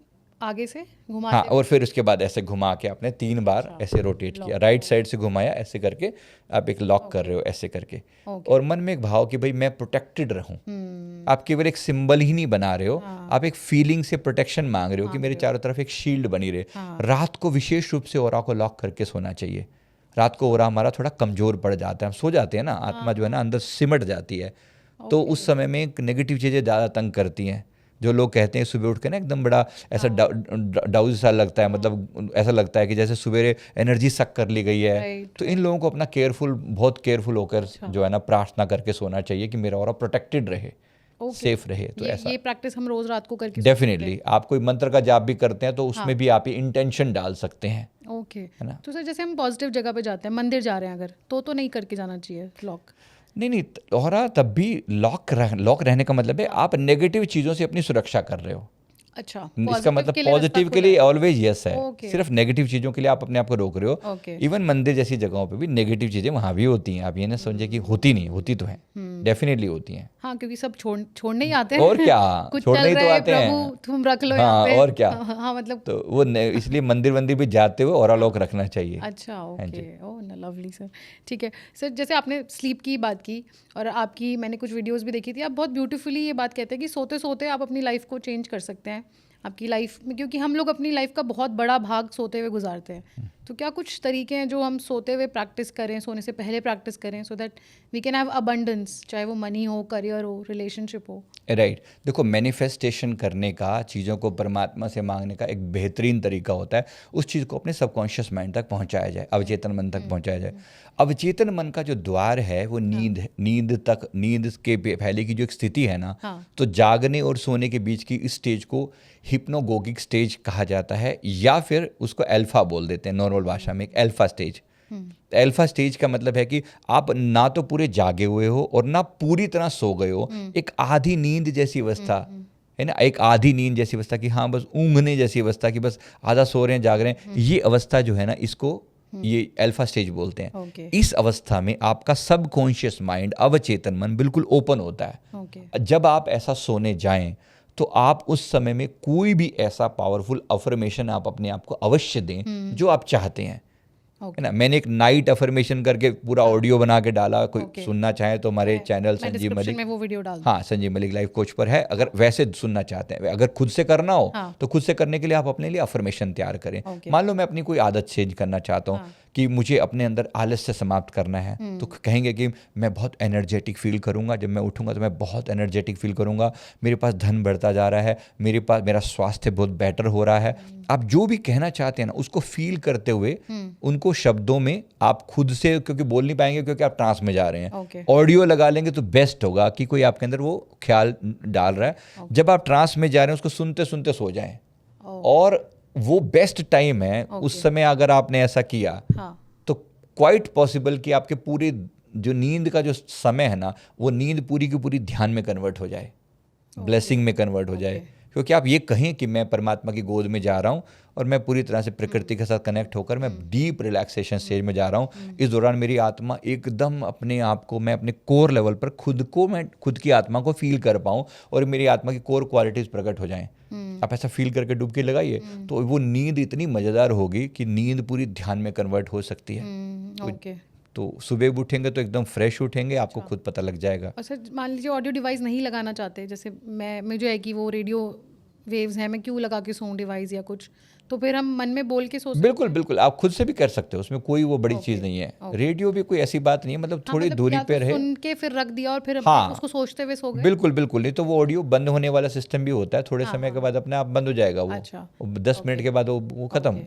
आगे से घुमा हाँ, और फिर उसके बाद ऐसे घुमा के आपने 3 बार ऐसे रोटेट किया, राइट साइड से घुमाया ऐसे करके, आप एक लॉक कर रहे हो ऐसे करके, और मन में एक भाव कि भाई मैं प्रोटेक्टेड रहूं। आप केवल एक सिंबल ही नहीं बना रहे हो, आप एक फीलिंग से प्रोटेक्शन मांग रहे हो कि मेरे चारों तरफ एक शील्ड बनी रहे। रात को विशेष रूप से ऑरा को लॉक करके सोना चाहिए। रात को ऑरा हमारा थोड़ा कमजोर पड़ जाता है, हम सो जाते हैं ना, आत्मा जो है ना अंदर सिमट जाती है, तो उस समय में नेगेटिव चीज़ें ज़्यादा तंग करती हैं। जो लोग कहते हैं सुबह उठ के ना एकदम बड़ा ऐसा डाउज सा लगता है, मतलब ऐसा लगता है कि जैसे सवेरे एनर्जी सक कर ली गई है। तो इन लोगों को अपना बहुत केयरफुल होकर जो है ना प्रार्थना करके सोना चाहिए कि मेरा ऑरा प्रोटेक्टेड रहे, सेफ रहे। तो ऐसा ये प्रैक्टिस हम रोज रात को करके डेफिनेटली, आप कोई मंत्र का जाप भी करते हैं तो उसमें भी आप ये इंटेंशन डाल सकते हैं। ओके, है ना। तो सर जैसे हम पॉजिटिव जगह पे जाते हैं, मंदिर जा रहे हैं अगर, तो नहीं करके जाना चाहिए लॉक? नहीं, ऑरा तब भी लॉक रहने का मतलब है आप नेगेटिव चीज़ों से अपनी सुरक्षा कर रहे हो। अच्छा, इसका मतलब पॉजिटिव के लिए ऑलवेज यस है, सिर्फ नेगेटिव चीज़ों के लिए आप अपने आप को रोक रहे हो। इवन मंदिर जैसी जगहों पे भी नेगेटिव चीज़ें वहाँ भी होती हैं, आप ये ना समझे कि होती नहीं, होती तो हैं, डेफिनेटली होती हैं। हाँ, क्योंकि सब छोड़ने ही आते हैं। और क्या, कुछ छोड़ने ही तो आते हैं, प्रभु तुम रख लो हाँ, यहाँ पे। और क्या। हाँ, मतलब तो वो इसलिए मंदिर भी जाते हुए ऑरा लॉक रखना चाहिए। अच्छा, ओके, ओह ना, लवली सर। ठीक है सर, जैसे आपने स्लीप की बात की और आपकी मैंने कुछ वीडियोस भी देखी थी, आप बहुत ब्यूटीफुली ये बात कहते हैं कि सोते सोते आप अपनी लाइफ को चेंज कर सकते हैं आपकी लाइफ में, क्योंकि हम लोग अपनी लाइफ का बहुत बड़ा भाग सोते हुए गुजारते हैं। तो क्या कुछ तरीके हैं जो हम सोते हुए प्रैक्टिस करें, सोने से पहले प्रैक्टिस करें, so that we can have abundance, चाहे वो मनी हो, करियर हो, रिलेशनशिप हो? राइट, देखो मैनिफेस्टेशन करने का, चीज़ों को परमात्मा से मांगने का एक बेहतरीन तरीका होता है उस चीज़ को अपने सबकॉन्शियस माइंड तक पहुंचाया जाए, अवचेतन मन तक पहुंचाया जाए। अवचेतन मन का जो द्वार है वो नींद के पहले की जो एक स्थिति है ना, तो जागने और सोने के बीच की इस स्टेज को हिप्नोगोगिक स्टेज कहा जाता है, या फिर उसको अल्फा बोल देते हैं नॉर्मल भाषा में, एक अल्फा स्टेज। अल्फा स्टेज का मतलब है कि आप ना तो पूरे जागे हुए हो और ना पूरी तरह सो गए हो, एक आधी नींद जैसी अवस्था है ना, एक आधी नींद जैसी अवस्था कि हाँ बस ऊँघने जैसी अवस्था कि बस आधा सो रहे हैं जाग रहे हैं, ये अवस्था जो है ना, इसको ये अल्फा स्टेज बोलते हैं। इस अवस्था में आपका सबकॉन्शियस माइंड, अवचेतन मन बिल्कुल ओपन होता है। जब आप ऐसा सोने जाएं तो आप उस समय में कोई भी ऐसा पावरफुल अफर्मेशन आप अपने आप को अवश्य दें जो आप चाहते हैं, है ना। मैंने एक नाइट अफर्मेशन करके पूरा ऑडियो बना के डाला, कोई सुनना चाहे तो हमारे चैनल संजीव मलिक में वो वीडियो डाल, हाँ, संजीव मलिक लाइफ कोच पर है। अगर वैसे सुनना चाहते हैं, अगर खुद से करना हो तो खुद से करने के लिए आप अपने लिए अफर्मेशन तैयार करें। मान लो मैं अपनी कोई आदत चेंज करना चाहता हूँ कि मुझे अपने अंदर आलस्य समाप्त करना है, तो कहेंगे कि मैं बहुत एनर्जेटिक फील करूंगा, जब मैं उठूंगा तो मैं बहुत एनर्जेटिक फील करूंगा, मेरे पास धन बढ़ता जा रहा है, मेरा स्वास्थ्य बहुत बेटर हो रहा है। आप जो भी कहना चाहते हैं ना, उसको फील करते हुए उनको शब्दों में आप खुद से, क्योंकि बोल नहीं पाएंगे क्योंकि आप ट्रांस में जा रहे हैं, ऑडियो लगा लेंगे तो बेस्ट होगा कि कोई आपके अंदर वो ख्याल डाल रहा है। जब आप ट्रांस में जा रहे हैं उसको सुनते सुनते सो जाएं, और वो बेस्ट टाइम है। उस समय अगर आपने ऐसा किया तो क्वाइट पॉसिबल कि आपके पूरे जो नींद का जो समय है ना, वो नींद पूरी की पूरी ध्यान में कन्वर्ट हो जाए, ब्लेसिंग में कन्वर्ट हो जाए। क्योंकि आप ये कहें कि मैं परमात्मा की गोद में जा रहा हूँ और मैं पूरी तरह से प्रकृति के साथ कनेक्ट होकर मैं डीप रिलैक्सेशन स्टेज में जा रहा हूँ। इस दौरान मेरी आत्मा एकदम अपने आप को, मैं अपने कोर लेवल पर मैं खुद की आत्मा को फील कर पाऊँ और मेरी आत्मा की कोर क्वालिटीज़ प्रकट हो जाएं। आप ऐसा फील करके डुबकी लगाइए तो वो नींद इतनी मज़ेदार होगी कि नींद पूरी ध्यान में कन्वर्ट हो सकती है। तो सुबह उठेंगे तो एकदम फ्रेश उठेंगे, आपको खुद पता लग जाएगा। अच्छा, मान लीजिए ऑडियो डिवाइस नहीं लगाना चाहते, जैसे मुझे है कि वो रेडियो वेव्स हैं, मैं क्यों लगा के सोऊं डिवाइस या कुछ, तो फिर हम मन में बोल के सो सकते हैं? बिल्कुल बिल्कुल, आप खुद से भी कर सकते हो, उसमें कोई वो बड़ी चीज़ नहीं है। रेडियो भी कोई ऐसी बात नहीं है, मतलब थोड़ी दूरी पे रहे, सुन के फिर रख दिया और फिर उसको सोचते हुए सो गए। बिल्कुल बिल्कुल, नहीं तो वो ऑडियो बंद होने वाला सिस्टम भी होता है, थोड़े समय के बाद अपने आप बंद हो जाएगा वो। 10 मिनट के बाद वो खत्म।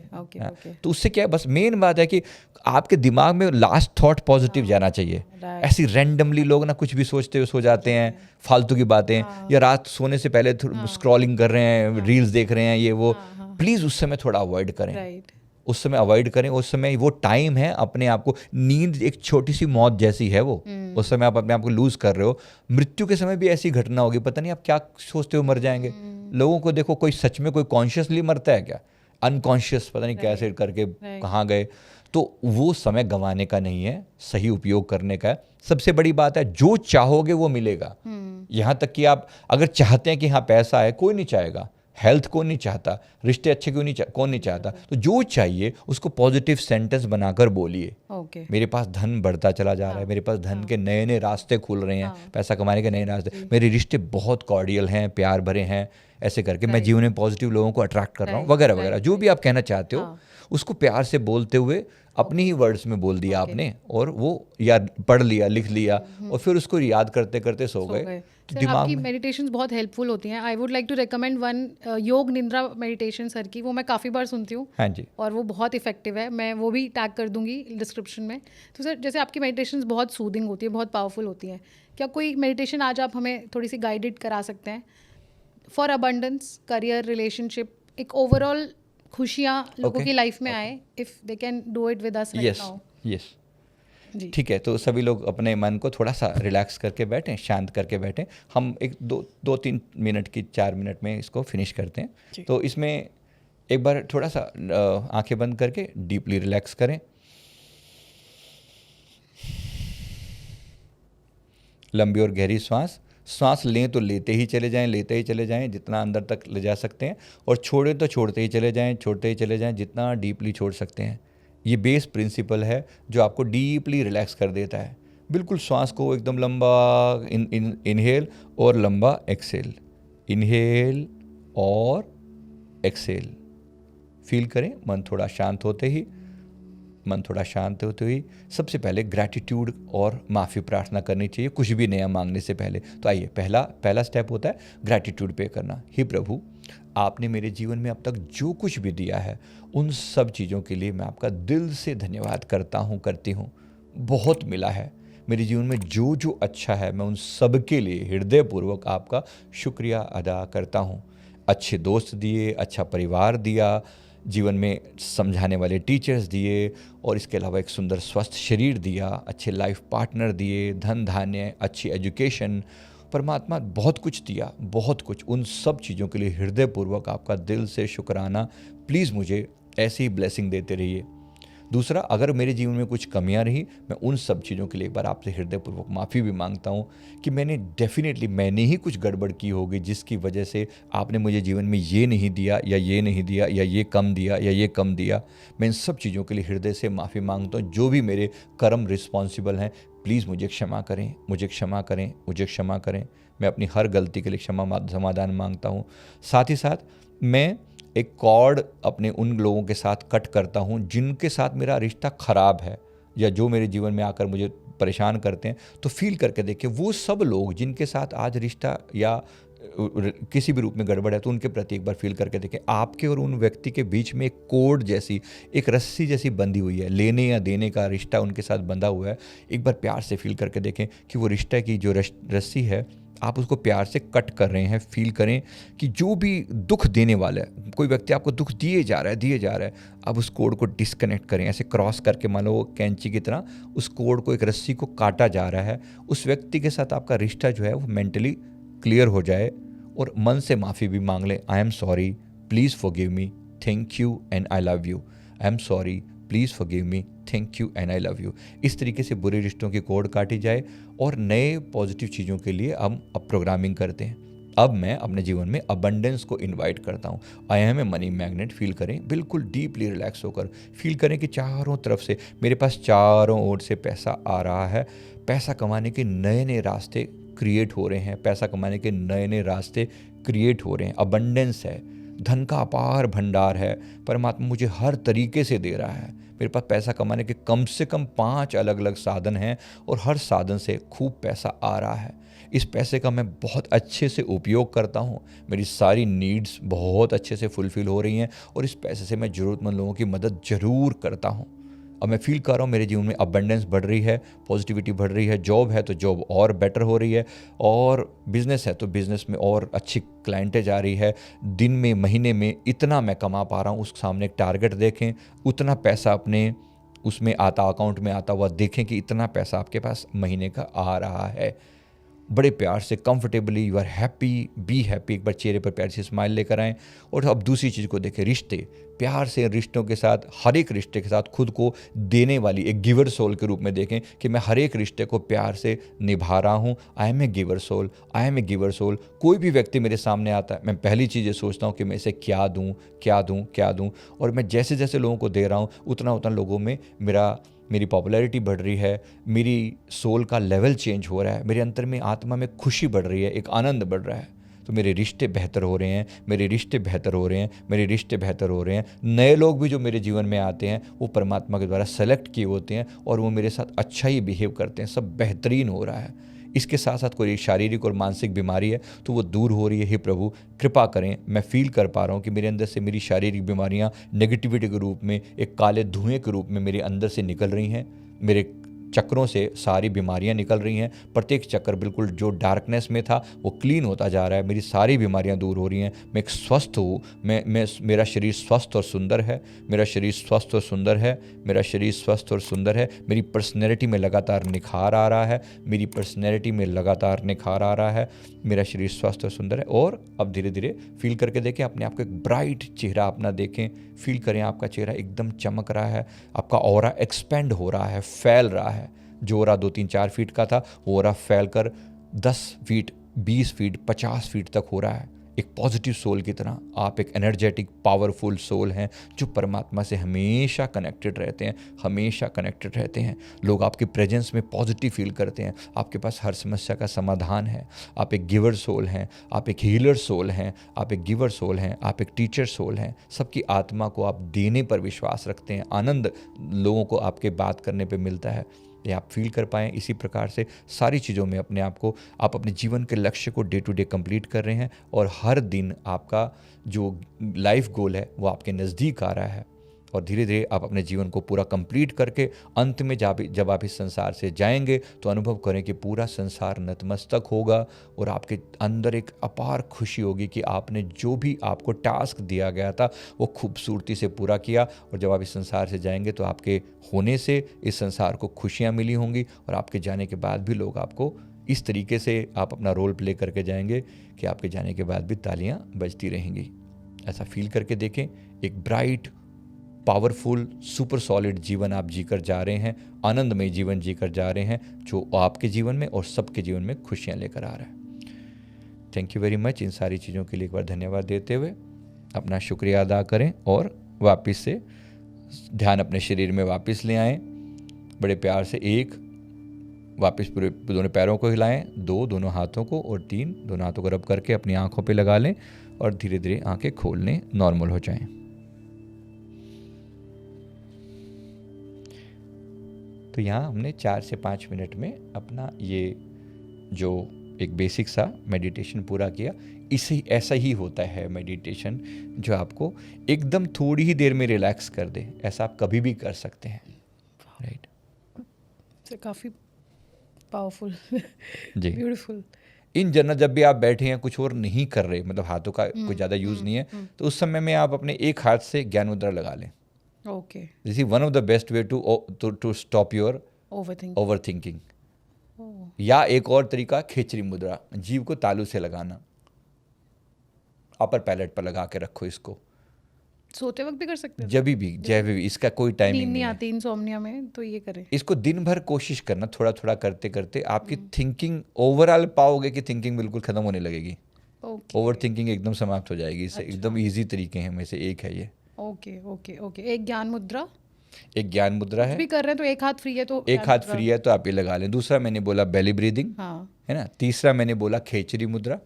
तो उससे क्या है, बस मेन बात है कि आपके दिमाग में लास्ट थॉट पॉजिटिव जाना चाहिए। ऐसी रैंडमली लोग ना कुछ भी सोचते हुए सो जाते हैं, फालतू की बातें, या रात सोने से पहले स्क्रॉलिंग कर रहे हैं, रील्स देख रहे हैं, ये वो। प्लीज़ उस समय थोड़ा अवॉइड करें, उस समय अवॉइड करें। उस समय वो टाइम है अपने आप को, नींद एक छोटी सी मौत जैसी है वो, उस समय आप अपने आप को लूज कर रहे हो। मृत्यु के समय भी ऐसी घटना होगी, पता नहीं आप क्या सोचते हो मर जाएंगे। लोगों को देखो, कोई सच में कोई कॉन्शियसली मरता है क्या, अनकॉन्शियस पता नहीं कैसे करके कहाँ गए। तो वो समय गंवाने का नहीं है, सही उपयोग करने का है। सबसे बड़ी बात है, जो चाहोगे वो मिलेगा। यहाँ तक कि आप अगर चाहते हैं कि हाँ पैसा है, कोई नहीं चाहेगा, हेल्थ कौन नहीं चाहता, रिश्ते अच्छे क्यों नहीं कौन नहीं चाहता। तो जो चाहिए उसको पॉजिटिव सेंटेंस बनाकर बोलिए। ओके। मेरे पास धन बढ़ता चला जा रहा है, मेरे पास धन के नए नए रास्ते खुल रहे हैं, पैसा कमाने के नए रास्ते, मेरे रिश्ते बहुत कॉर्डियल हैं, प्यार भरे हैं, ऐसे करके मैं जीवन में पॉजिटिव लोगों को अट्रैक्ट कर रहा हूँ, वगैरह वगैरह। जो भी आप कहना चाहते हो उसको प्यार से बोलते हुए अपनी ही वर्ड्स में बोल दिया आपने, और वो या पढ़ लिया, लिख लिया, और फिर उसको याद करते करते सो गए। तो सर दिमाग आपकी में मेडिटेशंस बहुत हेल्पफुल होती हैं। I would like to recommend one yoga nidra meditation sir की, वो मैं काफ़ी बार सुनती हूँ हाँ जी, और वो बहुत इफेक्टिव है। मैं वो भी टैग कर दूंगी डिस्क्रिप्शन में। तो सर जैसे आपकी मेडिटेशंस बहुत सूदिंग होती है, बहुत पावरफुल होती हैं, क्या कोई मेडिटेशन आज आप हमें थोड़ी सी गाइडेड करा सकते हैं फॉर अबंडेंस, करियर, रिलेशनशिप, एक ओवरऑल खुशियाँ लोगों की लाइफ में आए, if they can do it with us right yes now? Yes, जी ठीक है। तो सभी लोग अपने मन को थोड़ा सा रिलैक्स करके बैठें, शांत करके बैठें। हम एक दो तीन मिनट की 4 मिनट में इसको फिनिश करते हैं। तो इसमें एक बार थोड़ा सा आंखें बंद करके डीपली रिलैक्स करें। लंबी और गहरी सांस लें तो लेते ही चले जाएं जितना अंदर तक ले जा सकते हैं, और छोड़ें तो छोड़ते ही चले जाएं जितना डीपली छोड़ सकते हैं। ये बेस प्रिंसिपल है जो आपको डीपली रिलैक्स कर देता है। बिल्कुल श्वास को एकदम लंबा इनहेल और लंबा एक्सेल, इनहेल और एक्सेल। फील करें मन थोड़ा शांत होते ही सबसे पहले ग्रैटिट्यूड और माफ़ी प्रार्थना करनी चाहिए कुछ भी नया मांगने से पहले। तो आइए, पहला स्टेप होता है ग्रैटिट्यूड पे करना। हे प्रभु, आपने मेरे जीवन में अब तक जो कुछ भी दिया है उन सब चीज़ों के लिए मैं आपका दिल से धन्यवाद करती हूँ। बहुत मिला है मेरे जीवन में, जो जो अच्छा है मैं उन सब के लिए हृदयपूर्वक आपका शुक्रिया अदा करता हूँ। अच्छे दोस्त दिए, अच्छा परिवार दिया, जीवन में समझाने वाले टीचर्स दिए, और इसके अलावा एक सुंदर स्वस्थ शरीर दिया, अच्छे लाइफ पार्टनर दिए, धन धान्य, अच्छी एजुकेशन। परमात्मा बहुत कुछ दिया, बहुत कुछ। उन सब चीज़ों के लिए हृदयपूर्वक आपका दिल से शुक्राना। प्लीज़ मुझे ऐसी ही ब्लेसिंग देते रहिए। दूसरा, अगर मेरे जीवन में कुछ कमियां रही, मैं उन सब चीज़ों के लिए एक बार आपसे हृदयपूर्वक माफ़ी भी मांगता हूँ कि मैंने ही कुछ गड़बड़ की होगी जिसकी वजह से आपने मुझे जीवन में ये नहीं दिया या ये नहीं दिया या ये कम दिया या ये कम दिया। मैं इन सब चीज़ों के लिए हृदय से माफ़ी मांगता हूँ। जो भी मेरे कर्म रिस्पॉन्सिबल हैं, प्लीज़ मुझे क्षमा करें। मैं अपनी हर गलती के लिए समाधान मांगता हूँ। साथ ही साथ मैं एक कॉर्ड अपने उन लोगों के साथ कट करता हूँ जिनके साथ मेरा रिश्ता ख़राब है, या जो मेरे जीवन में आकर मुझे परेशान करते हैं। तो फील करके देखिए, वो सब लोग जिनके साथ आज रिश्ता या किसी भी रूप में गड़बड़ है, तो उनके प्रति एक बार फील करके देखें। आपके और उन व्यक्ति के बीच में एक कोड जैसी, एक रस्सी जैसी बंधी हुई है, लेने या देने का रिश्ता उनके साथ बंधा हुआ है। एक बार प्यार से फील करके देखें कि वो रिश्ता की जो रस्सी है, आप उसको प्यार से कट कर रहे हैं। फील करें कि जो भी दुख देने वाला है, कोई व्यक्ति आपको दुख दिए जा रहा है, अब उस कोड को डिस्कनेक्ट करें। ऐसे क्रॉस करके, मान लो कैंची की तरह उस कोड को, एक रस्सी को काटा जा रहा है। उस व्यक्ति के साथ आपका रिश्ता जो है वो मेंटली क्लियर हो जाए, और मन से माफ़ी भी मांग लें। I am sorry, please forgive me, thank you and I love you. I am sorry, please forgive me, thank you and I love you. इस तरीके से बुरे रिश्तों की कोड काटी जाए और नए पॉजिटिव चीज़ों के लिए हम अब प्रोग्रामिंग करते हैं। अब मैं अपने जीवन में अबंडेंस को इनवाइट करता हूँ। I am a money magnet. Feel करें, बिल्कुल डीपली रिलैक्स होकर फील करें कि चारों तरफ से मेरे पास चारों ओर से पैसा आ रहा है। पैसा कमाने के नए नए रास्ते क्रिएट हो रहे हैं। अबंडेंस है, धन का अपार भंडार है। परमात्मा मुझे हर तरीके से दे रहा है। मेरे पास पैसा कमाने के कम से कम 5 अलग अलग साधन हैं, और हर साधन से खूब पैसा आ रहा है। इस पैसे का मैं बहुत अच्छे से उपयोग करता हूँ। मेरी सारी नीड्स बहुत अच्छे से फुलफ़िल हो रही हैं, और इस पैसे से मैं ज़रूरतमंद लोगों की मदद ज़रूर करता हूँ। अब मैं फील कर रहा हूँ मेरे जीवन में अबंडेंस बढ़ रही है, पॉजिटिविटी बढ़ रही है। जॉब है तो जॉब और बेटर हो रही है, और बिज़नेस है तो बिज़नेस में और अच्छी क्लाइंटेज आ रही है। दिन में, महीने में इतना मैं कमा पा रहा हूँ, उस सामने एक टारगेट देखें, उतना पैसा अपने उसमें आता, अकाउंट में आता हुआ देखें कि इतना पैसा आपके पास महीने का आ रहा है। बड़े प्यार से comfortably, you are happy, be happy, एक बार चेहरे पर प्यार से स्माइल लेकर आएँ। और अब दूसरी चीज़ को देखें, रिश्ते, प्यार से रिश्तों के साथ, हर एक रिश्ते के साथ खुद को देने वाली एक गिवर सोल के रूप में देखें कि मैं हर एक रिश्ते को प्यार से निभा रहा हूँ। I am a giver soul, I am a giver soul. कोई भी व्यक्ति मेरे सामने आता है, मैं पहली चीज़ ये सोचता हूँ कि मैं इसे क्या दूँ, क्या दूँ, क्या दूँ। और मैं जैसे जैसे लोगों को दे रहा हूँ उतना उतना लोगों में मेरी पॉपुलैरिटी बढ़ रही है, मेरी सोल का लेवल चेंज हो रहा है, मेरे अंदर में आत्मा में खुशी बढ़ रही है, एक आनंद बढ़ रहा है। तो मेरे रिश्ते बेहतर हो रहे हैं, मेरे रिश्ते बेहतर हो रहे हैं, मेरे रिश्ते बेहतर हो रहे हैं। नए लोग भी जो मेरे जीवन में आते हैं वो परमात्मा के द्वारा सेलेक्ट किए होते हैं और वो मेरे साथ अच्छा ही बिहेव करते हैं, सब बेहतरीन हो रहा है। इसके साथ साथ कोई शारीरिक और मानसिक बीमारी है तो वो दूर हो रही है। हे प्रभु कृपा करें, मैं फील कर पा रहा हूँ कि मेरे अंदर से मेरी शारीरिक बीमारियाँ नेगेटिविटी के रूप में, एक काले धुएं के रूप में मेरे अंदर से निकल रही हैं। मेरे चक्रों से सारी बीमारियां निकल रही हैं। प्रत्येक चक्र बिल्कुल जो डार्कनेस में था वो क्लीन होता जा रहा है। मेरी सारी बीमारियां दूर हो रही हैं। मैं एक स्वस्थ हूँ। मेरा शरीर स्वस्थ और सुंदर है। मेरा शरीर स्वस्थ और सुंदर है। मेरा शरीर स्वस्थ और सुंदर है। मेरी पर्सनैलिटी में लगातार निखार आ रहा है। मेरी पर्सनैलिटी में लगातार निखार आ रहा है। मेरा शरीर स्वस्थ और सुंदर है। और अब धीरे धीरे फील करके देखें, अपने आप को एक ब्राइट चेहरा अपना देखें, फील करें आपका चेहरा एकदम चमक रहा है। आपका ऑरा एक्सपेंड हो रहा है, फैल रहा है। जो ऑरा 2-3-4 फीट का था वो ऑरा फैल कर 10 फीट, 20 फीट, 50 फीट तक हो रहा है। एक पॉजिटिव सोल की तरह आप एक एनर्जेटिक पावरफुल सोल हैं जो परमात्मा से हमेशा कनेक्टेड रहते हैं, हमेशा कनेक्टेड रहते हैं। लोग आपके प्रेजेंस में पॉजिटिव फील करते हैं। आपके पास हर समस्या का समाधान है। आप एक गिवर सोल हैं, आप एक हीलर सोल हैं, आप एक गिवर सोल हैं, आप एक टीचर सोल हैं। सबकी आत्मा को आप देने पर विश्वास रखते हैं। आनंद लोगों को आपके बात करने पर मिलता है। ये आप फील कर पाएँ। इसी प्रकार से सारी चीज़ों में अपने आप को, आप अपने जीवन के लक्ष्य को डे टू डे कंप्लीट कर रहे हैं और हर दिन आपका जो लाइफ गोल है वो आपके नज़दीक आ रहा है। और धीरे धीरे आप अपने जीवन को पूरा कंप्लीट करके अंत में जब आप इस संसार से जाएंगे तो अनुभव करें कि पूरा संसार नतमस्तक होगा और आपके अंदर एक अपार खुशी होगी कि आपने जो भी आपको टास्क दिया गया था वो खूबसूरती से पूरा किया। और जब आप इस संसार से जाएंगे तो आपके होने से इस संसार को खुशियाँ मिली होंगी और आपके जाने के बाद भी लोग आपको इस तरीके से आप अपना रोल प्ले करके जाएंगे कि आपके जाने के बाद भी तालियां बजती रहेंगी। ऐसा फील करके देखें। एक ब्राइट, पावरफुल, सुपर सॉलिड जीवन आप जीकर जा रहे हैं, आनंदमय जीवन जीकर जा रहे हैं जो आपके जीवन में और सबके जीवन में खुशियां लेकर आ रहा है। Thank you very much. इन सारी चीज़ों के लिए एक बार धन्यवाद देते हुए अपना शुक्रिया अदा करें और वापस से ध्यान अपने शरीर में वापस ले आएँ। बड़े प्यार से 1 वापस पूरे दोनों पैरों को हिलाएं, 2 दोनों हाथों को, और 3 दोनों हाथों को रब करके अपनी आंखों पे लगा लें और धीरे धीरे आंखें खोल लें, नॉर्मल हो जाएं। तो यहाँ हमने 4 से 5 मिनट में अपना ये जो एक बेसिक सा मेडिटेशन पूरा किया। इसे ऐसा ही होता है मेडिटेशन जो आपको एकदम थोड़ी ही देर में रिलैक्स कर दे। ऐसा आप कभी भी कर सकते हैं, राइट? काफ़ी पावरफुल जी, ब्यूटीफुल। इन जनरल जब भी आप बैठे हैं कुछ और नहीं कर रहे, मतलब हाथों का कोई ज़्यादा यूज़ नहीं है, तो उस समय में आप अपने एक हाथ से ज्ञान मुद्रा लगा लें। Okay, this is one of the best way to stop your overthinking. या एक और तरीका, खेचरी मुद्रा, जीभ को तालू से लगाना, अपर पैलेट पर लगा के रखो इसको। सोते वक्त भी कर सकते हैं? जब भी, इसका कोई टाइमिंग नहीं आती इंसोम्निया में तो ये करें। इसको दिन भर कोशिश करना, थोड़ा थोड़ा करते करते आपकी थिंकिंग ओवरऑल पाओगे कि थिंकिंग बिल्कुल खत्म होने लगेगी। ओवर थिंकिंग एकदम समाप्त हो जाएगी। इससे एकदम ईजी तरीके हैं में से एक है ये। Okay okay okay. एक ज्ञान मुद्रा है। भी कर रहे हैं तो एक हाथ फ्री है तो एक हाथ फ्री है तो आप ये लगा लें। दूसरा मैंने बोला बेली ब्रीदिंग, है ना। तीसरा मैंने बोला खेचरी मुद्रा।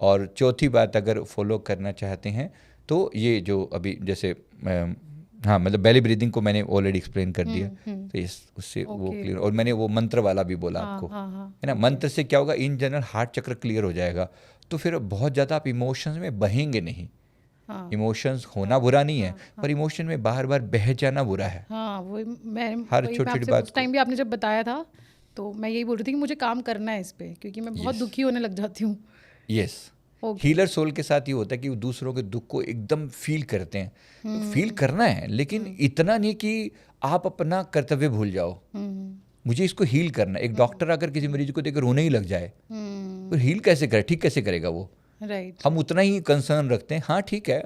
और चौथी बात अगर फॉलो करना चाहते हैं तो ये जो अभी जैसे हाँ, मतलब बेली ब्रीदिंग को मैंने ऑलरेडी एक्सप्लेन कर दिया, तो उससे वो क्लियर। और मैंने वो मंत्र वाला भी बोला आपको, है ना। मंत्र से क्या होगा, इन जनरल हार्ट चक्र क्लियर हो जाएगा। तो फिर बहुत ज़्यादा आप इमोशंस में बहेंगे नहीं। इमोशंस होना बुरा नहीं है, पर इमोशन में बार बार बह जाना बुरा है। वो मैं हर छोटी बात उस टाइम भी आपने जब बताया था तो मैं यही बोल रही थी कि मुझे काम करना है इस पे, क्योंकि मैं बहुत दुखी होने लग जाती हूँ। यस, हीलर सोल के साथ ये होता है कि वो दूसरों के दुख को एकदम फील करते हैं। तो फील करना है, लेकिन इतना नहीं कि आप अपना कर्तव्य भूल जाओ। मुझे इसको हील करना है। एक डॉक्टर अगर किसी मरीज को देखकर रोने ही लग जाए तो हील कैसे करे, ठीक कैसे करेगा वो? राइट। हम उतना ही कंसर्न रखते हैं, हाँ ठीक है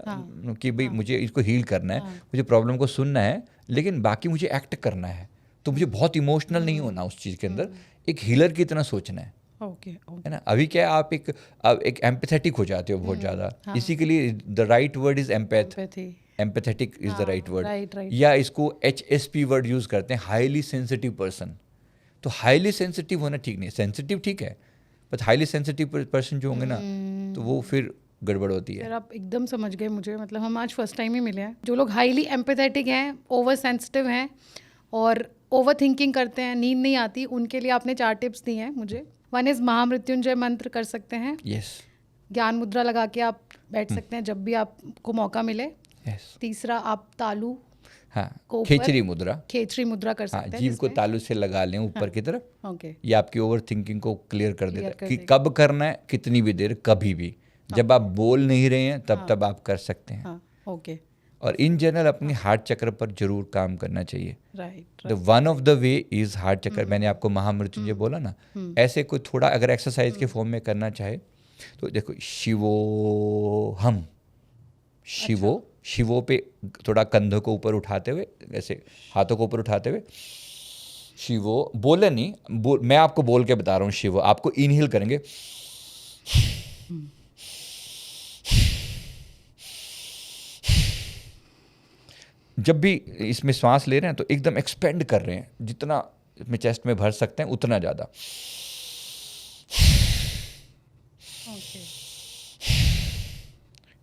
कि भाई मुझे इसको हील करना है, मुझे प्रॉब्लम को सुनना है, लेकिन बाकी मुझे एक्ट करना है, तो मुझे बहुत इमोशनल नहीं होना उस चीज़ के अंदर, एक हीलर की तरह सोचना है। ओके। है ना? अभी क्या है, आप एक एम्पैथेटिक हो जाते हो बहुत ज़्यादा, इसी के लिए the right word is empathetic is the right word, right. या इसको HSP वर्ड यूज़ करते हैं, हाईली सेंसिटिव पर्सन। तो हाईली सेंसिटिव होना ठीक नहीं है, सेंसिटिव ठीक है, बट हाईली सेंसिटिव पर्सन जो होंगे ना तो वो फिर गड़बड़ होती है। फिर आप एकदम समझ गए मुझे, मतलब हम आज फर्स्ट टाइम ही मिले हैं। जो लोग हाईली एम्पैथेटिक हैं, ओवर सेंसिटिव हैं और ओवर थिंकिंग करते हैं, नींद नहीं आती, उनके लिए आपने 4 टिप्स दी हैं मुझे। वन इज़ महामृत्युंजय मंत्र कर सकते हैं, यस, ज्ञान मुद्रा लगा के आप बैठ सकते हैं जब भी आपको मौका मिले। यस, तीसरा, आप तालू हाँ, को ऊपर- खेचरी मुद्रा, खेचरी मुद्रा कर हाँ, सकते हैं, जीभ को जिसमें- तालू से लगा लें ऊपर की तरफ। ओके। ये आपकी ओवर थिंकिंग को क्लियर कर देता है कर कि देगा। कब करना है, कितनी भी देर, कभी भी, जब आप बोल नहीं रहे हैं तब आप कर सकते हैं। हाँ, ओके। और इन जनरल अपनी हार्ट चक्र पर जरूर काम करना चाहिए। Right. The one of the way is heart चक्र। मैंने आपको महामृत्युंजय बोला ना, ऐसे कोई थोड़ा अगर एक्सरसाइज के फॉर्म में करना चाहे तो देखो, शिवोहम, शिवो पे थोड़ा कंधों को ऊपर उठाते हुए, ऐसे हाथों को ऊपर उठाते हुए, शिवो बोले नहीं, मैं आपको बोल के बता रहा हूँ, शिवो आपको इनहेल करेंगे, जब भी इसमें सांस ले रहे हैं तो एकदम एक्सपेंड कर रहे हैं, जितना इसमें चेस्ट में भर सकते हैं उतना ज़्यादा। ओके।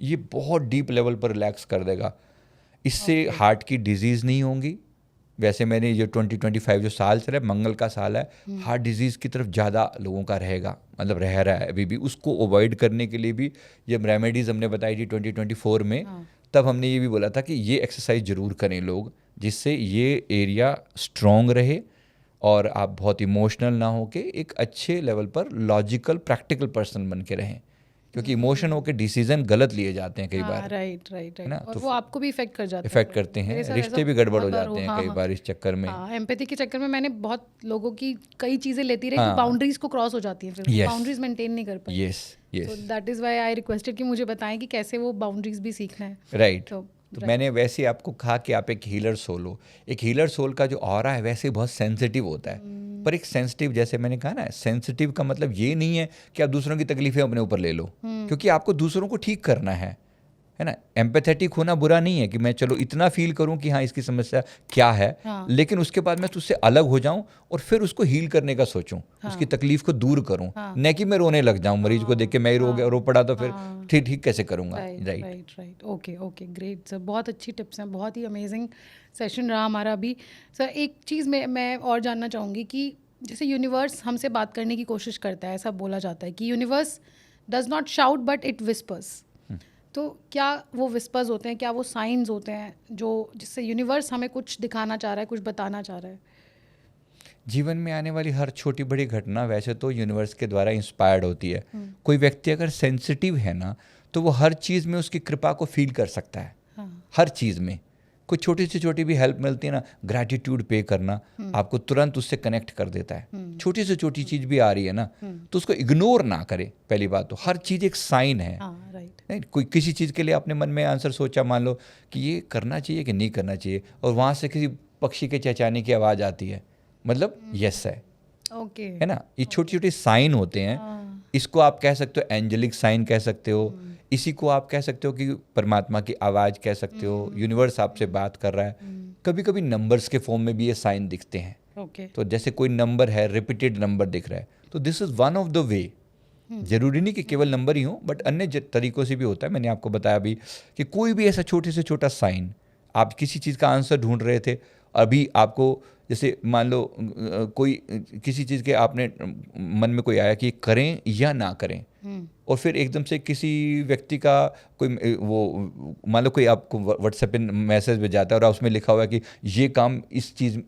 ये बहुत डीप लेवल पर रिलैक्स कर देगा। इससे हार्ट की डिजीज़ नहीं होंगी। वैसे मैंने ये 2025 जो साल चल रहा है, मंगल का साल है, हार्ट डिजीज़ की तरफ ज़्यादा लोगों का रहेगा, मतलब रह रहा है अभी भी। उसको अवॉइड करने के लिए भी जब रेमेडीज़ हमने बताई थी 2024 में, तब हमने ये भी बोला था कि ये एक्सरसाइज ज़रूर करें लोग, जिससे ये एरिया स्ट्रॉन्ग रहे और आप बहुत इमोशनल ना हो के एक अच्छे लेवल पर लॉजिकल प्रैक्टिकल पर्सन बन के रहें, क्योंकि इमोशन होकर डिसीजन गलत लिए जाते हैं कई बार, राइट। है ना? और तो वो आपको भी इफेक्ट कर जाते हैं, इफेक्ट करते हैं, मेरे साथ रिश्ते ऐसा भी गड़बड़ हो बहुत बार जाते हैं हाँ, कई हाँ। बार इस चक्कर में। हाँ, एम्पैथी के चक्कर में मैंने बहुत लोगों की कई चीजें लेती रही, हाँ। बाउंड्रीज को क्रॉस हो जाती हैं, फिर Yes. बाउंड्रीज मेंटेन नहीं कर पाई। यस, तो that is why I requested कि मुझे बताएं कि कैसे वो बाउंड्रीज भी सीखना है। राइट। तो तो मैंने वैसे ही आपको कहा कि आप एक हीलर सोल हो। एक हीलर सोल का जो ऑरा है वैसे बहुत सेंसिटिव होता है, पर एक सेंसिटिव, जैसे मैंने कहा ना, सेंसिटिव का मतलब ये नहीं है कि आप दूसरों की तकलीफें अपने ऊपर ले लो, क्योंकि आपको दूसरों को ठीक करना है ना। एम्पैथेटिक होना बुरा नहीं है कि मैं चलो इतना फील करूं कि हाँ इसकी समस्या क्या है, लेकिन उसके बाद मैं तुझसे अलग हो जाऊं और फिर उसको हील करने का सोचूं, उसकी तकलीफ को दूर करूं, न कि मैं रोने लग जाऊं मरीज को देख के, मैं ही रो पड़ा तो फिर ठीक कैसे करूंगा। राइट। ओके, ग्रेट सर, बहुत अच्छी टिप्स हैं, बहुत ही अमेजिंग सेशन रहा हमारा अभी। सर एक चीज़ मैं और जानना चाहूँगी कि जैसे यूनिवर्स हमसे बात करने की कोशिश करता है, ऐसा बोला जाता है कि universe does not shout but it whispers. तो क्या वो विस्पर्स होते हैं, क्या वो साइंस होते हैं जो जिससे यूनिवर्स हमें कुछ दिखाना चाह रहा है, कुछ बताना चाह रहा है? जीवन में आने वाली हर छोटी बड़ी घटना वैसे तो यूनिवर्स के द्वारा इंस्पायर्ड होती है। कोई व्यक्ति अगर सेंसिटिव है ना, तो वो हर चीज़ में उसकी कृपा को फील कर सकता है। हर चीज़ में कोई छोटी से छोटी भी हेल्प मिलती है ना, ग्रैटिट्यूड पे करना आपको तुरंत उससे कनेक्ट कर देता है। छोटी से छोटी चीज़ भी आ रही है ना, तो उसको इग्नोर ना करे। पहली बात तो हर चीज़ एक साइन है। नहीं, कोई किसी चीज़ के लिए आपने मन में आंसर सोचा, मान लो कि ये करना चाहिए कि नहीं करना चाहिए, और वहाँ से किसी पक्षी के चहचहाने की आवाज़ आती है, मतलब यस है, ओके, है ना। ये छोटे छोटे साइन होते हैं। इसको आप कह सकते हो एंजेलिक साइन कह सकते हो, इसी को आप कह सकते हो कि परमात्मा की आवाज़ कह सकते हो, यूनिवर्स आपसे बात कर रहा है। कभी कभी नंबर्स के फॉर्म में भी ये साइन दिखते हैं। तो जैसे कोई नंबर है, रिपीटेड नंबर दिख रहा है, तो this is one of the वे। जरूरी नहीं कि केवल नंबर ही हो, बट अन्य तरीकों से भी होता है। मैंने आपको बताया अभी कि कोई भी ऐसा छोटे से छोटा साइन, आप किसी चीज़ का आंसर ढूंढ रहे थे, अभी आपको जैसे मान लो कोई किसी चीज़ के आपने मन में कोई आया कि करें या ना करें, और फिर एकदम से किसी व्यक्ति का कोई वो मान लो कोई आपको व्हाट्सएप पे मैसेज भेज जाता है और उसमें लिखा हुआ है कि ये काम इस चीज़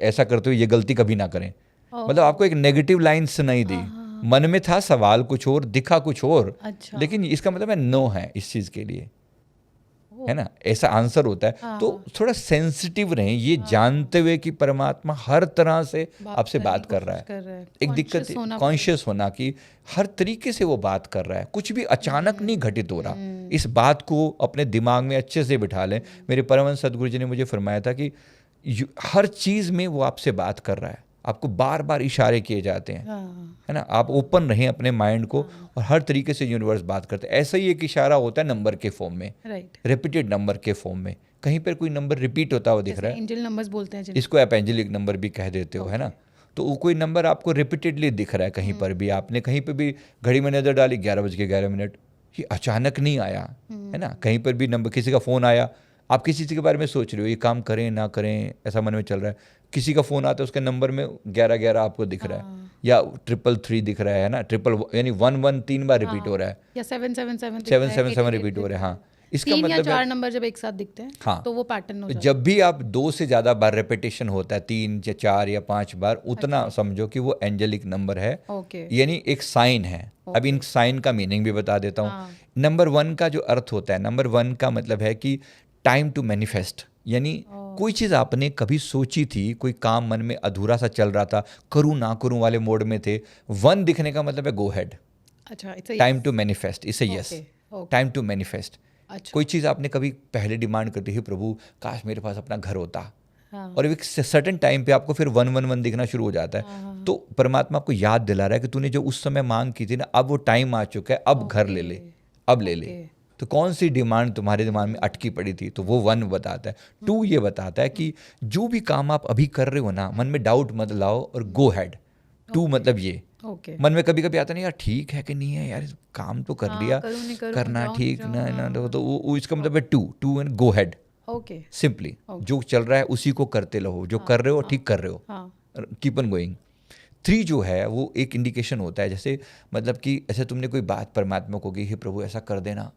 ऐसा करते हो, ये गलती कभी ना करें। मतलब आपको एक नेगेटिव लाइन सुनाई दी, मन में था सवाल कुछ और, दिखा कुछ और, लेकिन इसका मतलब है नो है इस चीज़ के लिए। है ना, ऐसा आंसर होता है। तो थोड़ा सेंसिटिव रहें, ये जानते हुए कि परमात्मा हर तरह से आपसे बात कर रहा है। एक दिक्कत कॉन्शियस होना कि हर तरीके से वो बात कर रहा है, कुछ भी अचानक नहीं घटित हो रहा। इस बात को अपने दिमाग में अच्छे से बिठा लें। मेरे परमहंस सदगुरु जी ने मुझे फरमाया था कि हर चीज़ में वो आपसे बात कर रहा है, आपको बार बार इशारे किए जाते हैं, है ना। आप ओपन रहें अपने माइंड को, और हर तरीके से यूनिवर्स बात करते हैं। ऐसा ही एक इशारा होता है नंबर के फॉर्म में, रिपीटेड नंबर के फॉर्म में। कहीं पर कोई नंबर रिपीट होता हुआ दिख रहा है, एंजल नंबर्स बोलते हैं इसको आप एंजेलिक नंबर भी कह देते हो, है ना। तो वो कोई नंबर आपको रिपीटेडली दिख रहा है कहीं पर भी, आपने कहीं पर भी घड़ी में नज़र डाली 11:11, ये अचानक नहीं आया, है ना। कहीं पर भी नंबर, किसी का फ़ोन आया, आप किसी चीज़ के बारे में सोच रहे हो, ये काम करें ना करें, ऐसा मन में चल रहा है, किसी का फ़ोन आता है, उसके नंबर में 11:11 आपको दिख रहा है, या 333 दिख रहा है ना, ट्रिपल यानी 1 3 बार रिपीट हो रहा है, या 777 777 रिपीट हो रहा है। हाँ, इसका मतलब 4 नंबर जब एक साथ दिखते हैं, हाँ, तो वो पैटर्न हो जाता है। जब भी आप 2 से ज़्यादा बार रेपिटेशन होता है, 3 या 4 या 5 बार, उतना समझो कि वो एंजेलिक नंबर है, यानी एक साइन है। अब इन साइन का मीनिंग भी बता देता हूँ। नंबर 1 का जो अर्थ होता है, नंबर 1 का मतलब है कि टाइम टू मैनिफेस्ट, यानी कोई चीज़ आपने कभी सोची थी, कोई काम मन में अधूरा सा चल रहा था, करूँ ना करूँ वाले मोड में थे, 1 दिखने का मतलब है गो हेड, टाइम टू मैनिफेस्ट, इसे यस, टाइम टू मैनिफेस्ट। कोई चीज़ आपने कभी पहले डिमांड करती है, प्रभु काश मेरे पास अपना घर होता, और एक सर्टेन टाइम पे आपको फिर 111 दिखना शुरू हो जाता है। तो परमात्मा आपको याद दिला रहा है कि तूने जो उस समय मांग की थी ना, अब वो टाइम आ चुका है, अब घर ले ले, अब ले ले। तो कौन सी डिमांड तुम्हारे दिमाग में अटकी पड़ी थी, तो वो 1 बताता है। 2 ये बताता है कि जो भी काम आप अभी कर रहे हो ना, मन में डाउट मत लाओ और गो हेड। 2 मतलब ये मन में कभी कभी आता नहीं, यार ठीक है कि नहीं है, यार काम तो कर लिया, करना ठीक ना, तो वो इसका मतलब है 2 एंड गो हेड। सिंपली जो चल रहा है उसी को करते रहो, जो कर रहे हो ठीक कर रहे हो, कीप ऑन गोइंग। 3 जो है वो एक इंडिकेशन होता है, जैसे मतलब कि ऐसे तुमने कोई बात परमात्मा को की, हे प्रभु ऐसा कर देना,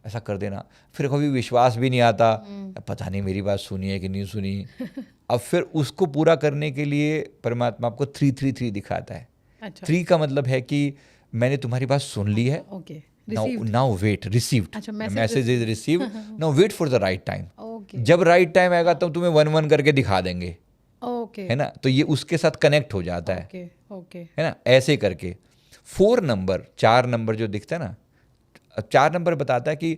ऐसा कर देना, फिर कभी विश्वास भी नहीं आता, पता नहीं मेरी बात सुनी है कि नहीं सुनी। अब फिर उसको पूरा करने के लिए परमात्मा आपको 333 दिखाता है। 3 का मतलब है कि मैंने तुम्हारी बात सुन ली है, now wait, received, message is received, now wait for the right time. जब राइट टाइम आएगा तब तुम्हें 1 करके दिखा देंगे, है ना। तो ये उसके साथ कनेक्ट हो जाता है, है ना, ऐसे करके। 4 नंबर, 4 नंबर जो दिखता है ना, 4 नंबर बताता है कि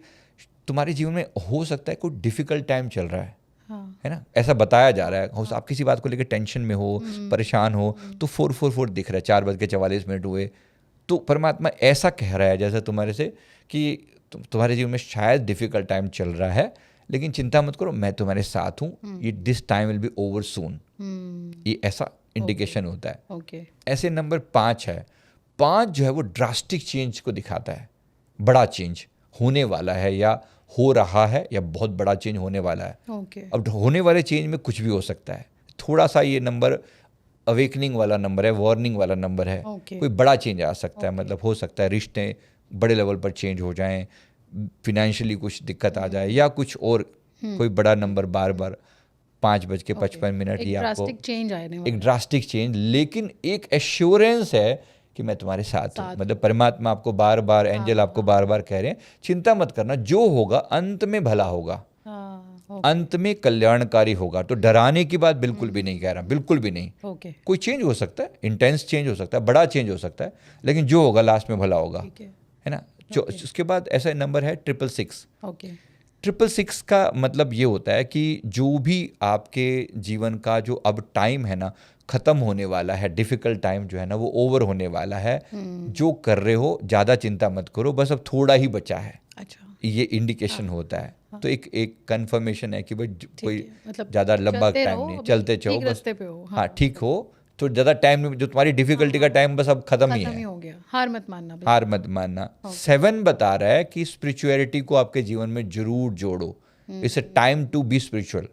तुम्हारे जीवन में हो सकता है कोई डिफिकल्ट टाइम चल रहा है, है ना, ऐसा बताया जा रहा है। आप किसी बात को लेकर टेंशन में हो, परेशान हो, तो 444 दिख रहा है, 4:44 हुए, तो परमात्मा ऐसा कह रहा है जैसे तुम्हारे से कि तुम्हारे जीवन में शायद डिफिकल्ट टाइम चल रहा है, लेकिन चिंता मत करो, मैं तुम्हारे साथ हूँ, ये this time will be over soon. ये ऐसा इंडिकेशन होता है। ऐसे नंबर 5 है। 5 जो है वो ड्रास्टिक चेंज को दिखाता है, बड़ा चेंज होने वाला है, या हो रहा है, या बहुत बड़ा चेंज होने वाला है। अब होने वाले चेंज में कुछ भी हो सकता है। थोड़ा सा ये नंबर अवेकनिंग वाला नंबर है, वार्निंग वाला नंबर है। कोई बड़ा चेंज आ सकता है, मतलब हो सकता है रिश्ते बड़े लेवल पर चेंज हो जाएं, फिनेंशियली कुछ दिक्कत आ जाए, या कुछ और कोई बड़ा नंबर बार बार 5:55 ही आपको एक ड्रास्टिक चेंज, लेकिन एक एश्योरेंस है कि मैं तुम्हारे साथ हूँ। मतलब परमात्मा आपको बार बार, एंजल आपको बार बार कह रहे हैं, चिंता मत करना, जो होगा अंत में भला होगा, अंत में कल्याणकारी होगा। तो डराने की बात बिल्कुल भी नहीं कह रहा, बिल्कुल भी नहीं। कोई चेंज हो सकता है, इंटेंस चेंज हो सकता है, बड़ा चेंज हो सकता है, लेकिन जो होगा लास्ट में भला होगा, है ना। जो उसके बाद ऐसा नंबर है 666। 666 का मतलब ये होता है कि जो भी आपके जीवन का जो अब टाइम है ना, ख़त्म होने वाला है, डिफ़िकल्ट टाइम जो है ना वो ओवर होने वाला है। जो कर रहे हो ज़्यादा चिंता मत करो, बस अब थोड़ा ही बचा है। ये इंडिकेशन होता है। तो एक कंफर्मेशन है कि भाई कोई मतलब ज़्यादा लंबा टाइम नहीं, चलते चलो बस, हाँ ठीक हो, तो ज़्यादा टाइम नहीं, जो तुम्हारी डिफिकल्टी का टाइम बस अब खत्म ही है, हो गया, हार मत मानना, हार मत मानना। 7 बता रहा है कि स्पिरिचुअलिटी को आपके जीवन में जरूर जोड़ो, it's a time to be spiritual.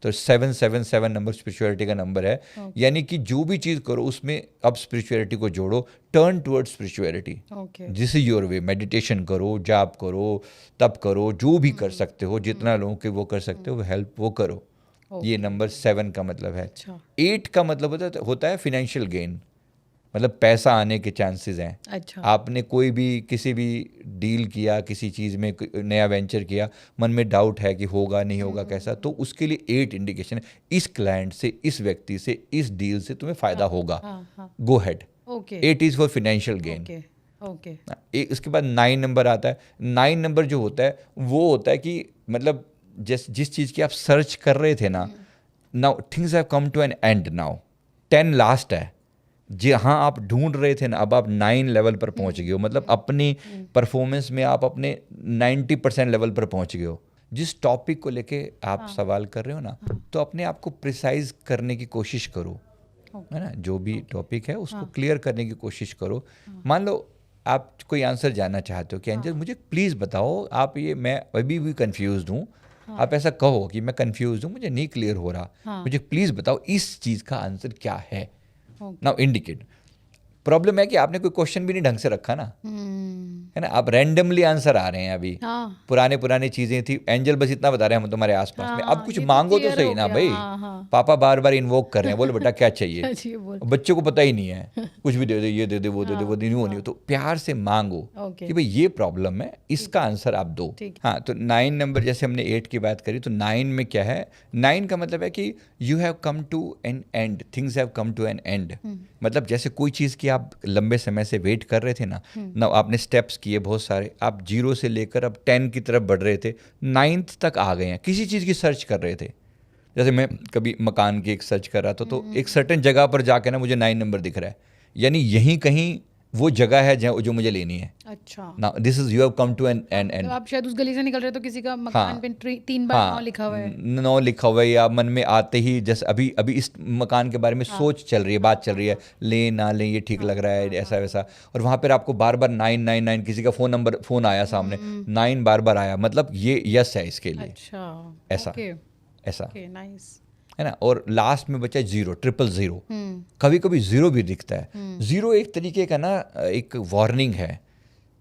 तो 777 नंबर स्पिरिचुअलिटी का नंबर है, यानी कि जो भी चीज़ करो उसमें अब स्पिरिचुअलिटी को जोड़ो, turn towards spirituality. This is your way, meditation करो, जाप करो, तप करो, जो भी कर सकते हो, जितना लोगों के वो कर सकते हो वो हेल्प वो करो। ये नंबर 7 का मतलब है। 8 का मतलब होता है फिनेंशियल गेन, मतलब पैसा आने के चांसेस हैं। अच्छा। आपने कोई भी किसी भी डील किया, किसी चीज़ में नया वेंचर किया, मन में डाउट है कि होगा नहीं होगा कैसा, तो उसके लिए 8 इंडिकेशन है, इस क्लाइंट से, इस व्यक्ति से, इस डील से तुम्हें फ़ायदा होगा, हाँ। Go head. Okay 8 is for financial gain. Okay okay इसके बाद 9 नंबर आता है। 9 नंबर जो होता है वो होता है कि मतलब जिस चीज़ की आप सर्च कर रहे थे ना, now things have come to an end now. 10 last है, जहाँ आप ढूंढ रहे थे ना, अब आप 9 लेवल पर पहुंच गए हो, मतलब अपनी परफॉर्मेंस में आप अपने 90% लेवल पर पहुंच गए हो। जिस टॉपिक को लेके आप सवाल कर रहे हो ना, तो अपने आप को प्रिसाइज करने की कोशिश करो, है ना, जो भी टॉपिक है उसको क्लियर करने की कोशिश करो। मान लो आप कोई आंसर जानना चाहते हो कि एंजल मुझे प्लीज़ बताओ, आप ये, मैं अभी भी कंफ्यूज हूँ, आप ऐसा कहो कि मैं कंफ्यूज हूँ, मुझे नहीं क्लियर हो रहा, मुझे प्लीज़ बताओ इस चीज़ का आंसर क्या है। Now indicate. प्रॉब्लम है कि आपने कोई क्वेश्चन भी नहीं ढंग से रखा ना, है ना, आप रैंडमली आंसर आ रहे हैं। अभी हाँ पुरानी चीजें थी, एंजल बस इतना बता रहे हैं हम तुम्हारे आसपास में, अब कुछ ये तो मांगो तो clear सही हो ना गया। भाई। हाँ पापा बार बार इन्वोक कर रहे हैं, बोलो बेटा क्या चाहिए। जी बोल। बच्चों को पता ही नहीं है, कुछ भी दे दे, ये दे दे, वो दे दे, वो नहीं, वो नहीं। तो प्यार से मांगो ओके कि भाई ये प्रॉब्लम है, इसका आंसर आप दो। ठीक। हाँ, तो 9 नंबर, जैसे हमने 8 की बात करी, तो 9 में क्या है, 9 का मतलब है कि you have come to an end, things have come to an end. मतलब जैसे कोई चीज़ की आप लंबे समय से वेट कर रहे थे ना, आपने स्टेप्स किए बहुत सारे, आप 0 से लेकर अब 10 की तरफ बढ़ रहे थे, 9th तक आ गए हैं, किसी चीज़ की सर्च कर रहे थे। जैसे मैं कभी मकान की एक सर्च कर रहा था, तो एक सर्टेन जगह पर जाके ना मुझे 9 नंबर दिख रहा है, यानी यहीं कहीं वो जगह है जो मुझे लेनी है। अच्छा। ना this is, you have come to an an to end. आप शायद उस गली से निकल रहे हो तो किसी का मकान पे 3 बार 9 लिखा हुआ है। 9 लिखा हुआ है, या मन में आते ही, जैसे अभी अभी इस मकान के बारे में सोच चल रही है, बात चल रही है, ले ना ले, ये ठीक लग रहा है, ऐसा वैसा, और वहाँ पर आपको बार बार 999, किसी का फ़ोन आया सामने, 9 बार बार आया, मतलब ये यस है इसके लिए। अच्छा ऐसा ओके ऐसा ओके नाइस। है ना। और लास्ट में बचा 0, 000। कभी कभी 0 भी दिखता है। 0 एक तरीके का ना एक वार्निंग है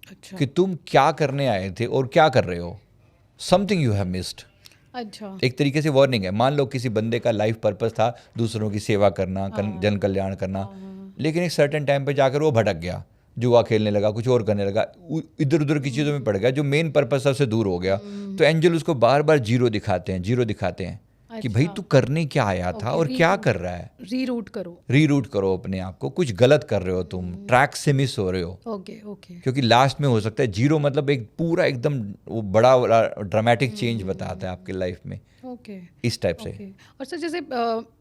अच्छा कि तुम क्या करने आए थे और क्या कर रहे हो, समथिंग यू हैव मिस्ड। अच्छा एक तरीके से वार्निंग है। मान लो किसी बंदे का लाइफ पर्पस था दूसरों की सेवा करना, जन कल्याण करना, लेकिन एक सर्टेन टाइम पे जाकर वो भटक गया, जुआ खेलने लगा, कुछ और करने लगा, इधर उधर की चीज़ों में पड़ गया, जो मेन पर्पस से दूर हो गया। तो एंजल उसको बार बार 0 दिखाते हैं, 0 दिखाते हैं कि भाई तू करने क्या आया था और क्या कर रहा है। रीरूट करो। रीरूट करो अपने आप को, कुछ गलत कर रहे हो तुम, ट्रैक से मिस हो रहे हो। ओके ओके क्योंकि लास्ट में हो सकता है 0 मतलब एक पूरा एकदम वो बड़ा ड्रामेटिक चेंज बताता है आपकी लाइफ में, ओके इस टाइप से। ओके। और सर जैसे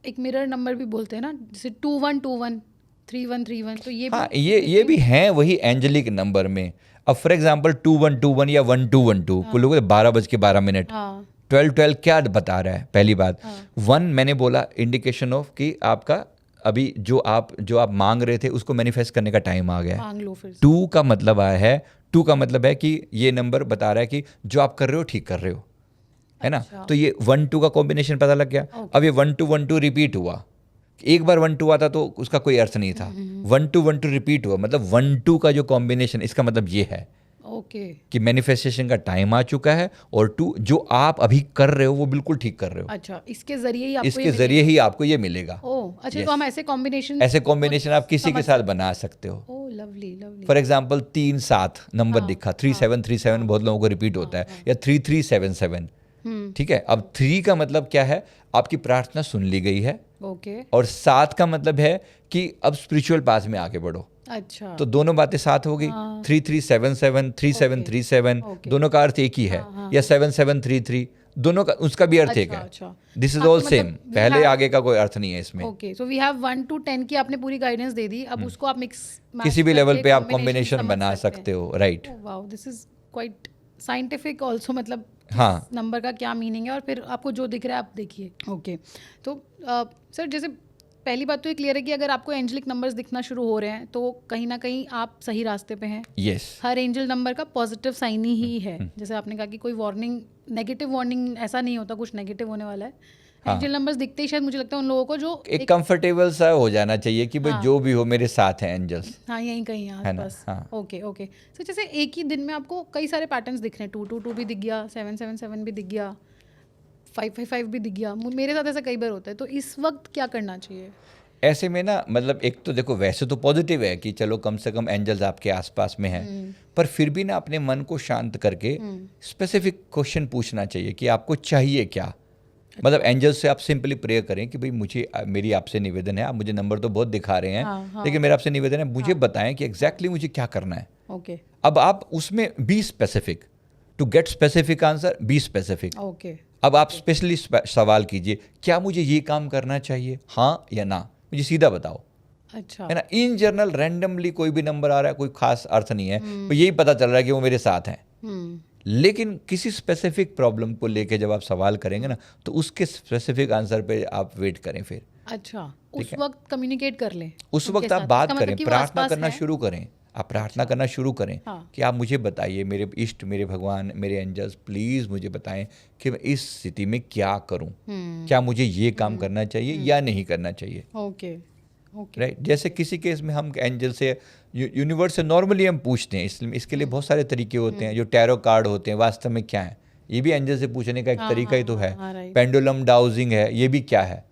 एक मिरर नंबर भी बोलते हैं ना, जैसे 2121 3131, तो ये हाँ, ये भी हैं वही एंजेलिक नंबर में। अब फॉर एग्जांपल 2121 या 1212 को लोग 12:12। हाँ 12 क्या बता रहा है, पहली बात 1 मैंने बोला इंडिकेशन ऑफ कि आपका अभी जो आप मांग रहे थे उसको मैनिफेस्ट करने का टाइम आ गया है। मांग लो फिर से। 2 का मतलब आया है, 2 का मतलब है कि ये नंबर बता रहा है कि जो आप कर रहे हो ठीक कर रहे हो, है ना। तो ये 1-2 का कॉम्बिनेशन पता लग गया। अब ये 1-2-1-2 रिपीट हुआ, एक बार 1-2 आता तो उसका कोई अर्थ नहीं था, 1-2-1-2 रिपीट हुआ, मतलब 1-2 का जो कॉम्बिनेशन, इसका मतलब ये है ओके कि मैनिफेस्टेशन का टाइम आ चुका है, और 2 जो आप अभी कर रहे हो वो बिल्कुल ठीक कर रहे हो। अच्छा, इसके जरिए ही आपको इसके जरिए ही आपको ये मिलेगा। ओह अच्छा, तो हम ऐसे कॉम्बिनेशन ऐसे कॉम्बिनेशन आप किसी के साथ बना सकते हो। ओह lovely lovely. For example 3-7 number दिखा, 3737 बहुत लोगों को रिपीट होता है, या 3377। ठीक है, अब 3 का मतलब क्या है, आपकी प्रार्थना सुन ली गई है, ओके और 7 का मतलब है कि अब स्पिरिचुअल पाथ में आगे बढ़ो। अच्छा तो दोनों बातें साथ हो गई। 3377 3737 दोनों का अर्थ एक ही है, या 7733 दोनों का, उसका भी अर्थ एक है। अच्छा दिस इज ऑल सेम, पहले आगे का कोई अर्थ नहीं है इसमें। Okay, so we have 1 to 10 की आपने पूरी गाइडेंस दे दी, अब उसको आप मिक्स किसी भी लेवल पे आप कॉम्बिनेशन बना सकते हो, right. Wow, this is quite scientific also, मतलब हाँ, नंबर का क्या मीनिंग है, और फिर आपको जो दिख रहा है आप देखिए। ओके, तो सर जैसे पहली बात तो ये क्लियर है कि अगर आपको एंजलिक नंबर्स दिखना शुरू हो रहे हैं तो कहीं ना कहीं आप सही रास्ते पे हैं। यस। हर एंजल नंबर का पॉजिटिव साइन ही है। जैसे आपने कहा कि कोई वार्निंग, नेगेटिव वार्निंग ऐसा नहीं होता, कुछ नेगेटिव होने वाला है। एंजल नंबर्स दिखते ही शायद मुझे लगता है उन लोगों को जो एक कंफर्टेबल सा हो जाना चाहिए कि भाई जो भी हो मेरे साथ है एंजल्स। हाँ यहीं कहीं आसपास। Okay okay. सो जैसे एक ही दिन में आपको कई सारे पैटर्न्स दिख रहे हैं, 222 भी दिख गया, 777 भी दिख गया, 555 भी दिख गया, मेरे साथ ऐसा कई बार होता है, तो इस वक्त क्या करना चाहिए? ऐसे में ना मतलब एक तो देखो वैसे तो पॉजिटिव है कि चलो कम से कम एंजल्स आपके आसपास में हैं, पर फिर भी ना अपने मन को शांत करके स्पेसिफिक क्वेश्चन पूछना चाहिए कि आपको चाहिए क्या। मतलब एंजल्स से आप सिंपली प्रेयर करें कि भाई मुझे मेरी आपसे निवेदन है, आप मुझे नंबर तो बहुत दिखा रहे हैं, हाँ। लेकिन मेरा आपसे निवेदन है मुझे बताएं कि एग्जैक्टली मुझे क्या करना है। ओके अब आप उसमें be specific, to get specific answer be specific. Okay अब आप स्पेशली सवाल कीजिए, क्या मुझे ये काम करना चाहिए, हाँ या ना, मुझे सीधा बताओ, अच्छा है ना। इन जनरल रैंडमली कोई भी नंबर आ रहा है, कोई खास अर्थ नहीं है, तो यही पता चल रहा है कि वो मेरे साथ हैं। लेकिन किसी स्पेसिफिक प्रॉब्लम को लेके जब आप सवाल करेंगे ना, तो उसके स्पेसिफिक आंसर पे आप वेट करें फिर। अच्छा उस वक्त कम्युनिकेट कर लें उस उनके वक्त आप साथ। बात इसका करें, मतलब कि वो प्रार्थना आसपास करना हैं। शुरू करें। आप प्रार्थना करना शुरू करें हाँ। कि आप मुझे बताइए, मेरे इष्ट, मेरे भगवान, मेरे एंजल्स, प्लीज़ मुझे बताएं कि मैं इस स्थिति में क्या करूं, क्या मुझे ये काम करना चाहिए या नहीं करना चाहिए। Okay okay right. जैसे किसी केस में हम एंजल से, यूनिवर्स से नॉर्मली हम पूछते हैं, इसके लिए बहुत सारे तरीके होते हैं। जो टैरो कार्ड होते हैं वास्तव में क्या है, ये भी एंजल से पूछने का एक तरीका ही तो है। right। पेंडुलम डाउजिंग है, ये भी क्या है।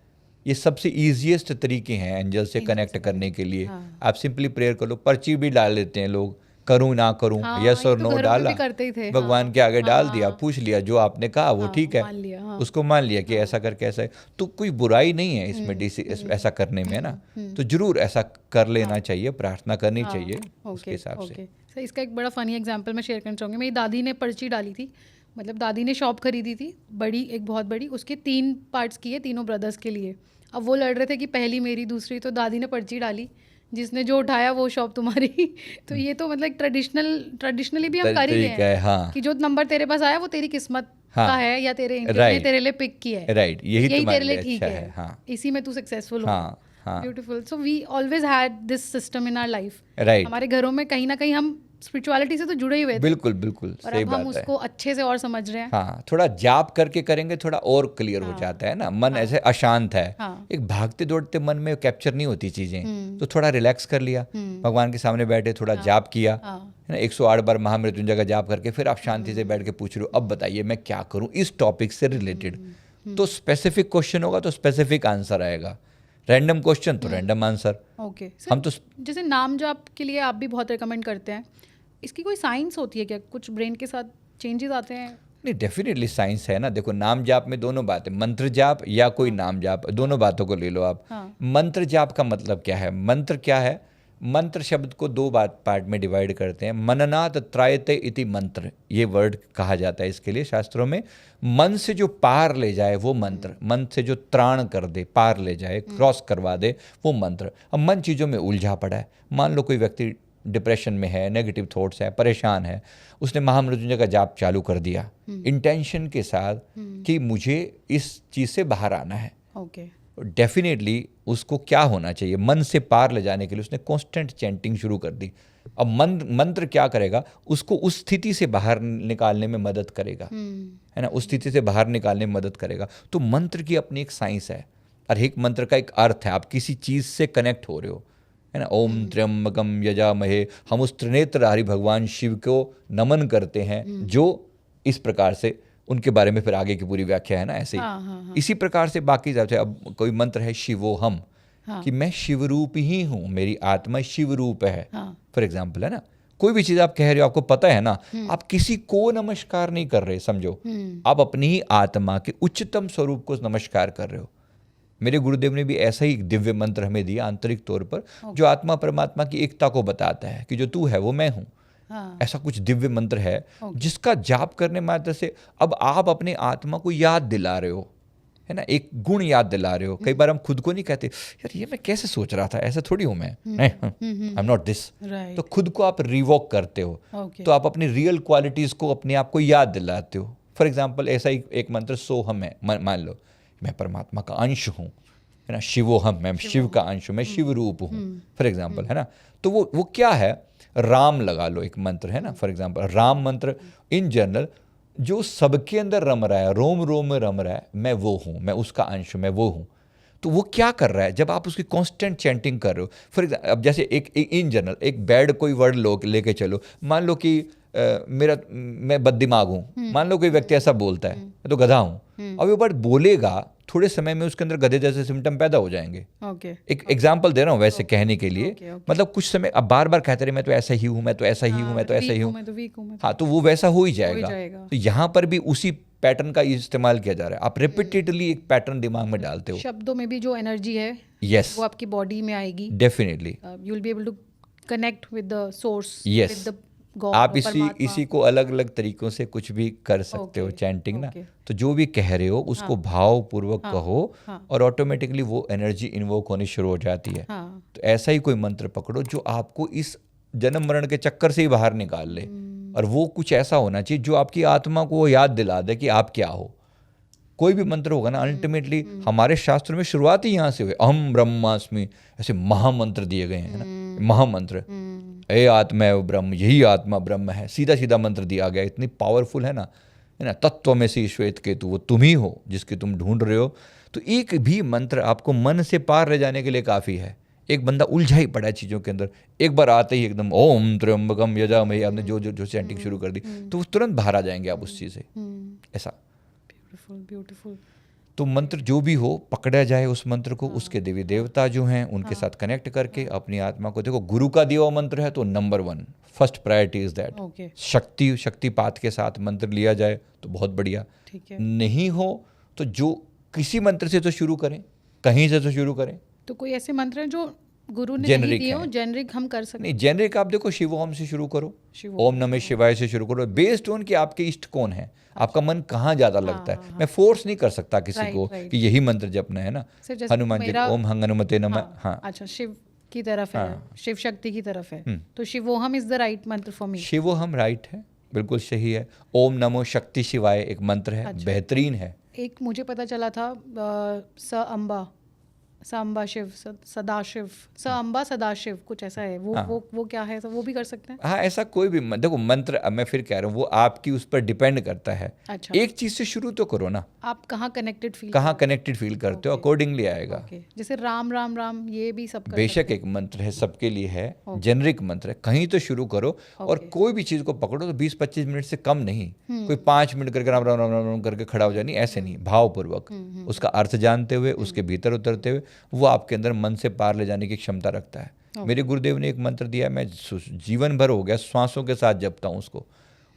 ये सबसे ईजीएस्ट तरीके हैं एंजल से कनेक्ट करने के लिए। आप सिंपली प्रेयर कर लो। पर्ची भी डाल लेते हैं लोग, करूं ना करूं, यस और नो डाला, करते ही थे। भगवान के आगे डाल दिया, पूछ लिया, जो आपने कहा वो ठीक है, मान लिया। हाँ। उसको मान लिया कि ऐसा करके ऐसा है। तो कोई बुराई नहीं है इसमें ऐसा करने में, है ना। तो जरूर ऐसा कर लेना चाहिए, प्रार्थना करनी चाहिए उसके हिसाब से। सर इसका एक बड़ा फनी एग्जांपल मैं शेयर करना चाहूँगी। मेरी दादी ने पर्ची डाली थी, मतलब दादी ने शॉप खरीदी थी बड़ी, एक बहुत बड़ी, उसके 3 पार्ट्स किए तीनों ब्रदर्स के लिए। अब वो लड़ रहे थे कि पहली मेरी दूसरी, तो दादी ने पर्ची डाली, जिसने जो उठाया वो शॉप तुम्हारी। तो ये तो मतलब ट्रेडिशनली भी हम कर ही रहे तरीका है, हैं हाँ। कि जो नंबर तेरे पास आया वो तेरी किस्मत हाँ। का है या तेरे एंजल ने Right। तेरे लिए पिक किया है। राइट, यही तेरे तुम्हारे लिए लिए ठीक अच्छा है। हाँ। इसी में तू सक्सेसफुल हो। हाँ हाँ beautiful. So we always had this system in our life. Right, हमारे घरों में कहीं ना कहीं हम स्पिरिचुअलिटी से तो जुड़े ही हुए थे, बिल्कुल बिल्कुल और सही अब हम बात है। उसको अच्छे से और समझ रहे हैं। हाँ, थोड़ा जाप करके करेंगे थोड़ा और क्लियर हो जाता है ना। मन ऐसे अशांत है, हाँ। एक भागते दौड़ते मन में कैप्चर नहीं होती चीजें, तो थोड़ा रिलैक्स कर लिया, भगवान के सामने बैठे थोड़ा जाप किया, है ना। 108 बार महामृत्युंजय का जाप करके फिर आप शांति से बैठ के पूछ रहे हो, अब बताइए मैं क्या करूं इस टॉपिक से रिलेटेड। तो स्पेसिफिक क्वेश्चन होगा तो स्पेसिफिक आंसर आएगा, रैंडम क्वेश्चन तो रैंडम आंसर। ओके हम तो जैसे नाम जाप के लिए आप भी बहुत रिकमेंड करते हैं, इसकी कोई साइंस होती है क्या? कुछ ब्रेन के साथ चेंजेस आते हैं? नहीं, डेफिनेटली साइंस है ना। देखो, नाम जाप में दोनों बातें, मंत्र जाप या कोई नाम जाप, दोनों बातों को ले लो आप। मंत्र जाप का मतलब क्या है, मंत्र क्या है, मंत्र शब्द को 2 पार्ट में डिवाइड करते हैं। मननात् त्रायते इति मंत्र, ये वर्ड कहा जाता है इसके लिए शास्त्रों में। मन से जो पार ले जाए वो मंत्र, मन से जो त्राण कर दे, पार ले जाए, क्रॉस करवा दे, वो मंत्र। अब मन चीज़ों में उलझा पड़ा है, मान लो कोई व्यक्ति डिप्रेशन में है, नेगेटिव थॉट्स है, परेशान है, उसने महामृत्युंजय का जाप चालू कर दिया इंटेंशन के साथ कि मुझे इस चीज़ से बाहर आना है। ओके डेफिनेटली उसको क्या होना चाहिए, मन से पार ले जाने के लिए उसने कांस्टेंट चैंटिंग शुरू कर दी। अब मंत्र क्या करेगा, उसको उस स्थिति से बाहर निकालने में मदद करेगा, है ना, उस स्थिति से बाहर निकालने में मदद करेगा। तो मंत्र की अपनी एक साइंस है, और एक मंत्र का एक अर्थ है, आप किसी चीज़ से कनेक्ट हो रहे हो, है ना। ओम त्र्यंबकम यजामहे, हम उस त्रिनेत्रधारी भगवान शिव को नमन करते हैं, जो इस प्रकार से, उनके बारे में फिर आगे की पूरी व्याख्या है ना ऐसे ही। इसी प्रकार से बाकी जैसे अब कोई मंत्र है शिवोहम, कि मैं शिव रूप ही हूँ, मेरी आत्मा शिव रूप है, फॉर एग्जाम्पल, है ना। कोई भी चीज़ आप कह रहे हो, आपको पता है ना, आप किसी को नमस्कार नहीं कर रहे, समझो, आप अपनी ही आत्मा के उच्चतम स्वरूप को नमस्कार कर रहे हो। मेरे गुरुदेव ने भी ऐसा ही दिव्य मंत्र हमें दिया आंतरिक तौर पर, जो आत्मा परमात्मा की एकता को बताता है कि जो तू है वो मैं हूँ। ऐसा कुछ दिव्य मंत्र है जिसका जाप करने मात्र से अब आप अपने आत्मा को याद दिला रहे हो, है ना, एक गुण याद दिला रहे हो। कई बार हम खुद को नहीं कहते, यार ये मैं कैसे सोच रहा था, ऐसा थोड़ी हूँ मैं, आई एम नॉट दिस। तो खुद को आप रिवॉक करते हो, तो आप अपनी रियल क्वालिटीज को अपने आप को याद दिलाते हो। फॉर एग्जाम्पल ऐसा ही एक मंत्र सोहम है, मान लो मैं परमात्मा का अंश हूँ, है ना, शिवोहम, मैं शिव का अंश हूँ, मैं शिव रूप हूँ, फॉर एग्जाम्पल, है ना। तो वो क्या है, राम लगा लो एक मंत्र, है ना, फॉर एग्जाम्पल राम मंत्र इन जनरल जो सबके अंदर रम रहा है, रोम रोम में रम रहा है, मैं वो हूँ, मैं उसका अंश हूँ, मैं वो हूँ। तो वो क्या कर रहा है, जब आप उसकी कांस्टेंट चैंटिंग कर रहे हो, फॉर एग्जाम्पल, अब जैसे एक इन जनरल एक बैड कोई वर्ड लेके चलो, मान लो कि मैं बददिमाग हूँ, मान लो कोई व्यक्ति ऐसा बोलता है, मैं तो गधा हूँ, अब ये वर्ड बोलेगा थोड़े समय में उसके अंदर गधे जैसे सिम्टम पैदा हो जाएंगे। ओके एक एग्जाम्पल दे रहा हूँ वैसे कहने के लिए, ओके, ओके। मतलब कुछ समय अब बार बार कहते रहे मैं तो ऐसा ही हूँ, मैं तो ऐसा ही हूँ, मैं तो ऐसा ही हूँ, मैं तो वीक हूँ, मैं हाँ, तो वो वैसा हो ही जाएगा। जाएगा। तो यहाँ पर भी उसी पैटर्न का इस्तेमाल किया जा रहा है। आप रिपीटेडली एक पैटर्न दिमाग में डालते हो। शब्दों में भी जो एनर्जी है यस, वो आपकी बॉडी में आएगी। Definitely you will be able to connect with the source, Yes. With the God, आप इसी को अलग अलग तरीकों से कुछ भी कर सकते हो ओके, चैंटिंग ना। ओके। तो जो भी कह रहे हो उसको भावपूर्वक कहो हाँ। और ऑटोमेटिकली वो एनर्जी इन्वोक होनी शुरू हो जाती है। हाँ, तो ऐसा ही कोई मंत्र पकड़ो जो आपको इस जन्म मरण के चक्कर से ही बाहर निकाल ले, और वो कुछ ऐसा होना चाहिए जो आपकी आत्मा को वो याद दिला दे कि आप क्या हो। कोई भी मंत्र होगा ना, अल्टीमेटली हमारे शास्त्रों में शुरुआत ही यहाँ से हुई, अहम ब्रह्मास्मि, ऐसे महामंत्र दिए गए हैं ना, महामंत्र, ए आत्मा है ब्रह्म, यही आत्मा ब्रह्म है, सीधा सीधा मंत्र दिया गया, इतनी पावरफुल है ना, तत्व में से श्वेत केतु, वो तुम ही हो जिसकी तुम ढूंढ रहे हो। तो एक भी मंत्र आपको मन से पार ले जाने के लिए काफ़ी है। एक बंदा उलझा ही पड़ा है चीज़ों के अंदर, एक बार आते ही एकदम ओम त्र्यंबकम यजामहे, आपने जो जो जो चैंटिंग शुरू कर दी तो वो तुरंत बाहर आ जाएंगे आप उस चीज़ से। ऐसा ब्यूटीफुल, ब्यूटीफुल। तो मंत्र जो भी हो पकड़ा जाए उस मंत्र को, उसके देवी देवता जो हैं उनके साथ कनेक्ट करके अपनी आत्मा को देखो। गुरु का दिया हुआ मंत्र है तो number 1 first priority is that. Okay, शक्तिपात के साथ मंत्र लिया जाए तो बहुत बढ़िया। ठीक है। नहीं हो तो जो किसी मंत्र से तो शुरू करें, कहीं से तो शुरू करें। तो कोई ऐसे मंत्र हैं जो गुरु ने नहीं जेनरिक दिए हो, है। जेनरिक हम कर सकते नहीं, जेनरिक आप देखो शिव ओम से शुरू करो, शिव ओम नमः शिवाय से शुरू करो, बेस्ड ऑन कि आपके इष्ट कौन है, आपका मन कहाँ ज्यादा लगता है। मैं फोर्स नहीं कर सकता किसी राइट, को राइट। कि यही मंत्र जपना है ना। सिर्फ जैसे हनुमान जी मेरा- ओम हंग हनुमते नमः। हाँ, हाँ, अच्छा, शिव की तरफ है, शिव शक्ति की तरफ है, तो शिवोहम इज द राइट मंत्र फॉर मी। शिवोहम राइट है, बिल्कुल सही है। ओम नमो शक्ति शिवाय एक मंत्र है, बेहतरीन है। एक मुझे पता चला था स अम्बा, स अम्बा शिव, सदाशिव, स अम्बा सदाशिव, कुछ ऐसा है वो। वो क्या है, तो वो भी कर सकते हैं। हाँ, ऐसा कोई भी देखो मंत्र, अब मैं फिर कह रहा हूँ वो आपकी उस पर डिपेंड करता है। अच्छा, एक चीज से शुरू तो करो ना, आप कहाँ कनेक्टेड फील, कहाँ कनेक्टेड फील करते हो, अकॉर्डिंगली आएगा। ओके, जैसे राम राम राम, ये भी सब कर बेशक एक मंत्र है, सबके लिए है, जेनरिक मंत्र है, कहीं तो शुरू करो। और कोई भी चीज को पकड़ो तो 20-25 मिनट से कम नहीं, कोई 5 मिनट करके राम राम राम राम राम करके खड़ा हो जाए, नहीं, ऐसे नहीं, भावपूर्वक उसका अर्थ जानते हुए, उसके भीतर उतरते हुए, वो आपके अंदर मन से पार ले जाने की क्षमता रखता है। मेरे गुरुदेव ने एक मंत्र दिया, मैं जीवन भर हो गया श्वासों के साथ जपता हूँ उसको,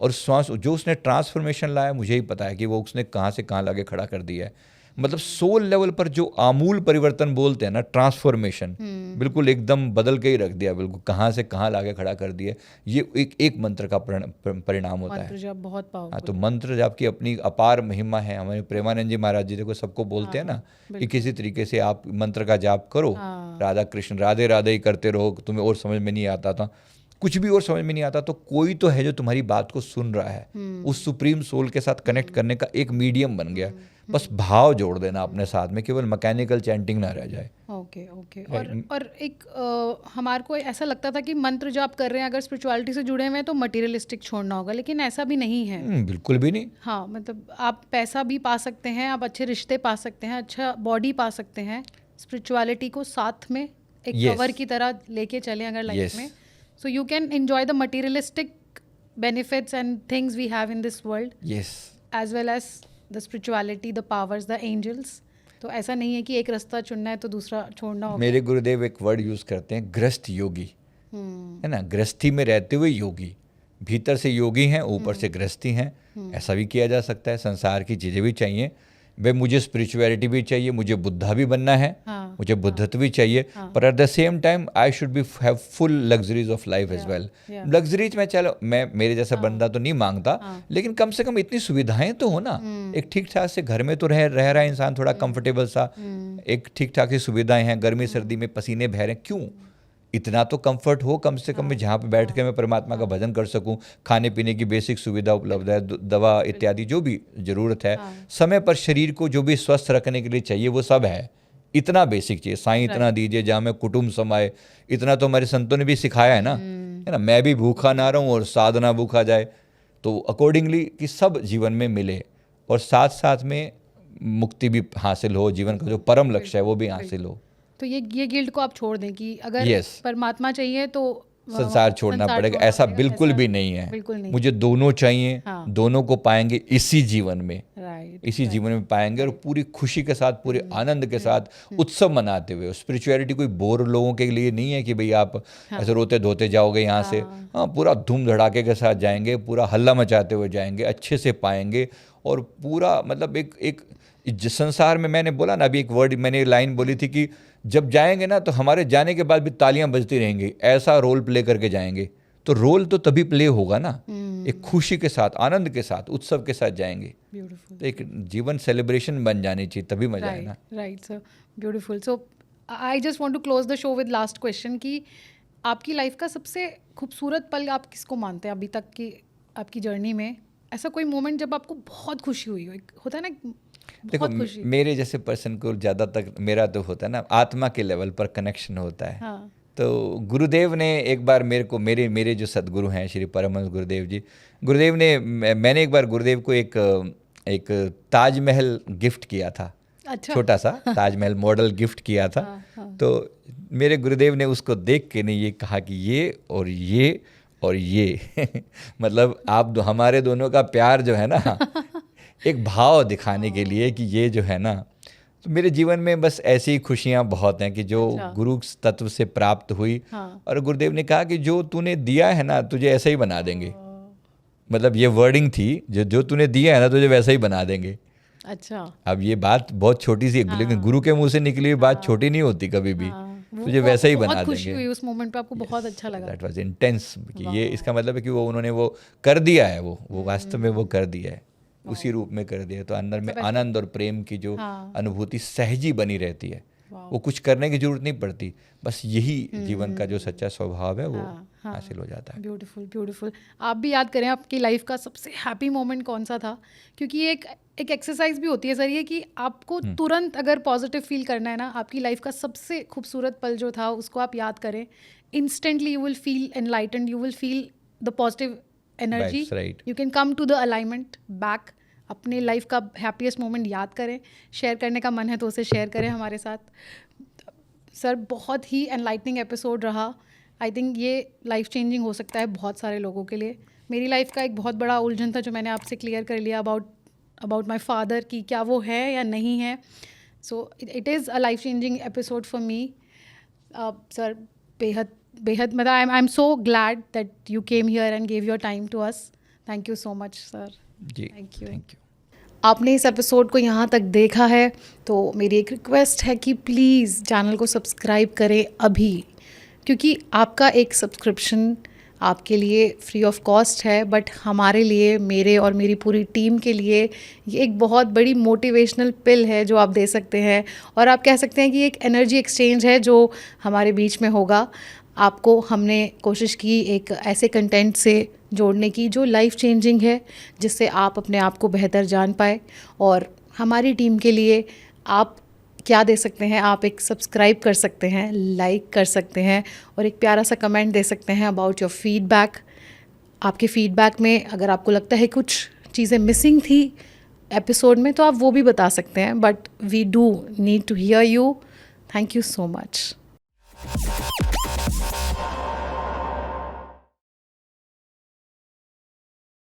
और श्वास जो उसने ट्रांसफॉर्मेशन लाया मुझे ही पता है कि वो उसने कहाँ से कहाँ लाके खड़ा कर दिया है। मतलब सोल लेवल पर जो आमूल परिवर्तन बोलते हैं ना, ट्रांसफॉर्मेशन, बिल्कुल एकदम बदल के ही रख दिया, बिल्कुल कहाँ से कहाँ लाके खड़ा कर दिया। ये एक मंत्र का परिणाम होता है। मंत्र जब बहुत हाँ, पावरफुल। तो मंत्र आपकी अपनी अपार महिमा है। हमारे प्रेमानंद जी महाराज जी देखो सबको बोलते हैं ना कि किसी तरीके से आप मंत्र का जाप करो, राधा कृष्ण राधे राधे ही करते रहो, तुम्हें और समझ में नहीं आता था, कुछ भी और समझ में नहीं आता, तो कोई तो है जो तुम्हारी बात को सुन रहा है, उस सुप्रीम सोल के साथ कनेक्ट करने का एक मीडियम बन गया। बस भाव जोड़ देना अपने साथ में, केवल मैकेनिकल चैंटिंग ना रह जाए। Okay, okay. और एक हमारे को ऐसा लगता था कि मंत्र जो आप कर रहे हैं अगर स्पिरिचुअलिटी से जुड़े हुए हैं तो मटेरियलिस्टिक छोड़ना होगा, लेकिन ऐसा भी नहीं है। बिल्कुल भी नहीं। हाँ, मतलब आप पैसा भी पा सकते हैं, आप अच्छे रिश्ते पा सकते हैं, अच्छा बॉडी पा सकते हैं, स्पिरिचुअलिटी को साथ में एक कवर की तरह लेके चलें अगर लाइफ में, so you can enjoy the materialistic benefits and things we have in this world, yes, as well as the spirituality, the powers, the angels. तो ऐसा नहीं है कि एक रास्ता चुनना है तो दूसरा छोड़ना होगा। मेरे गुरुदेव एक वर्ड यूज करते हैं, ग्रस्त योगी, है ना, गृहस्थी में रहते हुए योगी, भीतर से योगी हैं, ऊपर से गृहस्थी हैं। ऐसा भी किया जा सकता है। संसार की चीज़ें भी चाहिए भाई, मुझे स्पिरिचुअलिटी भी चाहिए, मुझे बुद्धा भी बनना है, मुझे बुद्धत्व भी चाहिए, पर at the same time I should be have full luxuries of life as well. Luxuries में चलो मैं मेरे जैसा बंदा तो नहीं मांगता, लेकिन कम से कम इतनी सुविधाएं तो हो ना। एक ठीक ठाक से घर में तो रह रहा है इंसान, थोड़ा कंफर्टेबल सा, एक ठीक ठाक सी सुविधाएं हैं, गर्मी सर्दी में पसीने बह रहे हैं, क्यों इतना तो कंफर्ट हो कम से कम में, जहाँ पे बैठ के मैं परमात्मा का भजन कर सकूं, खाने पीने की बेसिक सुविधा उपलब्ध है, दवा इत्यादि जो भी ज़रूरत है, समय पर शरीर को जो भी स्वस्थ रखने के लिए चाहिए वो सब है। इतना बेसिक चाहिए, साईं इतना दीजिए जहाँ में कुटुंब समाए, इतना तो हमारे संतों ने भी सिखाया है ना, है ना, मैं भी भूखा ना रहूं और साधना भूखा जाए। तो अकॉर्डिंगली कि सब जीवन में मिले और साथ साथ में मुक्ति भी हासिल हो, जीवन का जो परम लक्ष्य है वो भी हासिल हो। तो ये गिल्ट को आप छोड़ दें कि अगर परमात्मा चाहिए तो संसार छोड़ना पड़ेगा, ऐसा बिल्कुल भी नहीं है। बिल्कुल नहीं। मुझे दोनों चाहिए, दोनों को पाएंगे इसी जीवन में, राइट इसी जीवन में पाएंगे, और पूरी खुशी के साथ, पूरे आनंद के साथ उत्सव मनाते हुए। स्पिरिचुअलिटी कोई बोर लोगों के लिए नहीं है कि भाई आप ऐसे रोते धोते जाओगे यहाँ से। हाँ, पूरा धूम धड़ाके के साथ जाएंगे, पूरा हल्ला मचाते हुए जाएंगे, अच्छे से पाएंगे। और पूरा मतलब एक जिस संसार में, मैंने बोला ना अभी एक वर्ड, मैंने लाइन बोली थी कि जब जाएंगे ना तो हमारे जाने के बाद भी तालियां बजती रहेंगी, ऐसा रोल प्ले करके जाएंगे। तो रोल तो तभी प्ले होगा ना, एक खुशी के साथ, आनंद के साथ, उत्सव के साथ जाएंगे। ब्यूटीफुल, तो एक जीवन सेलिब्रेशन बन जानी चाहिए, तभी मजा है ना। Right sir, beautiful. So I just want to close the show with last question कि आपकी लाइफ का सबसे खूबसूरत पल आप किसको मानते हैं अभी तक की आपकी जर्नी में? ऐसा कोई मोमेंट जब आपको बहुत खुशी हुई हो, एक होता है ना देखो, बहुत खुशी। मेरे जैसे पर्सन को ज़्यादा तक मेरा तो होता है ना, आत्मा के लेवल पर कनेक्शन होता है। हाँ, तो गुरुदेव ने एक बार मेरे को, मेरे जो सदगुरु हैं श्री परमहंस गुरुदेव जी, गुरुदेव ने, मैंने एक बार गुरुदेव को एक ताजमहल गिफ्ट किया था। अच्छा, छोटा सा ताजमहल मॉडल गिफ्ट किया था। हाँ। तो मेरे गुरुदेव ने उसको देख के ने ये कहा कि ये और ये और ये मतलब आप हमारे दोनों का प्यार जो है ना, एक भाव दिखाने के लिए कि ये जो है ना। तो मेरे जीवन में बस ऐसी ही खुशियाँ बहुत हैं कि जो अच्छा। गुरु तत्व से प्राप्त हुई। हाँ। और गुरुदेव ने कहा कि जो तूने दिया है ना, तुझे ऐसा ही बना देंगे। मतलब ये वर्डिंग थी, जो तूने दिया है ना, तुझे वैसा ही बना देंगे। अच्छा, अब ये बात बहुत छोटी सी, लेकिन गुरु के मुंह से निकली हुई बात छोटी नहीं होती कभी भी। तुझे वैसा ही बना बहुत खुशी देंगे। हुई उस मोमेंट पे, आपको बहुत अच्छा लगा। दैट वाज इंटेंस कि ये इसका मतलब है कि वो उन्होंने वो कर दिया है, वो वास्तव में वो कर दिया है, उसी रूप में कर दिया है। तो अंदर में आनंद और प्रेम की जो अनुभूति सहजी बनी रहती है, वो कुछ करने की जरूरत नहीं पड़ती, बस यही जीवन का जो सच्चा स्वभाव है वो हासिल हो जाता है। Beautiful, beautiful. आप भी याद करें आपकी लाइफ का सबसे हैप्पी मोमेंट कौन सा था, क्योंकि ये एक एक्सरसाइज भी होती है सर ये, कि आपको तुरंत अगर पॉजिटिव फील करना है ना, आपकी लाइफ का सबसे खूबसूरत पल जो था उसको आप याद करें, instantly you will feel enlightened, you will feel the positive energy, right. You can come to the alignment back. अपने लाइफ का हैप्पीएस्ट मोमेंट याद करें, शेयर करने का मन है तो उसे शेयर करें हमारे साथ। सर, बहुत ही एनलाइटनिंग एपिसोड रहा। आई थिंक ये लाइफ चेंजिंग हो सकता है बहुत सारे लोगों के लिए। मेरी लाइफ का एक बहुत बड़ा उलझन था जो मैंने आपसे क्लियर कर लिया अबाउट माई फादर, कि क्या वो है या नहीं है। So it is a life changing episode for me. Sir, बेहद मतलब I am so glad that you came here and gave your time to us. Thank you so much sir. जी, थैंक यू। आपने इस episode को यहाँ तक देखा है तो मेरी एक रिक्वेस्ट है कि प्लीज़ चैनल को सब्सक्राइब करें अभी, क्योंकि आपका एक सब्सक्रिप्शन आपके लिए फ्री ऑफ कॉस्ट है, बट हमारे लिए, मेरे और मेरी पूरी टीम के लिए ये एक बहुत बड़ी मोटिवेशनल पिल है जो आप दे सकते हैं, और आप कह सकते हैं कि एक एनर्जी एक्सचेंज है जो हमारे बीच में होगा। आपको हमने कोशिश की एक ऐसे कंटेंट से जोड़ने की जो लाइफ चेंजिंग है, जिससे आप अपने आप को बेहतर जान पाए। और हमारी टीम के लिए आप क्या दे सकते हैं, आप एक सब्सक्राइब कर सकते हैं, लाइक कर सकते हैं और एक प्यारा सा कमेंट दे सकते हैं अबाउट योर फीडबैक। आपके फीडबैक में अगर आपको लगता है कुछ चीज़ें मिसिंग थी एपिसोड में तो आप वो भी बता सकते हैं, but we do need to hear you. Thank you so much.